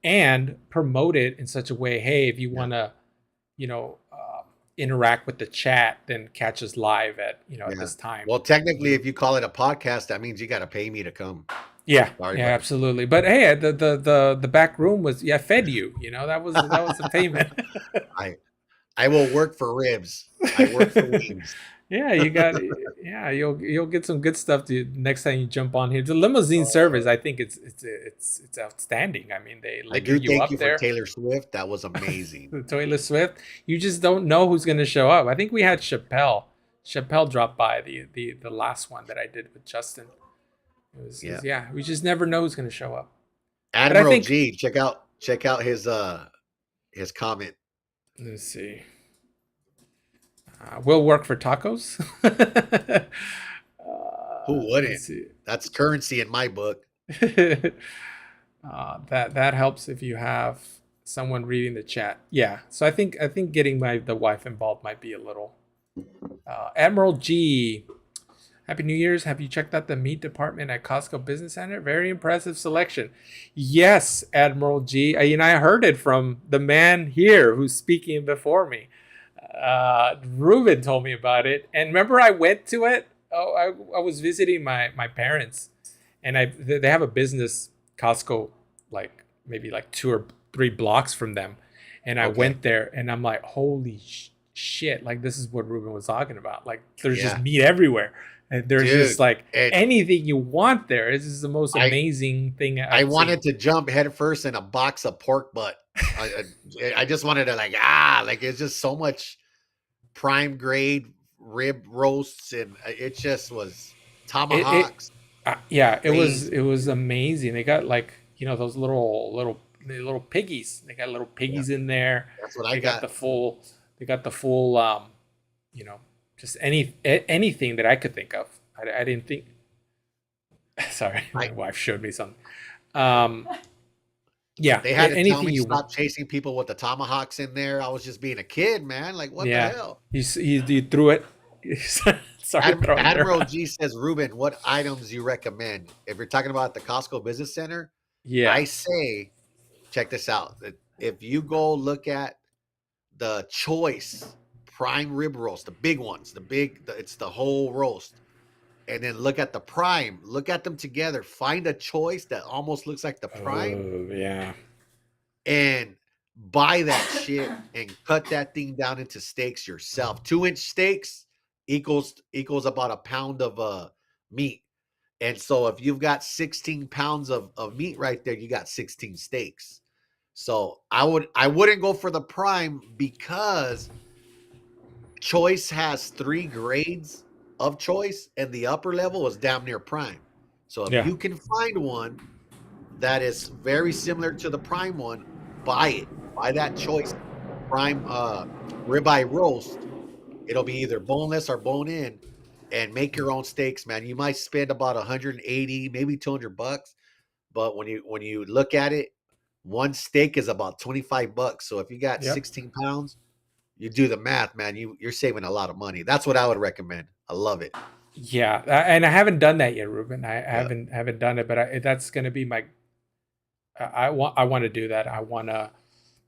and promote it in such a way. Hey, if you Yeah. want to, you know, interact with the chat, then catch us live at at Yeah. this time. Well, technically, if you call it a podcast, that means you got to pay me to come. Yeah, Sorry, yeah, buddy. absolutely. But hey, the back room was, yeah, fed you. That was the payment. I I will work for ribs. I work for wings. Yeah, yeah, you'll get some good stuff to next time you jump on here. The limousine service, I think it's outstanding. I mean, they I litter do you thank up you for there. Taylor Swift. That was amazing. The Taylor Swift. You just don't know who's going to show up. I think we had Chappelle. Chappelle dropped by the last one that I did with Justin. Yeah. Yeah, we just never know who's going to show up. But I Admiral think G, check out his comment. let's see. Will work for tacos. Who wouldn't? Let's see. That's currency in my book. That helps if you have someone reading the chat. Yeah. So I think getting the wife involved might be a little. Admiral G. Happy New Year's. Have you checked out the meat department at Costco Business Center? Very impressive selection. Yes, Admiral G. I heard it from the man here who's speaking before me. Ruben told me about it, and remember I went to it. Oh, I was visiting my parents, and they have a business Costco, like maybe like 2 or 3 blocks from them, and I Okay. went there, and I'm like, holy shit! Like this is what Ruben was talking about. Like there's just Yeah, meat everywhere, and there's just dude. like And anything you want there. This is the most I amazing thing I I've seen. wanted to jump head first in a box of pork butt. I just wanted to like it's just so much prime grade rib roasts, and it just was It tomahawks, yeah, crazy. it was amazing. They got like those little piggies. They got little Yeah, piggies in there. that's what I They got got. the full they got the full you know just anything that I could think of. I didn't think. Sorry, I my wife showed me something. Um, yeah, They had to tell anything me you want. stop chasing people with the tomahawks in there. I was just being a kid, man. Like what the Yeah, hell? you threw it. Sorry, throwing it Admiral around. G says, Ruben, what items you recommend? If you're talking about the Costco Business Center, Yeah, I say check this out. If you go look at the choice prime rib roast, the big ones, it's the whole roast, and then look at the prime, look at them together, find a choice that almost looks like the prime, oh yeah, and buy that shit and cut that thing down into steaks yourself. 2-inch steaks equals about a pound of meat. And so if you've got 16 pounds of meat right there, you got 16 steaks. So I wouldn't go for the prime because choice has 3 grades of choice, and the upper level is damn near prime. So if yeah, you can find one that is very similar to the prime one, buy it. Buy that choice prime ribeye roast. It'll be either boneless or bone in, and make your own steaks, man. You might spend about 180, maybe $200, but when you look at it, one steak is about $25. So if you got yep. 16 pounds, you do the math, man. You're saving a lot of money. That's what I would recommend. I love it. Yeah, and I haven't done that yet, Ruben. I Yeah. haven't done it, but that's gonna be my. I want to do that. I want to.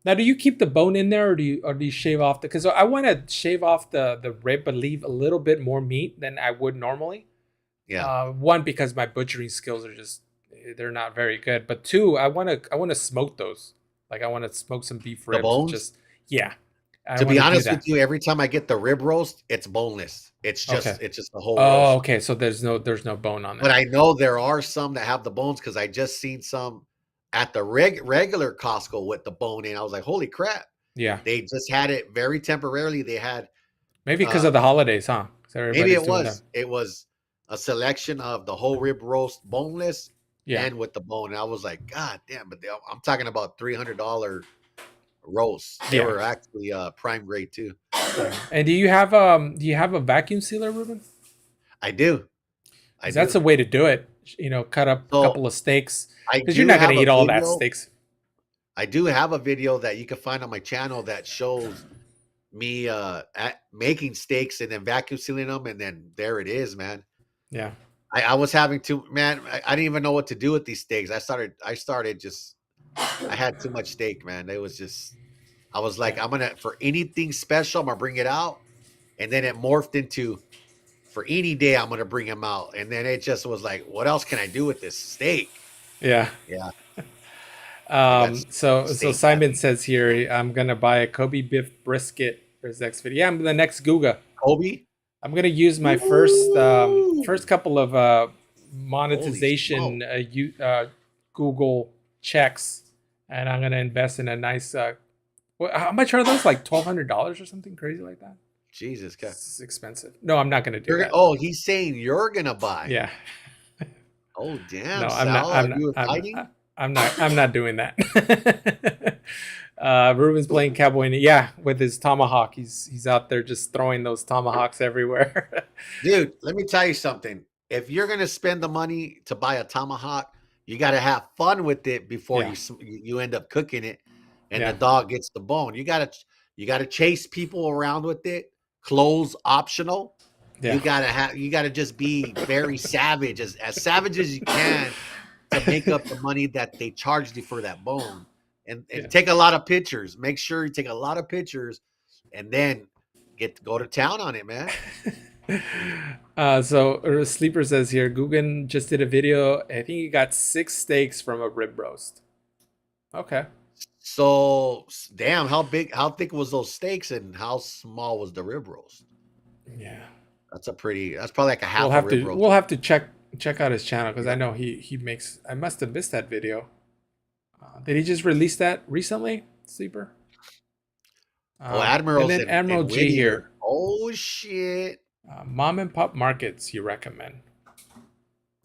Now, do you keep the bone in there, or do you shave off the? Because I want to shave off the rib, but leave a little bit more meat than I would normally. Yeah. One, because my butchering skills are just they're not very good, but two, I want to smoke those. Like I want to smoke some beef The ribs. bones. Just yeah, I To want be to do honest with that. you, every time I get the rib roast, it's boneless. It's Okay. just it's just the whole Oh, roast. okay. So there's no bone on But there. I know there are some that have the bones because I just seen some at the regular Costco with the bone in. I was like, holy crap. Yeah. They just had it very temporarily. They had Maybe because uh of the holidays, huh? So maybe everybody's it doing that. was it was a selection of the whole rib roast boneless Yeah. and with the bone. And I was like, God damn, but I'm talking about $300 roasts. They Yeah. were actually prime grade too. Yeah. And do you have a vacuum sealer, Ruben? I do. I Because that's do. a way to do it. Cut up a So couple of steaks I because you're do not going to have a eat all that video. steaks. I do have a video that you can find on my channel that shows me making steaks and then vacuum sealing them, and then there it is, man. Yeah. I was having to, man. I didn't even know what to do with these steaks. I started just I had too much steak, man. It was just I was like, Yeah. I'm gonna for anything special, I'm gonna bring it out, and then it morphed into for any day I'm gonna bring them out, and then it just was like, what else can I do with this steak? Yeah. Yeah, I got So steak Simon happy. says here, I'm gonna buy a Kobe beef brisket for his next video. Yeah, I'm the next Guga. Kobe. I'm gonna use my first Ooh, couple of holy monetization smoke! Google checks, and I'm gonna invest in a nice. How much are those? Like $1,200 or something crazy like that. Jesus, God. It's expensive. No, I'm not gonna do that. Oh, he's saying you're gonna buy. Yeah. Oh, No, damn, I'm not. Sal. Are I'm not. you I'm. inviting? I'm not. I'm not doing that. Ruben's playing cowboy. Yeah, with his tomahawk. He's out there just throwing those tomahawks everywhere. Dude, let me tell you something. If you're gonna spend the money to buy a tomahawk, you got to have fun with it before Yeah. you end up cooking it, and the Yeah. dog gets the bone. You gotta chase people around with it. Clothes optional. Yeah. You gotta just be very savage, as savage as you can, to make up the money that they charged you for that bone, and Yeah. take a lot of pictures. Make sure you take a lot of pictures, and then Go to town on it, man. So Sleeper says here, Guggen just did a video. I think he got 6 steaks from a rib roast. Okay. So damn, how thick was those steaks, and how small was the rib roast? Yeah. That's probably like a half a rib roast. We'll have to check out his channel because I Yeah. know he makes. I must have missed that video. Did he just release that recently, Sleeper? Oh, And Admirals then Admiral and G Whittier. here. Oh shit. Mom and pop markets you recommend?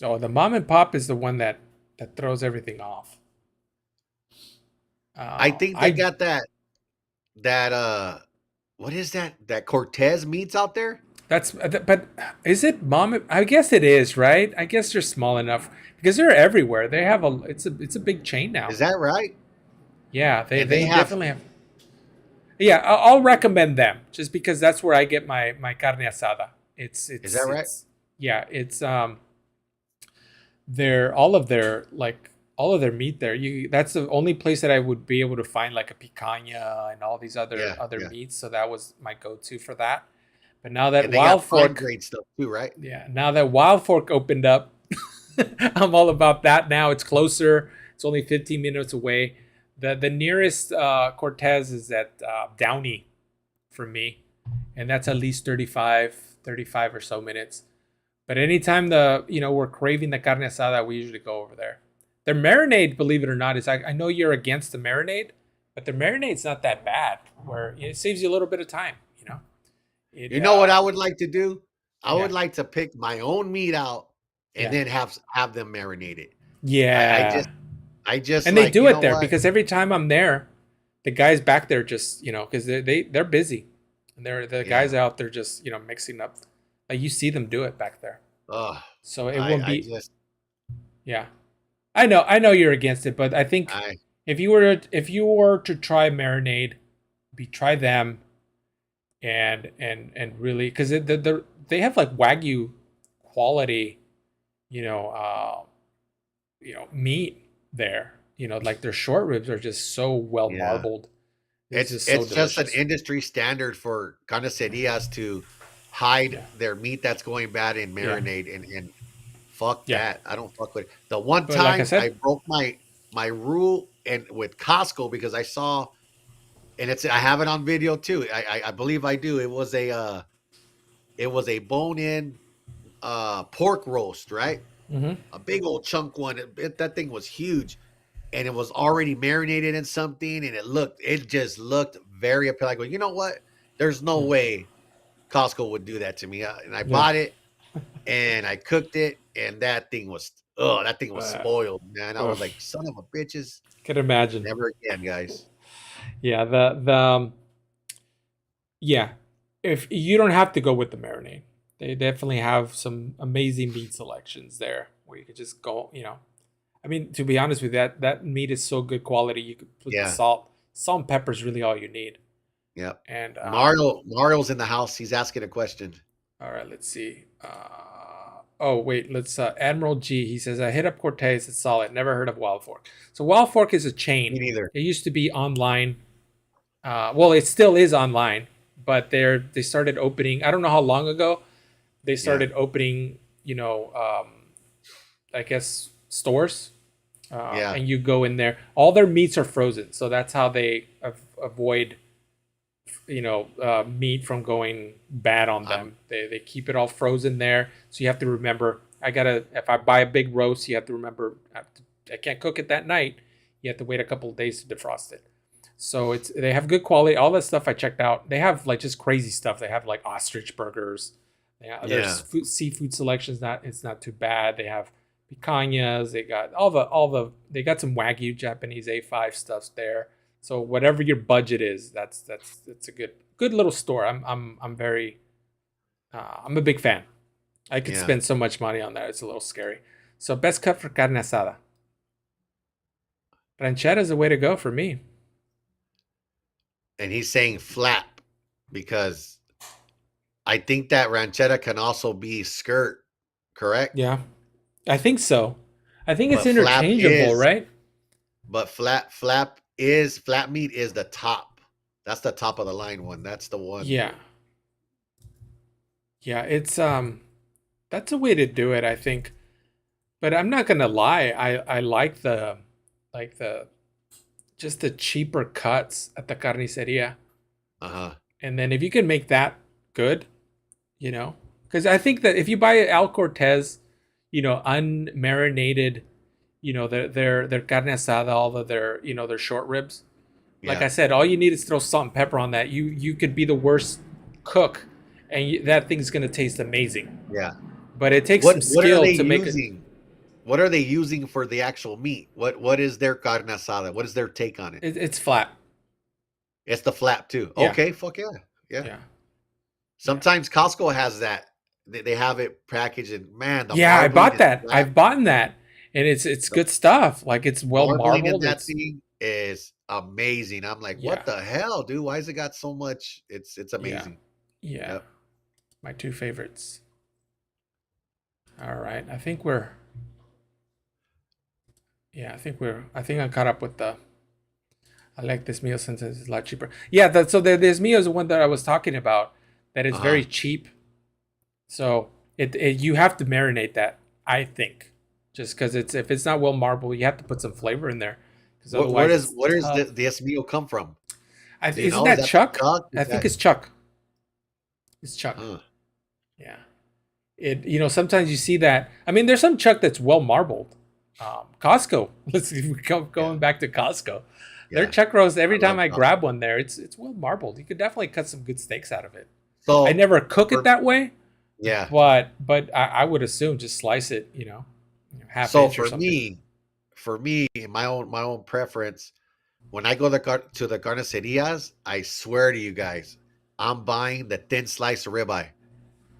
Oh, the mom and pop is the one that throws everything off. I think they I got that what is that? That Cortez meats out there? That's but is it mom? I guess it is, right? I guess they're small enough because they're everywhere. They have a it's a big chain now. Is that right? Yeah, And they they have definitely have. Yeah, I'll recommend them just because that's where I get my carne asada. is that right? It's yeah, it's their all of their like all of their meat there. You That's the only place that I would be able to find like a picanha and all these Yeah, other yeah. meats. So that was my go-to for that. But now that And they got Wild fine Fork, grade stuff too, right? yeah, now that Wild Fork opened up, I'm all about that now. It's closer. It's only 15 minutes away. The nearest Cortez is at Downey for me, and that's at least 35 or so minutes. But anytime we're craving the carne asada, we usually go over there. Their marinade, believe it or not, is I know you're against the marinade, but the marinade's not that bad. Where it saves you a little bit of time. It You know what I would like to do? I yeah would like to pick my own meat out and yeah then have them marinated. I, I yeah, just I just and they like, do you it know there what? because every time I'm there, the guys back there just because they're busy, and the Yeah. guys out there just mixing up. Like you see them do it back there, Ugh. so it won't I be. just Yeah, I know you're against it, but I think I if you were to try marinade, be try them and really because they have like wagyu quality, you know, meat there. Like their short ribs are just so well yeah. marbled. It's just so It's just an delicious. industry standard for carnicerias to hide Yeah, their meat that's going bad and yeah, marinate and fuck yeah. that. I don't fuck with it. The one But like I time I said, broke my rule and with Costco because I saw and I have it on video too. I believe I do. It was a bone in pork roast, right? hmm A big old chunk one. That thing was huge, and it was already marinated in something, and it just looked very appealing. I go, you know what? There's no way Costco would do that to me. And I yeah, bought it, and I cooked it, and that thing was uh, spoiled, man. I was oof, like, son of a bitches, can imagine. never again, guys. Yeah, yeah. If you don't have to go with the marinade, they definitely have some amazing meat selections there where you could just go. I mean, to be honest with you, that meat is so good quality. You could put the Yeah, salt and pepper is really all you need. yeah. And Mario's in the house. He's asking a question. all right, let's see. Oh wait, let's Admiral G. He says I hit up Cortez. It's solid. Never heard of Wild Fork. So Wild Fork is a Me chain. neither. It used to be online. Well, it still is online, but they started opening. I don't know how long ago they Yeah. started opening. I guess stores, Yeah. and you go in there. All their meats are frozen, so that's how they avoid meat from going bad on I'm them. They keep it all frozen there, so you have to remember. If I buy a big roast, you have to remember. I can't cook it that night. You have to wait a couple of days to defrost it. So they have good quality. All that stuff I checked out. They have like just crazy stuff. They have like ostrich burgers. Their yeah. seafood selections not it's not too bad. They have picanhas. They got they got some wagyu Japanese A5 stuff there. So whatever your budget is, that's a good little store. I'm very I'm a big fan. I could Yeah. spend so much money on that. It's a little scary. So best cut for carne asada. Ranchera is the way to go for me. And he's saying flap because I think that ranchetta can also be skirt, correct? Yeah, I think so. I think it's But flap interchangeable, is, right? but flap meat is the top. That's the top of the line one. That's the one. Yeah. Yeah, it's that's a way to do it, I think. But I'm not gonna lie, I like the just the cheaper cuts at the carniceria. Uh-huh. And then if you can make that good, you know, because I think that if you buy Al Cortez, unmarinated, their carne asada, all of their their short ribs. Like Yeah. I said, all you need is throw salt and pepper on that. You could be the worst cook, and that thing's gonna taste amazing. Yeah. But it takes some What are skill they to make it. using? What are they using for the actual meat? What is their carne asada? What is their take on it? It's flat. It's the flap too. Yeah, Okay, fuck yeah. Yeah. yeah, yeah. Sometimes Costco has that. They have it packaged and man, the Yeah, I marbling bought and that. flap, I've bought that, and it's the good stuff. Like it's well marbling in marbled. that It's thing is amazing. I'm like, what yeah, the hell, dude? Why has it got so much? It's yeah, amazing. yeah. Yep. My two favorites. All right, I think I caught up with the. I like this meal since it's a lot cheaper. Yeah, this meal is the one that I was talking about. That is Uh-huh. very cheap. So you have to marinate that. I think, just because if it's not well marbled, you have to put some flavor in there, because otherwise it's Where does tough. this meal come from? Do you Isn't know? Is that that the Chuck? chuck? I Is think that it's Chuck. It's Chuck. huh. Yeah. Sometimes you see that. I mean, there's some Chuck that's well marbled. Costco. Let's see, Yeah. going back to Costco. Their Yeah. Chuck roast. I Every love time I grab Costco. one there, it's well marbled. You could definitely cut some good steaks out of it. I So never cook it for that way, yeah. but I would assume just slice it. Half So inch or something. for me, my own preference, when I go to the carnicerias, I swear to you guys, I'm buying the thin slice of ribeye.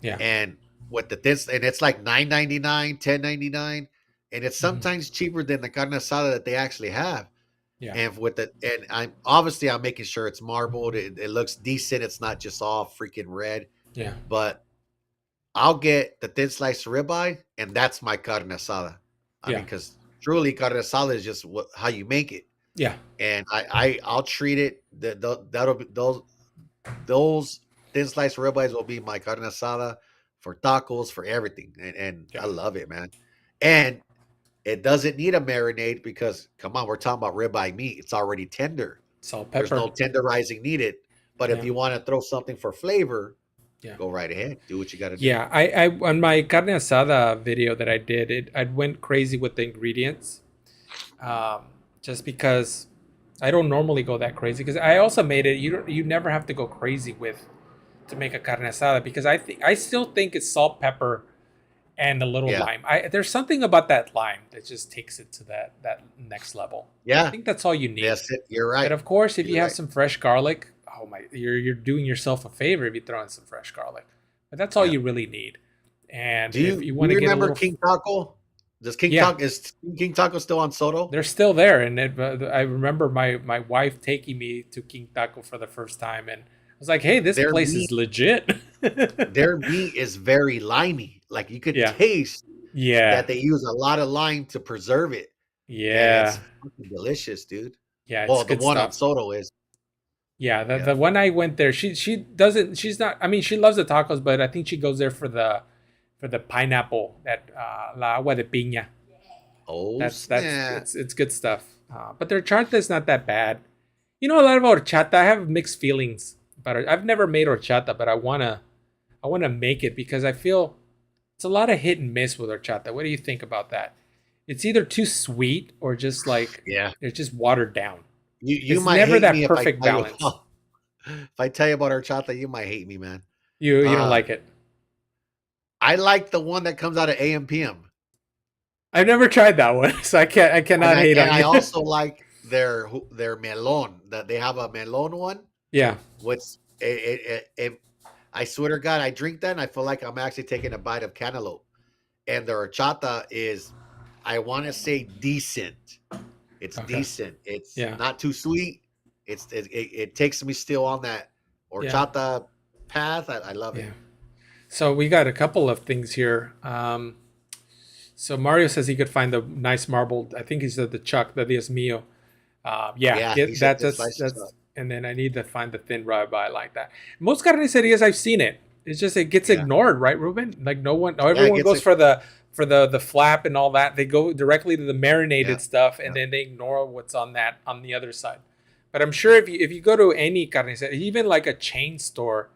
Yeah. And with the thin, and it's like 9.99, 10.99, and it's Hmm. sometimes cheaper than the carne asada that they actually have. Yeah. And I'm making sure it's marbled. It looks decent. It's not just all freaking red. Yeah. But I'll get the thin slice of ribeye, and that's my carne asada. I mean, Yeah. because truly carne asada is just how you make it. Yeah. And I'll treat it. That'll be those thin slice ribeyes will be my carne asada for tacos, for everything, and I Yeah. love it, man. And it doesn't need a marinade because come on, we're talking about ribeye meat. It's already tender. Salt, There's pepper. no tenderizing needed. But if Yeah. you want to throw something for flavor, Yeah. go right ahead. Do what you got to do. Yeah. I on my carne asada video that I did, I went crazy with the ingredients. Um, just because I don't normally go that crazy. Because I also made it. You never have to go crazy with to make a carne asada, because I still think it's salt, pepper, and a little Yeah, lime. There's something about that lime that just takes it to that next level. I yeah. think that's all you need. Yes, you're But right. of course, if you You're have right. some fresh garlic, oh my, you're doing yourself a favor if you throw in some fresh garlic. But that's all Yeah. you really need. And Do if you you want to get a remember little, King Taco? Does King yeah, Taco is King Taco still on Soto? they're still there. And I remember my wife taking me to King Taco for the first time, and I was like, hey, this Their place is meat, legit. their meat is very limey. Like you could Yeah, taste yeah, that they use a lot of lime to preserve it, and yeah, it's fucking delicious, dude. yeah. It's Well, the good one on stuff. Soto is. Yeah, Yeah. the one I went there, she doesn't, she's not. I mean, she loves the tacos, but I think she goes there for the pineapple, that la agua de piña. Oh That's snap! it's good stuff. But their horchata is not that bad. A lot of horchata. I have mixed feelings about it. I've never made horchata, but I wanna make it, because I feel it's a lot of hit and miss with horchata. What do you think about that? It's either too sweet or just like Yeah, it's just watered down. you It's might never hate that me if I perfect tell you. balance. If I tell you about horchata, you might hate me, man. You don't Uh, like it. I like the one that comes out of AMPM. I've never tried that one, so I cannot hate And on I you. also like their melon. That they have a melon one. Yeah. Which I swear to God, I drink that and I feel like I'm actually taking a bite of cantaloupe. And the horchata is, I want to say, decent. It's Okay. decent. It's Yeah. not too sweet. It takes me still on that Yeah. horchata path. I love it. Yeah. So we got a couple of things here. So Mario says he could find the nice marbled. I think he said the Chuck, the Dios Mio. Yeah, Yeah, he get said that. this slice of That's. stuff. And then I need to find the thin ribeye like that. Most carnicerias I've seen it. It's just it gets Yeah. ignored, right, Ruben? Like Yeah, it everyone gets goes it. for the flap and all that. They go directly to the Yeah. marinated stuff, and Yeah. then they ignore what's on that on the other side. But I'm sure if you go to any carniceria, even like a chain store,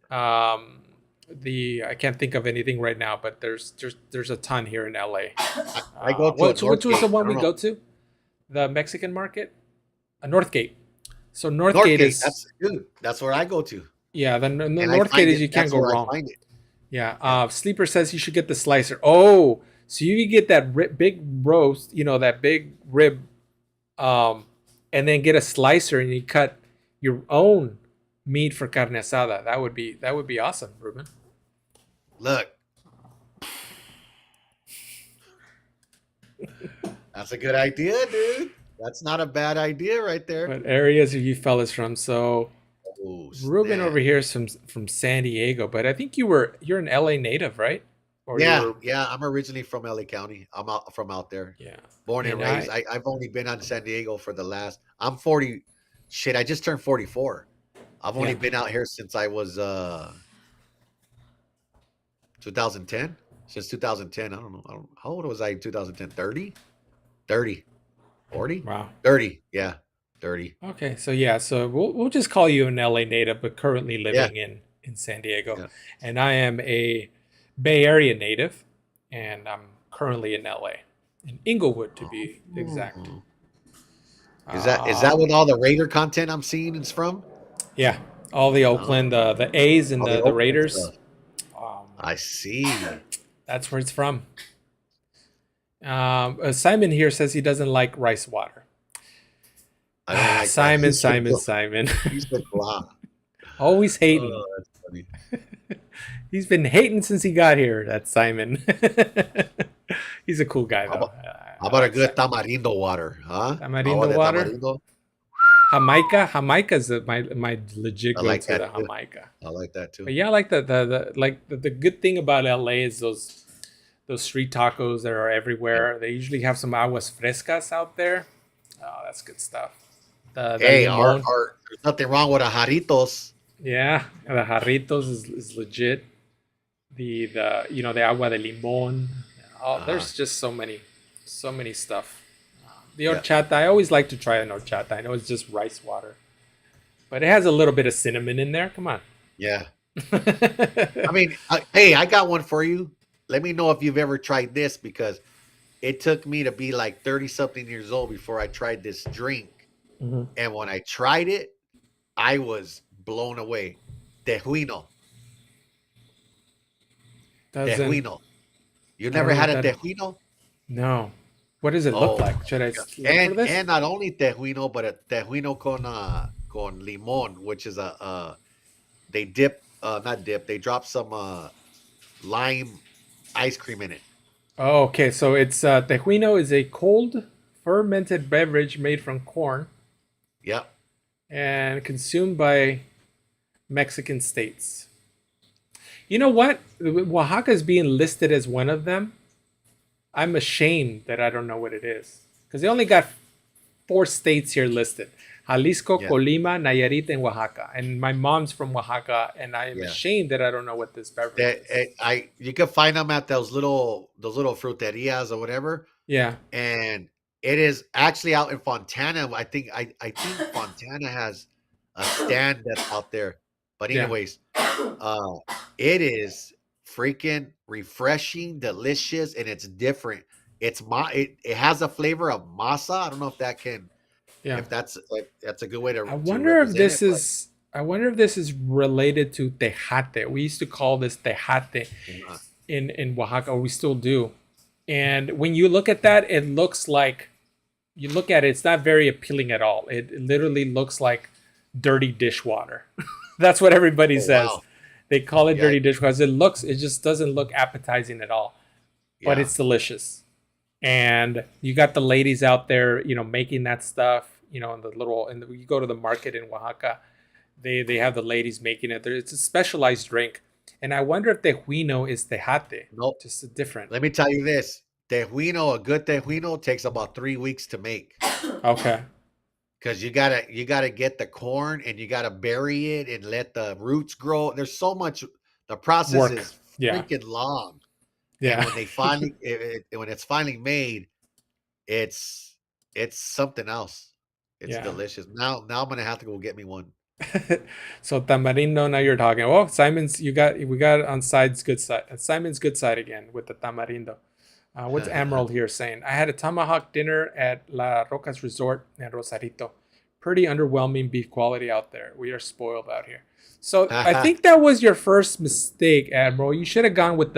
um, the I can't think of anything right now, but there's a ton here in LA. I go to a Which was the Northgate. I one we don't know. go to? The Mexican market, Northgate. So Northgate Northgate. is That's good. That's where I go to, yeah. The and I Northgate find is it. you can't That's go where I wrong. find it. Yeah. Yeah. Sleeper says you should get the slicer. Oh, so you get that big roast, that big rib, um, and then get a slicer and you cut your own meat for carne asada. That would be awesome, Ruben. Look, that's a good idea, dude. That's not a bad idea right there. What areas are you fellas from? So Oh Ruben over snap! here is from San Diego, but I think you're an LA native, right? Or you Yeah, were yeah. I'm originally from LA County. I'm out from out there, yeah. born and And raised. I've only been on San Diego for the last. I'm 40. Shit, I just turned 44. I've only yeah. been out here since I was 2010. Since 2010. I don't know. How old was I in 2010? 30? 30. 40? Wow. 30. Yeah. 30. Okay, so yeah, so we'll just call you an LA native, but currently Yeah. living in San Diego, Yeah. and I am a Bay Area native, and I'm currently in LA, in Inglewood to be exact. Oh. Is that Um, what all the Raider content I'm seeing is from? yeah, all the Oh, Oakland, the A's and all the the Oakland Raiders. stuff. Um, I see. that's where it's from. Simon here says he doesn't like rice water. I don't like that. Simon, Simon, Simon. He said blah. Always hating. Oh, that's funny. He's been hating since he got here. That's Simon. He's a cool guy, How though. about, how I about a like good Simon. tamarindo water, huh? How Tamarindo about that water. tamarindo? Jamaica is my legit I go like to that the too. Jamaica. I like that too. But yeah, I like the good thing about LA is those street tacos that are Yeah. everywhere. They usually have some aguas frescas out there. Oh, that's good stuff. The Hey, limon. there's nothing wrong with a jarritos. Yeah, the jarritos is legit. The agua de limon. Oh, Uh-huh. there's just so many stuff. The Yeah. horchata, I always like to try an horchata. I know it's just rice water, but it has a little bit of cinnamon in there. Come on. Yeah. I mean, hey, I got one for you. Let me know if you've ever tried this because it took me to be like 30 something years old before I tried this drink. Mhm. And when I tried it, I was blown away. Tejuino. Doesn't Tejuino. You I don't never know had what a that. tejuino? No. What does it look Oh like? my Should I god. look for this? And not only tejuino, but a tejuino con limon, which is they dip not dip, they drop some lime ice cream in it. Oh, okay. So it's tejuino is a cold fermented beverage made from corn Yep. and consumed by Mexican states. You know what? Oaxaca is being listed as one of them. I'm ashamed that I don't know what it is because they only got 4 states here listed: Jalisco, Yeah. Colima, Nayarit, and Oaxaca. And my mom's from Oaxaca, and I am Yeah. ashamed that I don't know what this beverage That is. I you can find them at those little fruterias or whatever, Yeah, and it is actually out in Fontana. I think Fontana has a stand that's out there. But yeah. anyways, uh, it is freaking refreshing, delicious, and it's different. It has a flavor of masa. I don't know Yeah. if that's a good way I to wonder if represent it, this but is I wonder if this is related to tejate. We used to call this tejate uh, in Oaxaca, or we still do. And when you look at that, it looks like you look at it, it's not very appealing at all. It literally looks like dirty dishwater. That's what everybody oh says. wow, They call it yeah, dirty dishwater. It just doesn't look appetizing at all, but yeah, it's delicious. And you got the ladies out there, making that stuff, in the little, and you go to the market in Oaxaca, they have the ladies making it. It's a specialized drink. And I wonder if tejuino is tejate, nope. just a different. Let me tell you this: a good tejuino takes about 3 weeks to make Okay. because you gotta get the corn and you gotta bury it and let the roots grow. There's so much. The process Work. is Yeah. freaking long. And Yeah. when they finally, when it's finally made, it's it's something else. It's Yeah. delicious. Now I'm gonna have to go get me one. So tamarindo, now you're talking. Oh, Simon's, we got on side's good side. Simon's good side again with the tamarindo. What's Emerald here saying? I had a tomahawk dinner at La Roca's Resort in Rosarito. Pretty underwhelming beef quality out there. We are spoiled out here. So I think that was your first mistake, Admiral. You should have go with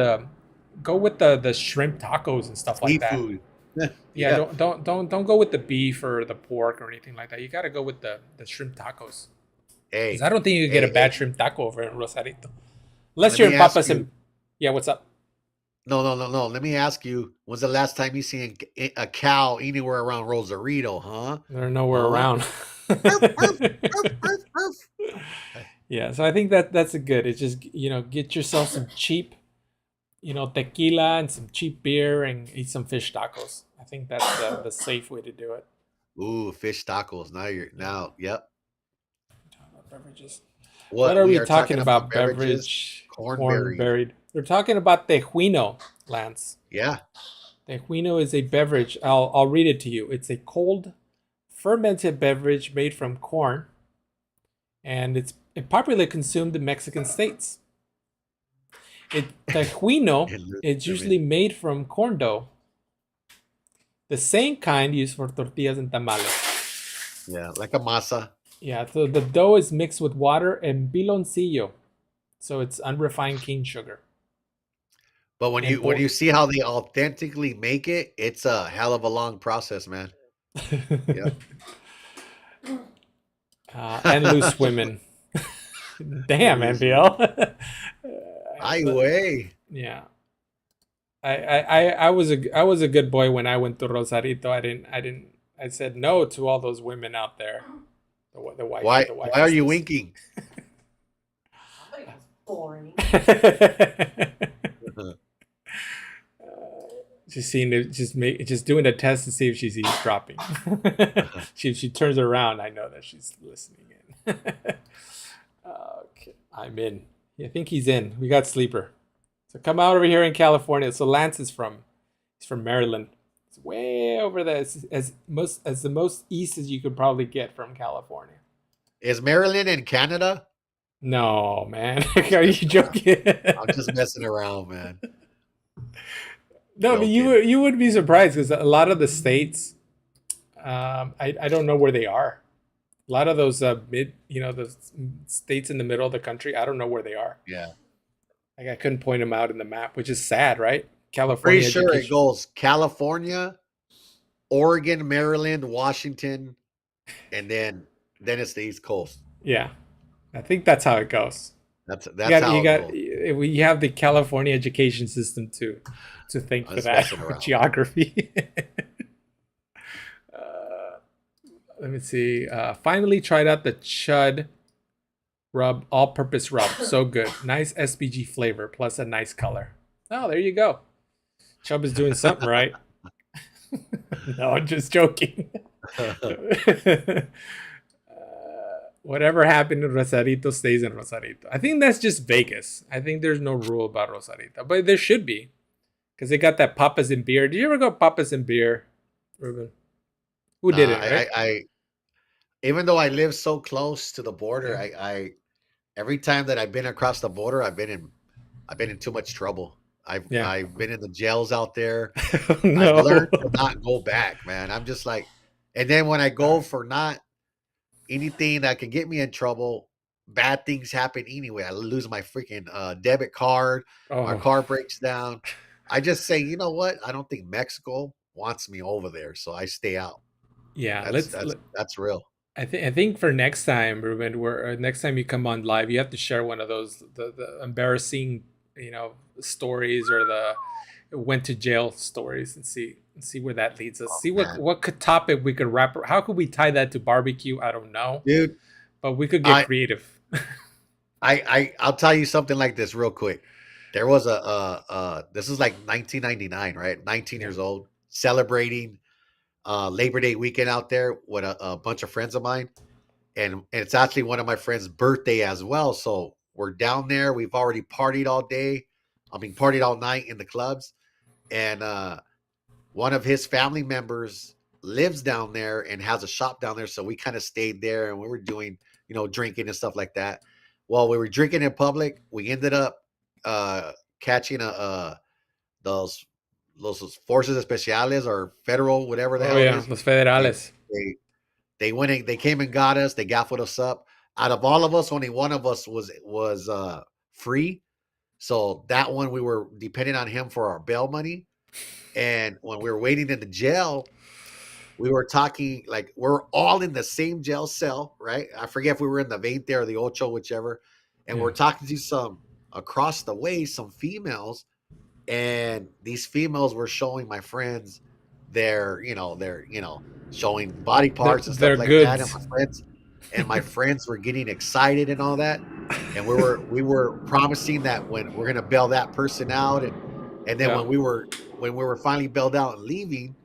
the shrimp tacos and stuff like that. Seafood. Yeah, Yeah. don't go with the beef or the pork or anything like that. You got to go with the shrimp tacos. Because Hey, I don't think you can get a hey. bad shrimp taco over in Rosarito. Unless Let you're me in ask Papas you. and... Yeah, what's up? No. Let me ask you. When's the last time you seen a cow anywhere around Rosarito? Huh? They're nowhere Huh? around. Arf, arf, arf, arf, arf. Yeah, so I think that's a good. It's just, get yourself some cheap, tequila and some cheap beer and eat some fish tacos. I think that's the safe way to do it. Ooh, fish tacos. Yeah. Yep. Talking about beverages. What What are we we are talking talking about about? beverages, Beverage, corn corn buried. buried. We're talking about Tejuino, Lance. Yeah. Tejuino is a beverage. I'll read it to you. It's a cold, fermented beverage made from corn, and it's popularly consumed in Mexican states. Tejuino is usually made from corn dough, the same kind used for tortillas and tamales. Yeah, like a masa. Yeah, so the dough is mixed with water and piloncillo, so it's unrefined cane sugar. But when And you see how they authentically make it, it's a hell of a long process, man. Yep. and loose women. Damn, Loose women. NBL. Ay, So, way. yeah, I was a good boy when I went to Rosarito. I said no to all those women out there. The Why wife are is you this. winking? Somebody was boring. She's seeing it, just doing a test to see if she's eavesdropping. She turns around, I know that she's listening in. Okay, I'm in. I think he's in. We got sleeper. So come out over here in California. So Lance he's from Maryland. It's way over there, as the most east as you could probably get from California. Is Maryland in Canada? No, man. Just Are you messing around. joking? I'm just messing around, man. No, but Joking. you would be surprised because a lot of the states, I don't know where they are. A lot of those the states in the middle of the country, I don't know where they are. Yeah. Like I couldn't point them out in the map, which is sad, right? Pretty California sure it education. goes California, Oregon, Maryland, Washington, and then it's the East Coast. Yeah, I think that's how it goes. That's You how it got goes. we have the California education system to thank I'm for just that messing with around. geography. uh, Let me see. Finally tried out the Chud rub, all-purpose rub. So good. Nice SPG flavor plus a nice color. Oh, there you go. Chubb is doing something right. No, I'm just joking. Whatever happened in Rosarito stays in Rosarito. I think that's just Vegas. I think there's no rule about Rosarito, but there should be because they got that Papas and beer. Did you ever go Papas and beer, Ruben? Who Nah, didn't, right? I even though I live so close to the border, Yeah. I every time that I've been across the border, I've been in too much trouble. Yeah. I've been in the jails out there. I've No. learned to not go back, man. I'm just like, and then when I go for not anything that can get me in trouble, bad things happen anyway. I lose my freaking debit card. My Oh, car breaks down. I just say, you know what? I don't think Mexico wants me over there, so I stay out. yeah. That's real. I think for next time, Ruben, where next time you come on live, you have to share one of those the embarrassing, stories or the went to jail stories and see where that leads us. See what Man. topic we could wrap. How could we tie that to barbecue? I don't know, Dude, but we could get I creative. I'll tell you something like this real quick. There was this is like 1999, right? 19 Yeah. years old, celebrating Labor Day weekend out there with a bunch of friends of mine, and it's actually one of my friends' birthday as well. So We're down there. We've already partied all day. I mean, partied all night in the clubs. And one of his family members lives down there and has a shop down there. So we kind of stayed there and we were doing, drinking and stuff like that. While we were drinking in public, we ended up catching those forces especiales or federal, whatever the Oh hell it yeah, is. los They federales. they they went in, they came and got us. They gaffled us up. Out of all of us, only one of us was free. So that one we were depending on him for our bail money. And when we were waiting in the jail, we were talking like we're all in the same jail cell, right? I forget if we were in the 20 or the Ocho, whichever. And Yeah. we're talking to some across the way, some females, and these females were showing my friends their showing body parts and stuff They're like that. And goods. my friends were getting excited and all that. And we were promising that when we're gonna bail that person out, and then Yeah. when we were finally bailed out and leaving,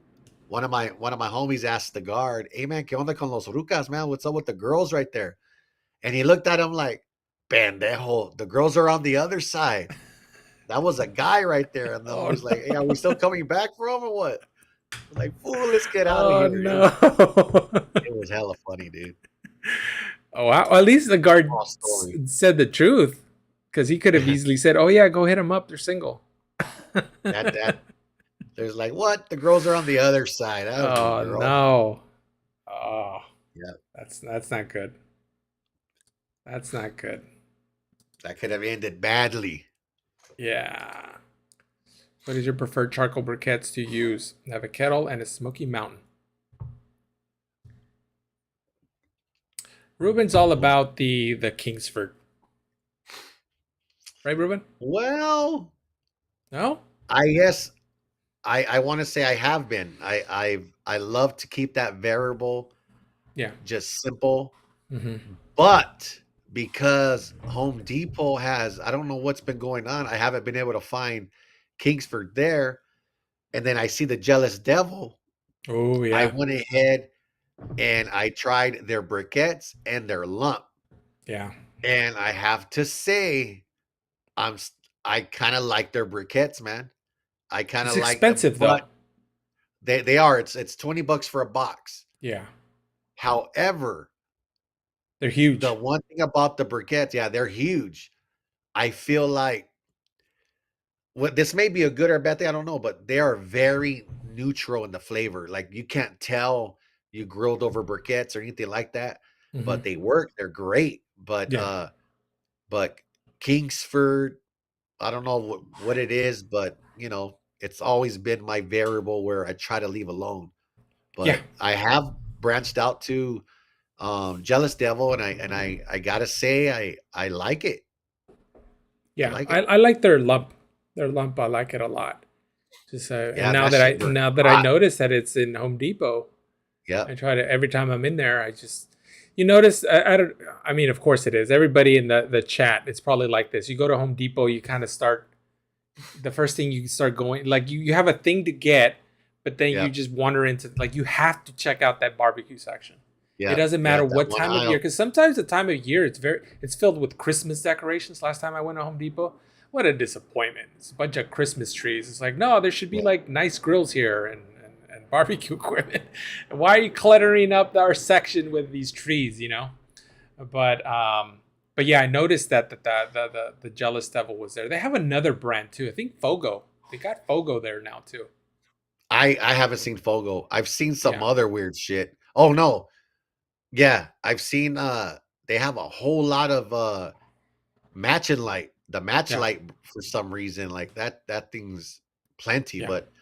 one of my homies asked the guard, "Hey man, ¿qué onda con los rucas, man? What's up with the girls right there?" And he looked at him like, "Pendejo, the girls are on the other side. That was a guy right there." And the Oh homie's like, "Hey, are no. we still coming back for him or what?" I was like, "Fool, let's get out of Oh here." It no. was, it was hella funny, dude. Oh wow. At least the guard All story. said the truth, because he could have easily said, "Oh yeah, go hit them up. They're single." That there's like, what? The girls are on the other side. Oh, Oh girl. no. Oh, Yeah, that's not good. That's not good. that could have ended badly. Yeah. What is your preferred charcoal briquettes to use? I have a kettle and a Smoky Mountain. Ruben's all about the Kingsford, right, Ruben? Well, No? I guess I want to say I have been. I love to keep that variable Yeah. just simple, Mm-hmm. but because Home Depot has, I don't know what's been going on. I haven't been able to find Kingsford there. And then I see the Jealous Devil. Oh I yeah. went ahead and I tried their briquettes and their lump. Yeah. And I have to say, I kind of like their briquettes, man. I kind It's of like them, expensive though. but they are. It's $20 for a box. Yeah. However, They're the huge. one thing about the briquettes, yeah, they're huge. I feel like what this may be a good or a bad thing, I don't know, but they are very neutral in the flavor. Like you can't tell you grilled over briquettes or anything like that, Mm-hmm. but they work. They're great. But Yeah. but Kingsford, I don't know what it is, but it's always been my variable where I try to leave alone. Yeah. But I have branched out to Jealous Devil, and I gotta say I like it. I Yeah. like I, it. I like their lump. Their lump, I like it a lot. Just and Yeah, now that that I shit burns now that I hot. notice that it's in Home Depot, I Yep. try to every time I'm in there. You notice. I don't. I mean, of course it is. Everybody in the chat, it's probably like this. You go to Home Depot, you kind of start. The first thing you start going, like you have a thing to get, but then you Yep. just wander into, like, you have to check out that barbecue section. It Yep. doesn't matter Yep. That what one time of year, aisle. because sometimes the time of year it's filled with Christmas decorations. Last time I went to Home Depot, what a disappointment! It's a bunch of Christmas trees. It's like, no, there should be Yep. like nice grills here and barbecue equipment. Why are you cluttering up our section with these trees? But but yeah, I noticed that the Jealous Devil was there. They have another brand too. I think Fogo. They got Fogo there now too. I haven't seen Fogo. I've seen some Yeah, other weird shit. Oh no. Yeah, I've seen they have a whole lot of matching light. The match yeah, light for some reason, like that thing's plenty, yeah, but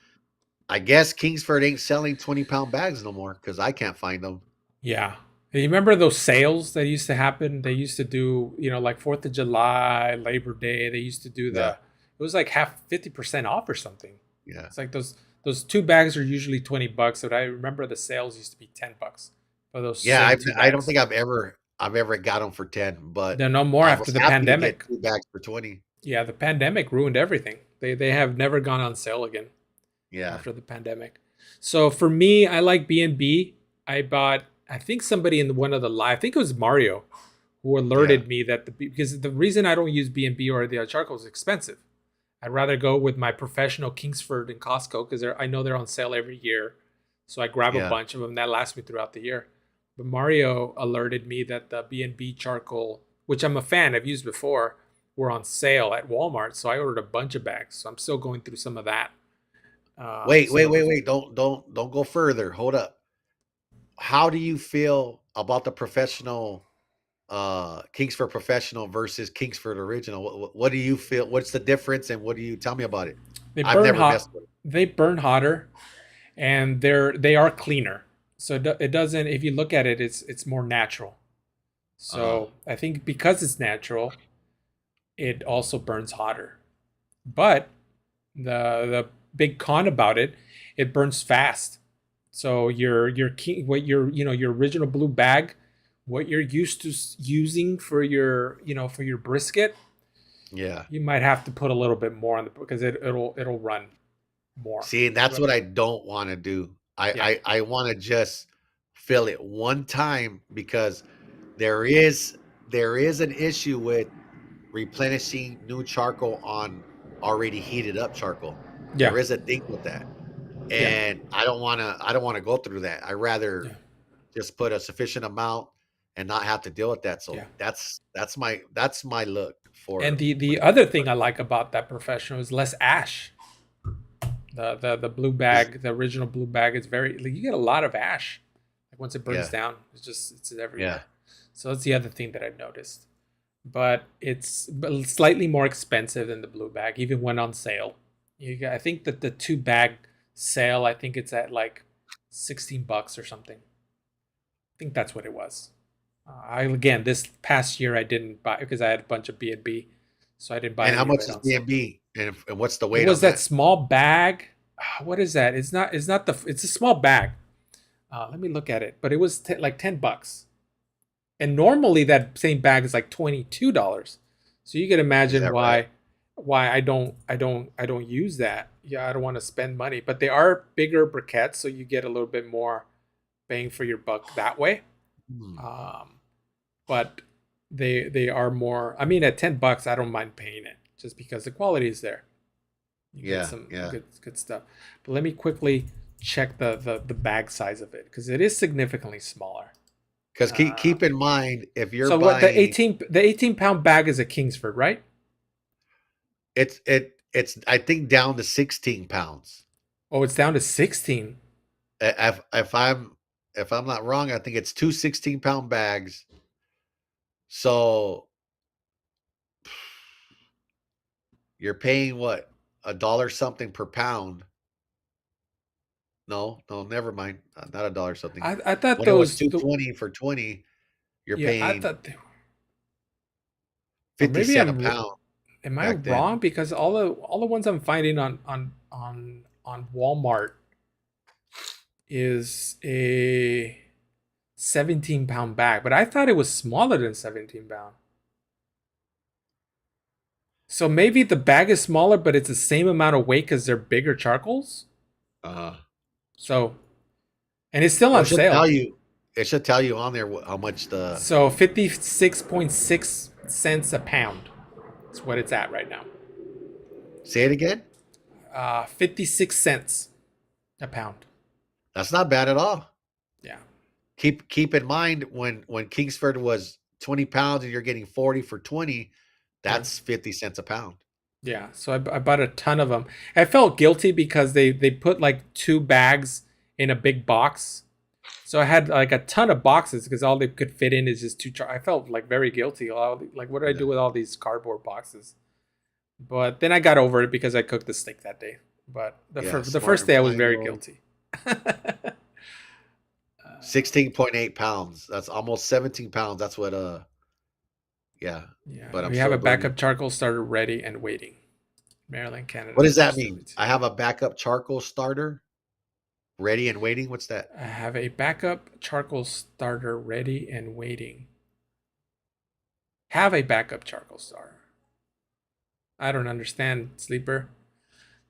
I guess Kingsford ain't selling 20-pound bags no more because I can't find them. yeah. And you remember those sales that used to happen? They used to do, like 4th of July, Labor Day. They used to do Yeah, it was like half 50% off or something. yeah. It's like those two bags are usually $20, but I remember the sales used to be $10 for those Yeah, same two I don't bags. think I've ever got them for 10, but They're no more I after was the happy to get pandemic. 2 bags for 20. Yeah, the pandemic ruined everything. They have never gone on sale again Yeah. after the pandemic. So for me, I like B&B. I bought, I think somebody in one of the live, I think it was Mario, who alerted me that because the reason I don't use B&B or the charcoal is expensive. I'd rather go with my professional Kingsford in Costco because I know they're on sale every year. So I grab a Yeah. bunch of them that last me throughout the year. But Mario alerted me that the B&B charcoal, which I'm a fan, I've used before, were on sale at Walmart. So I ordered a bunch of bags. So I'm still going through some of that. Wait. Don't go further. Hold up. How do you feel about the professional Kingsford Professional versus Kingsford Original? What do you feel? What's the difference, and what do you tell me about it? They I've burn never hot. messed with it. They burn hotter, and they are cleaner. So it doesn't. If you look at it, it's more natural. Uh-huh. So I think because it's natural, it also burns hotter. But the big con about it, it burns fast. So what your original blue bag, what you're used to using for your brisket, Yeah. you might have to put a little bit more on the because it'll run more. See, that's what I don't want to do. Yeah, I want to just fill it one time because there is an issue with replenishing new charcoal on already heated up charcoal. yeah, There is a thing with that. yeah, And I don't want to go through that. I rather yeah, just put a sufficient amount and not have to deal with that. So yeah. that's my look And for the the other Kingsford. thing I like about that professional is less ash. The blue Is bag, the original blue bag is very like, you get a lot of ash. Like once it burns Yeah, down, it's yeah. everywhere. So that's the other thing that I've noticed. But it's slightly more expensive than the blue bag, even when on sale. I think that the two bag sale, I think it's at like $16 or something. I think that's what it was. I again this past year I didn't buy because I had a bunch of B&B, so I didn't buy And how any of much it is on sale. B&B? And what's the It weight was on that that? small bag. What is that? It's not the. It's a small bag. Let me look at it. But it was like $10, and normally that same bag is like $22. So you can Is imagine that right? why I don't use that. Yeah, I don't want to spend money. But they are bigger briquettes, so you get a little bit more bang for your buck that way. Hmm. Um, but they are more. I mean, at $10, I don't mind paying it just because the quality is there. You get Yeah, some yeah. good stuff. But let me quickly check the bag size of it because it is significantly smaller. Because keep Uh, keep in mind if you're so what buying 18 pound bag is a Kingsford, right? it's I think down to 16 pounds. Oh, it's down to 16. If I'm not wrong, I think it's two 16-pound bags. So you're paying what, a dollar something per pound? No, no, never mind. Not a dollar something. I thought When it was those 220 for 20, you're yeah, I paying thought or 50 maybe cent a pound am I back then. wrong because all the ones I'm finding on Walmart is a 17-pound bag, but I thought it was smaller than 17 pound. So maybe the bag is smaller, but it's the same amount of weight because they're bigger charcoals. Uh, So, and it's still well, on sale. it should tell you on there how much the So 56.6 cents a pound. That's what it's at right now. say it again. 56 cents a pound. That's not bad at all. Yeah. Keep in mind when Kingsford was 20 pounds and you're getting 40 for 20, Yeah. that's 50 cents a pound. Yeah. So I bought a ton of them. I felt guilty because they put like two bags in a big box. So I had like a ton of boxes because all they could fit in is just two. I felt like very guilty. Like, what did I Yeah. do with all these cardboard boxes? But then I got over it because I cooked the steak that day. But Yeah, the smart first day I was very Mario. guilty. 16.8 pounds. That's almost 17 pounds. That's what yeah. Yeah, But I'm we have so a glad you backup charcoal starter ready and waiting. Maryland, What Canada, does that mean? 272. I have a backup charcoal starter ready and waiting. What's that? I have a backup charcoal starter ready and waiting. Have a backup charcoal starter. I don't understand, sleeper.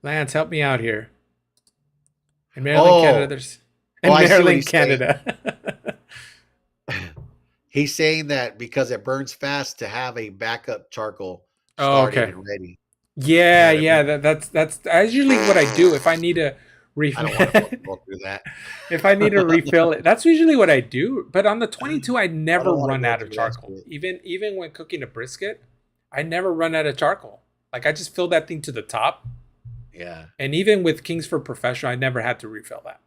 Lance, help me out here. In Maryland, Canada, Oh, there's oh, in I see what Maryland, he's saying. Canada. he's saying that because it burns fast to have a backup charcoal Oh, started okay. and ready. You know Yeah, what I yeah. mean? That's usually what I do if I need to I don't want to refill. go through that. If I need to refill it, that's usually what I do. But on the 22, I I never don't want to run go out of through that charcoal. shit. Even when cooking a brisket, I never run out of charcoal. Like I just fill that thing to the top. Yeah, And even with Kingsford Professional, I never had to refill that.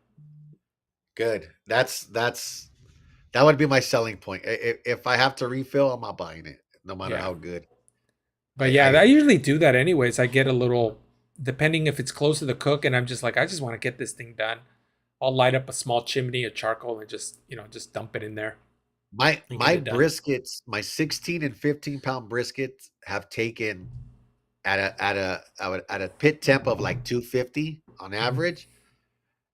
good. That would be my selling point. If I have to refill, I'm not buying it, no matter Yeah. how good. But yeah, I usually do that anyways. I get a little, depending if it's close to the cook, and I'm just like, I just want to get this thing done. I'll light up a small chimney of charcoal and just dump it in there and get My it done. briskets, my 16 and 15 pound briskets have taken at a pit temp of like 250 on Mhm. average,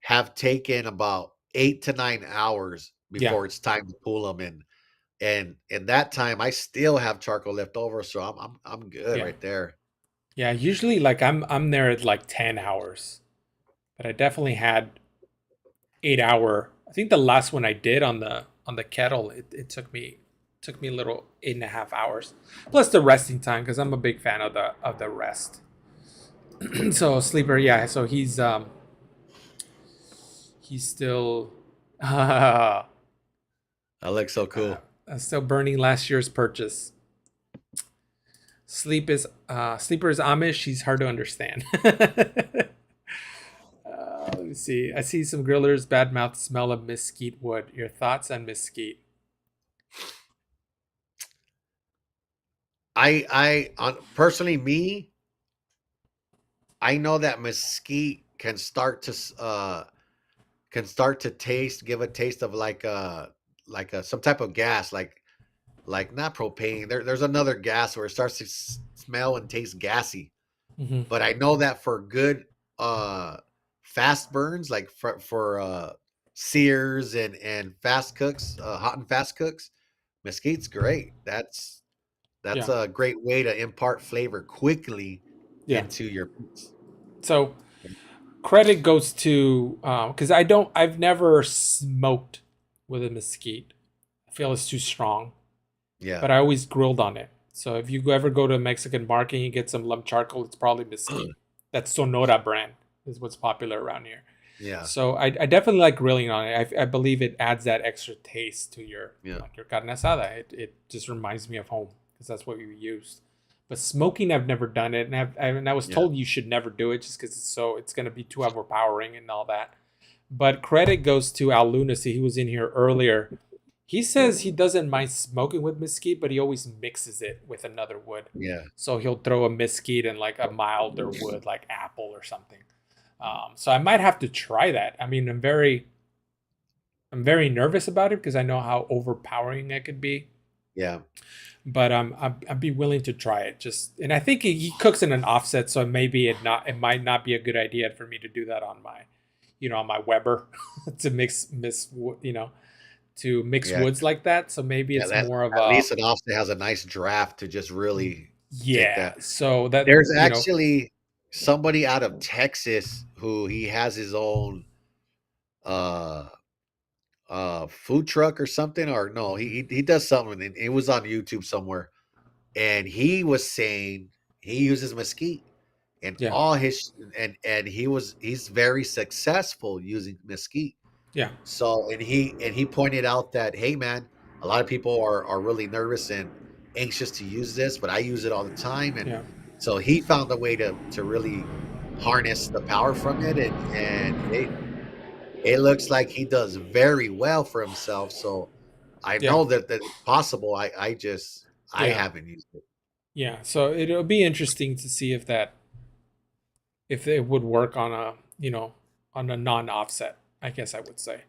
have taken about 8 to 9 hours Yeah, before it's time to pull them in. And in that time, I still have charcoal left over, so I'm good yeah, right there. yeah. Usually, like I'm there at like 10 hours, but I definitely had 8 hour. I think the last one I did on the kettle, it took me a little 8.5 hours, plus the resting time because I'm a big fan of the rest. So sleeper, yeah. So he's still That looks so cool. still burning last year's purchase. Sleeper is Amish. He's hard to understand. Let me see. I see some grillers badmouth smell of mesquite wood. Your thoughts on mesquite? Personally, me, I know that mesquite can start to give a taste of like a some type of gas, like not propane. There's another gas where it starts to smell and taste gassy. Hmm. But I know that for good uh fast burns, like for sears and fast cooks, hot and fast cooks, mesquite's great. That's Yeah, a great way to impart flavor quickly yeah. into your meats. So credit goes to because I've never smoked with a mesquite. I feel it's too strong, Yeah. but I always grilled on it. So if you ever go to a Mexican market and you get some lump charcoal, it's probably mesquite. That Sonora brand is what's popular around here. Yeah. So I definitely like grilling on it. I believe it adds that extra taste to your Yeah. like your carne asada. It just reminds me of home because that's what we used. But smoking, I've never done it, and I was Yeah. told you should never do it just because it's going to be too overpowering and all that. But credit goes to Al Lunacy. He was in here earlier. He says he doesn't mind smoking with mesquite, but he always mixes it with another wood. Yeah. So he'll throw a mesquite and like a milder wood, like apple or something. So I might have to try that. I mean, I'm very nervous about it because I know how overpowering it could be. Yeah. But I'd be willing to try it. Just and I think he cooks in an offset, so maybe it might not be a good idea for me to do that on my, on my Weber to to mix Yeah. woods like that. So maybe Yeah. it's That more of at a least it also has a nice draft to just really take yeah. that. So that There's actually somebody out of Texas who he has his own uh food truck or something, or no, he does something, and it was on YouTube somewhere, and he was saying he uses mesquite and yeah, all his and he's very successful using mesquite. yeah, So and he pointed out that, hey man, a lot of people are really nervous and anxious to use this, but I use it all the time. And yeah, so he found a way to really harness the power from it, and it looks like he does very well for himself. So I yeah, know that it's possible. I yeah, haven't used it. yeah. So it'll be interesting to see if it would work on a on a non-offset. I guess I would say.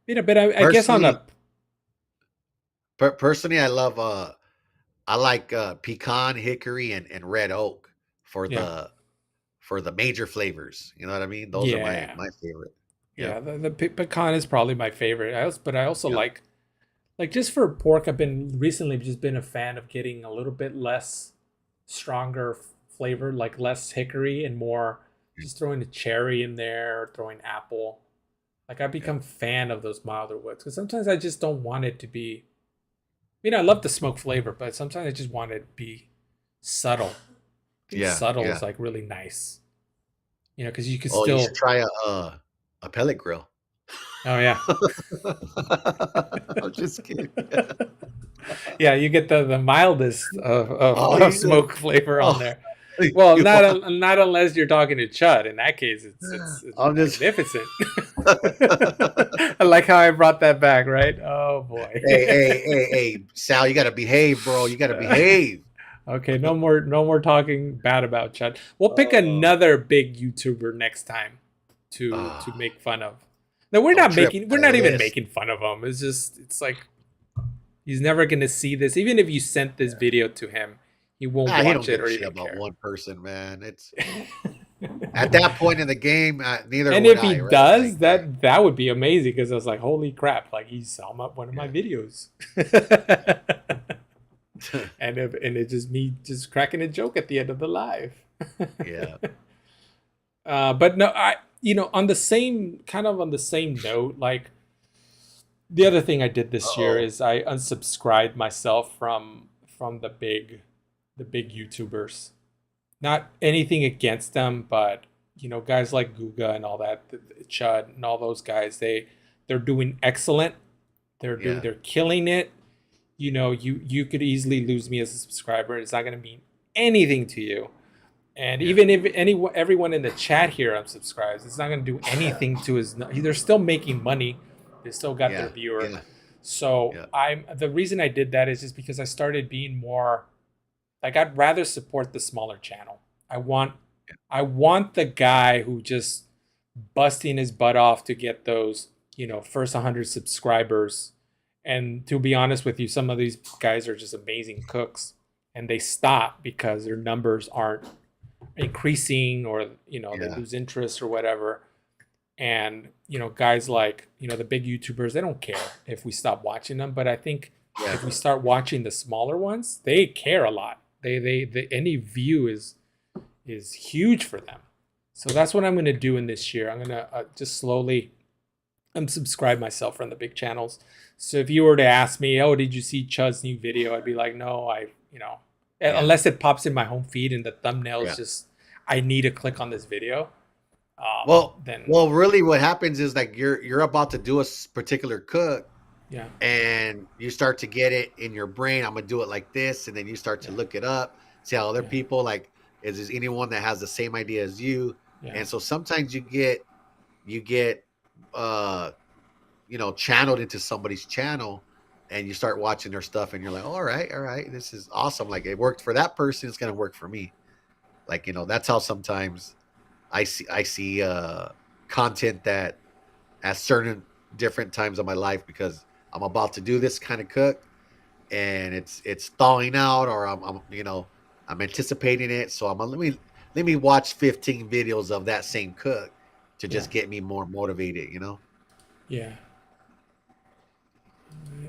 But I guess on Personally, a personally, I like pecan, hickory, and red oak for yeah, the major flavors. You know what I mean? Those are my yeah, my favorite. Yeah. yeah. The pecan is probably my favorite. But I also Yeah. like just for pork. I've been recently just been a fan of getting a little bit less stronger flavor, like less hickory and more just throwing a cherry in there or throwing apple. Like I've Yeah. become fan of those milder woods because sometimes I just don't want it to be mean, I love the smoke flavor, but sometimes I just want it to be subtle. Being Yeah, subtle yeah. is like really nice, because you can Oh, you should still. try a pellet grill. Oh yeah, I'm just kidding. yeah. You get the mildest of, of, Oh, of you did. smoke flavor on Oh, there. Well, you are. not unless you're talking to Chud. In that case, it's I'm just. magnificent. I like how I brought that back, right? Oh boy. Hey, Sal, you gotta behave, bro. You gotta behave. Okay, no more talking bad about Chud. We'll pick Uh, another big YouTuber next time to ah, make fun of. No, don't trip we're on the not even list. making fun of him. It's like he's never gonna see this. Even if you sent this video to him, he won't He don't watch it give a or shit even about care. one person, man. It's at that point in the game, neither And would if he I, right? does, Like, that would be amazing because I was like, holy crap! Like he saw one of my yeah, videos, and it's just me just cracking a joke at the end of the live. yeah. But no, I on the same on the same note, like the other thing I did this year Uh-oh. is I unsubscribed myself from the big YouTubers. Not anything against them, but guys like Guga and all that, Chud and all those guys, they're doing excellent. Yeah, They're killing it. You could easily lose me as a subscriber. It's not going to mean anything to you. And yeah, even if everyone in the chat here unsubscribes, it's not going to do anything to his. They're still making money. They still got their yeah, viewer. yeah, So yeah, the reason I did that is just because I started being more like I'd rather support the smaller channel. I want yeah, I want the guy who just busting his butt off to get those, first 100 subscribers. And to be honest with you, some of these guys are just amazing cooks and they stop because their numbers aren't increasing or they yeah, lose interest or whatever. And guys like the big YouTubers, they don't care if we stop watching them, but I think yeah, if we start watching the smaller ones, they care a lot. They any view is huge for them. So that's what I'm going to do in this year. I'm going to just slowly unsubscribe myself from the big channels. So if you were to ask me, oh, did you see Chud's new video? I'd be like, no, yeah, unless it pops in my home feed and the thumbnail is yeah. just, I need to click on this video. Well, Then well, really, what happens is like you're about to do a particular cook, yeah, and you start to get it in your brain. I'm gonna do it like this, and then you start to yeah, look it up, see how other yeah, people like. Is there anyone that has the same idea as you? yeah, And so sometimes you get uh channeled into somebody's channel, and you start watching their stuff, and you're like, all right, this is awesome. Like it worked for that person, it's gonna work for me. Like that's how sometimes I see content that at certain different times of my life, because I'm about to do this kind of cook, and it's thawing out, or I'm anticipating it, so I'm gonna let me watch 15 videos of that same cook to yeah, just get me more motivated, yeah.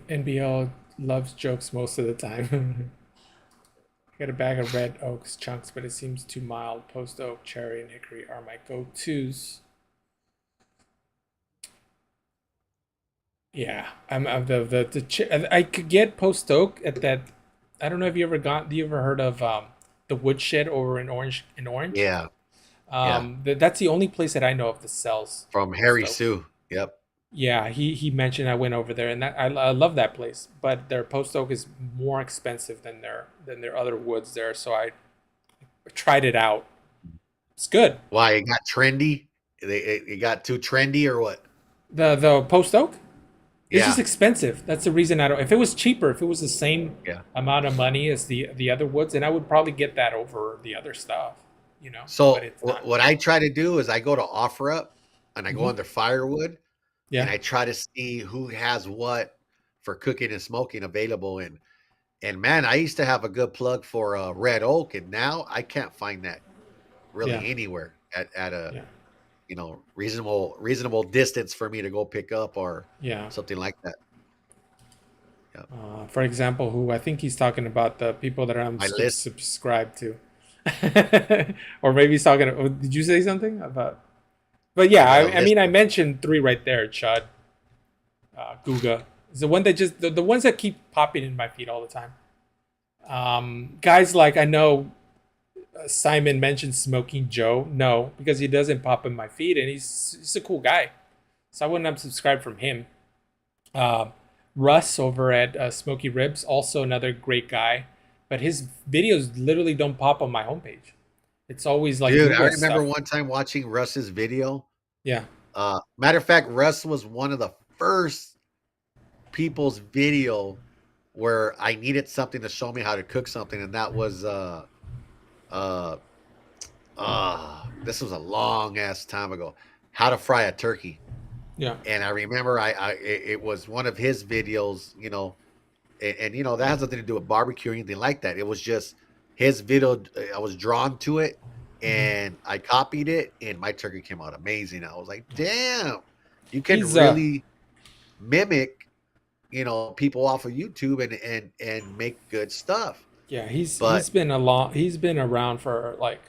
NBL loves jokes most of the time. I got a bag of red oaks chunks, but it seems too mild. Post oak, cherry, and hickory are my go-tos. Yeah, I'm I could get post oak at that. I don't know if you ever heard of the woodshed over in Orange. Yeah, yeah. That's the only place that I know of that sells From post Harry oak. Sue. Yep. Yeah, he mentioned I went over there, and I love that place. But their post oak is more expensive than their other woods there. So I tried it out. It's good. Why it got trendy? It got too trendy, or what? The post oak. It's just Yeah, expensive. That's the reason I don't. If it was cheaper, if it was the same yeah. amount of money as the other woods, then I would probably get that over the other stuff. But So it's not. what I try to do is I go to OfferUp, and I go Hmm. under firewood, and Yeah, I try to see who has what for cooking and smoking available. And man, I used to have a good plug for red oak, and now I can't find that yeah, really anywhere at a yeah, reasonable distance for me to go pick up, or yeah. something like that. Yeah. For example, who I think he's talking about the people that I'm My list. subscribed to, or maybe he's talking. Oh, did you say something about? But I yeah, got a I list mean, I of mentioned three right there: Chud, Guga, It's the one that just the ones that keep popping in my feed all the time. Guys like I know Simon mentioned Smoking Joe. No, because he doesn't pop in my feed, and he's a cool guy, so I wouldn't unsubscribe from him. Uh, Russ over at Smoky Ribs, also another great guy, but his videos literally don't pop on my homepage. It's always like Dude, I Google remember stuff. one time watching Russ's video. Yeah, Matter of fact, Russ was one of the first people's video where I needed something to show me how to cook something, and that was uh this was a long ass time ago. How to fry a turkey. yeah, And I remember it was one of his videos, and you know that has nothing to do with barbecue or anything like that. It was just his video. I was drawn to it, hmm and I copied it, and my turkey came out amazing. I was like, damn, you can he's really mimic, people off of YouTube and make good stuff. yeah, he's But been he's been around for like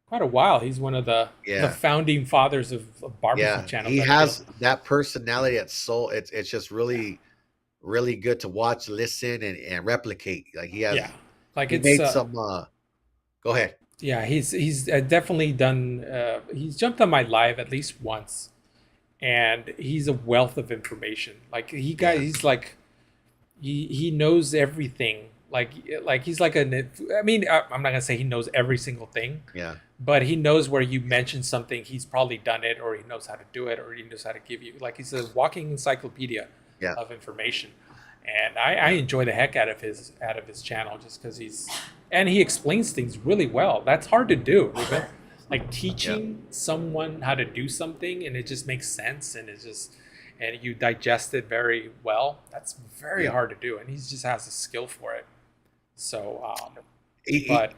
quite a while. He's one of the yeah, founding fathers of barbecue yeah, channels. he I feel. has that personality. It's just really really good to watch, listen, and replicate. Like Yeah, like he it's made some. Go ahead. yeah, he's definitely done. He's jumped on my live at least once, and he's a wealth of information. Like Yeah, he's like he knows everything. Like he's like a. I mean, I'm not gonna say he knows every single thing, yeah, but he knows where you mention something. He's probably done it, or he knows how to do it, or he knows how to give you. Like he's a walking encyclopedia yeah, of information, and I yeah, enjoy the heck out of his channel just because he explains things really well. That's hard to do, Ruben. Like yeah, teaching someone how to do something, and it just makes sense, and you digest it very well. That's very yeah. hard to do, and he just has a skill for it. So, He, but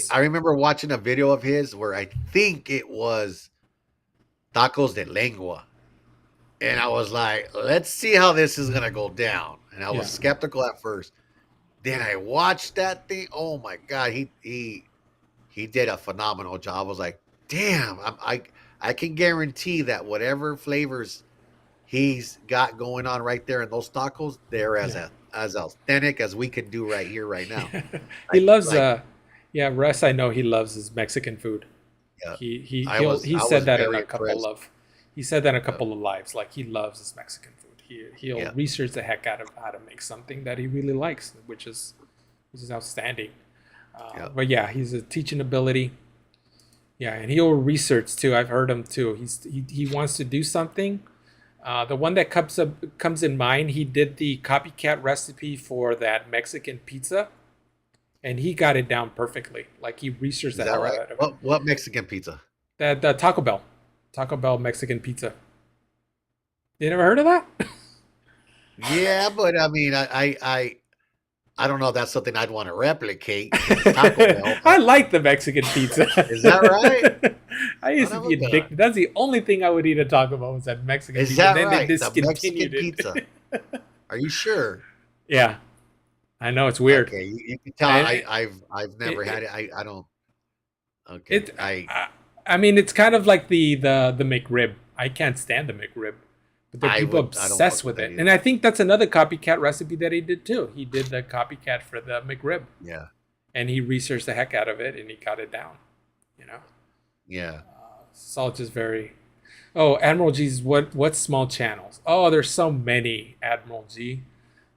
I remember watching a video of his where I think it was tacos de lengua, and I was like, let's see how this is gonna go down. And I was yeah, skeptical at first. Then I watched that thing. Oh my god, he did a phenomenal job. I was like, damn, I can guarantee that whatever flavors he's got going on right there in those tacos, they're yeah. as authentic as we can do right here, right now. He Like loves like yeah, Russ. I know he loves his Mexican food. yeah, He I said was that in very a couple impressed. of he said that in a Yeah, couple of lives. Like he loves his Mexican food. He'll yeah, research the heck out of how to make something that he really likes, which is outstanding. yeah. But yeah, he's a teaching ability. Yeah, and he'll research too. I've heard him too. He wants to do something. The one that comes in mind, he did the copycat recipe for that Mexican pizza, and he got it down perfectly. Like he researched Is the that hell right? out of it. What Mexican pizza? That the Taco Bell Mexican pizza. You never heard of that? Yeah, but I mean, I don't know if that's something I'd want to replicate because it's Taco Bell. I But like the Mexican pizza. is that right? I used Son to of be a gun. addicted. That's the only thing I would eat at Taco Bell was that Mexican Is pizza. And that then they right? The Mexican discontinued pizza. it. Are you sure? Yeah, I know it's weird. Okay, you can tell And I've never had it. I don't. Okay, it I mean, it's kind of like the McRib. I can't stand the McRib, but there are people I don't fuck obsessed with with that it. either. And I think that's another copycat recipe that he did too. He did the copycat for the McRib, Yeah, and he researched the heck out of it, and he got it down. You know, yeah. it's all just very. Oh, Admiral G's what small channels? Oh, there's so many, Admiral G.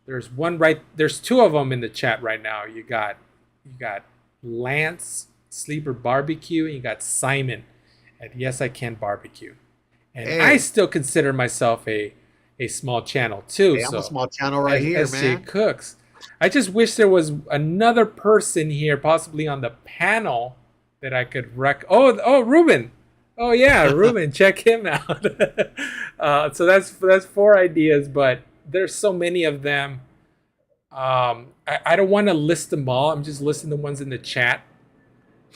There's one right. There's two of them in the chat right now. You got Lance Sleeper Barbecue, and you got Simon at Yes I Can Barbecue. And I Hey, still consider myself a small channel too. hey, I'm a So small channel right as here, SJ man. Cooks, I just wish there was another person here, possibly on the panel, that I could Oh, Ruben. Oh yeah, Ruben. Check him out. So that's four ideas, but there's so many of them. I don't want to list them all. I'm just listing the ones in the chat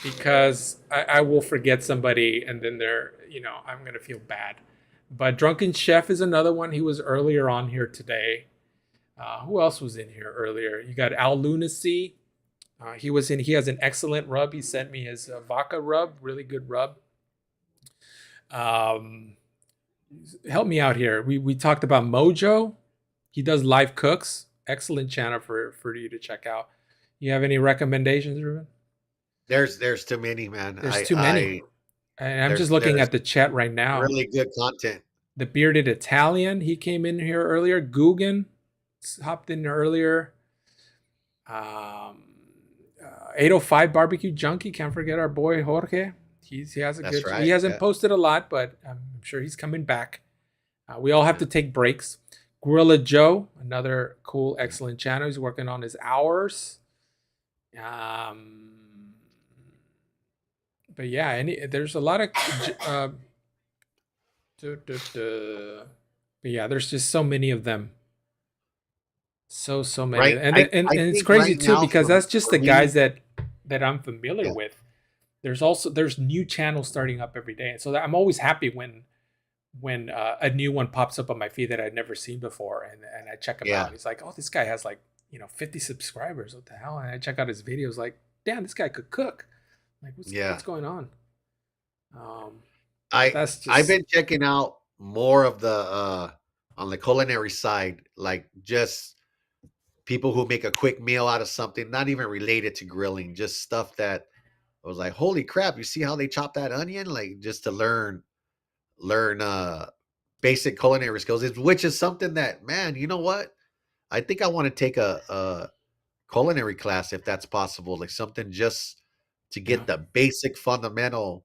because I will forget somebody, and then I'm gonna feel bad. But Drunken Chef is another one. He was earlier on here today. Who else was in here earlier? You got Al Lunacy. He was in. He has an excellent rub. He sent me his vodka rub, really good rub. Um, Help me out here. We talked about Mojo. He does live cooks. Excellent channel for you to check out. You have any recommendations, Ruben? There's too many, man. There's too many. And I'm just looking There's at the chat right now. really good content. The Bearded Italian, he came in here earlier. Guggen hopped in earlier. 805 Barbecue Junkie, can't forget our boy Jorge. He has a That's good. right, He hasn't yeah. posted a lot, but I'm sure he's coming back. We all have to take breaks. Gorilla Joe, another cool, excellent channel. He's working on his hours. But yeah, there's a lot of. But yeah, there's just so many of them. So many, Right. and I it's think crazy right too now because that's just for the me, guys that I'm familiar yeah, with. There's new channels starting up every day, so I'm always happy when a new one pops up on my feed that I'd never seen before, and I check him yeah. out. He's like, oh, this guy has 50 subscribers. What the hell? And I check out his videos, like, damn, this guy could cook. Like, what's going on? That's just I've been checking out more of the on the culinary side, like just people who make a quick meal out of something, not even related to grilling, just stuff that I was like, holy crap, you see how they chop that onion? Like just to learn basic culinary skills, which is something that, man, you know what? I think I want to take a culinary class if that's possible, like something just to get the basic fundamental,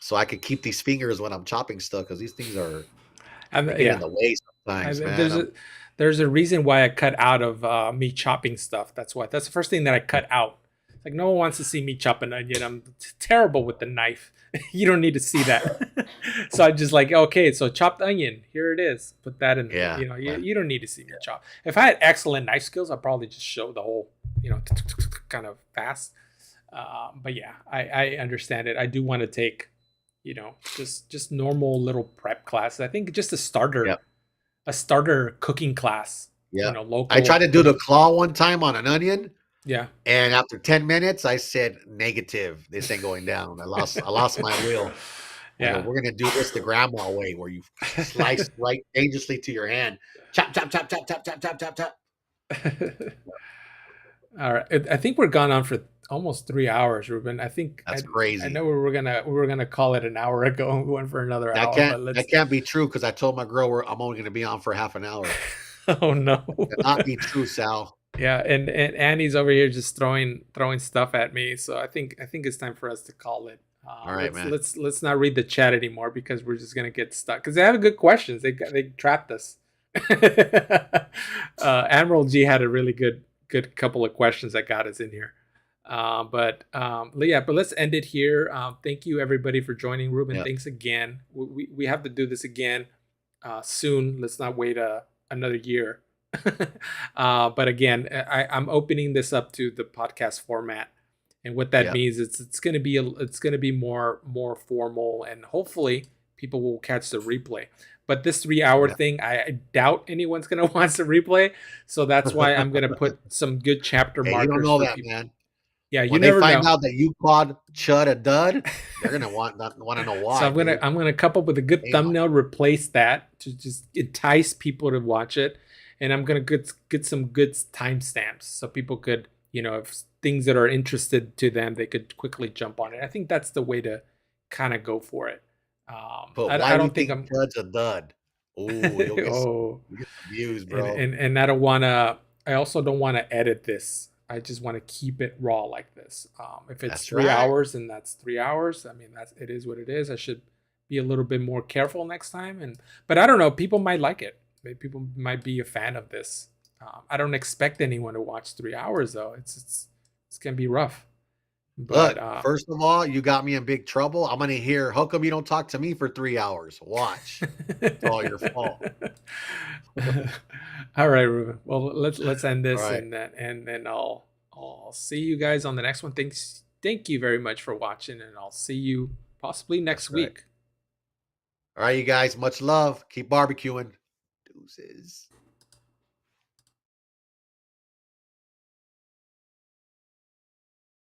so I could keep these fingers when I'm chopping stuff because these things are they get in the way sometimes, man. There's a reason why I cut out of me chopping stuff. That's the first thing that I cut out. Like, no one wants to see me chop an onion. I'm terrible with the knife. You don't need to see that. So I just like, okay, so chopped onion, here it is. Put that in. Yeah, you don't need to see me chop. If I had excellent knife skills, I'd probably just show the whole, kind of fast. But yeah, I understand it. I do want to take, just normal little prep classes. I think just a starter cooking class. Yeah. Local. I tried to do the claw one time on an onion. Yeah. And after 10 minutes, I said, negative. This ain't going down. I lost my will. Yeah. We're going to do this the grandma way where you slice right dangerously to your hand. Chop, chop, chop, chop, chop, chop, chop, chop, chop. All right. I think we're gone on for almost 3 hours, Ruben. I think that's crazy. I know we were gonna call it an hour ago and we went for another hour. That can't be true because I told my girl I'm only going to be on for half an hour. Oh no. That cannot be true, Sal. Yeah, and Annie's over here just throwing stuff at me. So I think it's time for us to call it. All right, man. Let's not read the chat anymore because we're just gonna get stuck. Because they have good questions. They trapped us. Admiral G had a really good couple of questions that got us in here. But let's end it here. Thank you everybody for joining. Ruben, Yep. Thanks again. We have to do this again soon. Let's not wait another year. But again, I'm opening this up to the podcast format, and what that means is it's going to be more formal, and hopefully people will catch the replay. But this 3-hour thing, I doubt anyone's going to watch the replay, so that's why I'm going to put some good chapter markers. You don't know for that, people. man. Yeah, you when never they find know. out that you called Chud a dud, they're gonna want to know why. So I'm gonna come up with a good thumbnail, replace that to just entice people to watch it, and I'm gonna get some good timestamps so people could, if things that are interested to them, they could quickly jump on it. I think that's the way to kind of go for it. But I don't think I'm Chud's a dud. You'll get some views, bro. And I don't wanna. I also don't want to edit this. I just want to keep it raw like this. If it's 3 hours, then that's 3 hours. I mean, it is what it is. I should be a little bit more careful next time. But I don't know. People might like it. Maybe people might be a fan of this. I don't expect anyone to watch 3 hours though. It's gonna be rough. But look, first of all, you got me in big trouble. I'm gonna hear, how come you don't talk to me for 3 hours? Watch. It's all your fault. All right, Ruben. Well, let's end this, right. and then I'll see you guys on the next one. Thank you very much for watching, and I'll see you possibly next week. All right, you guys. Much love. Keep barbecuing. Deuces.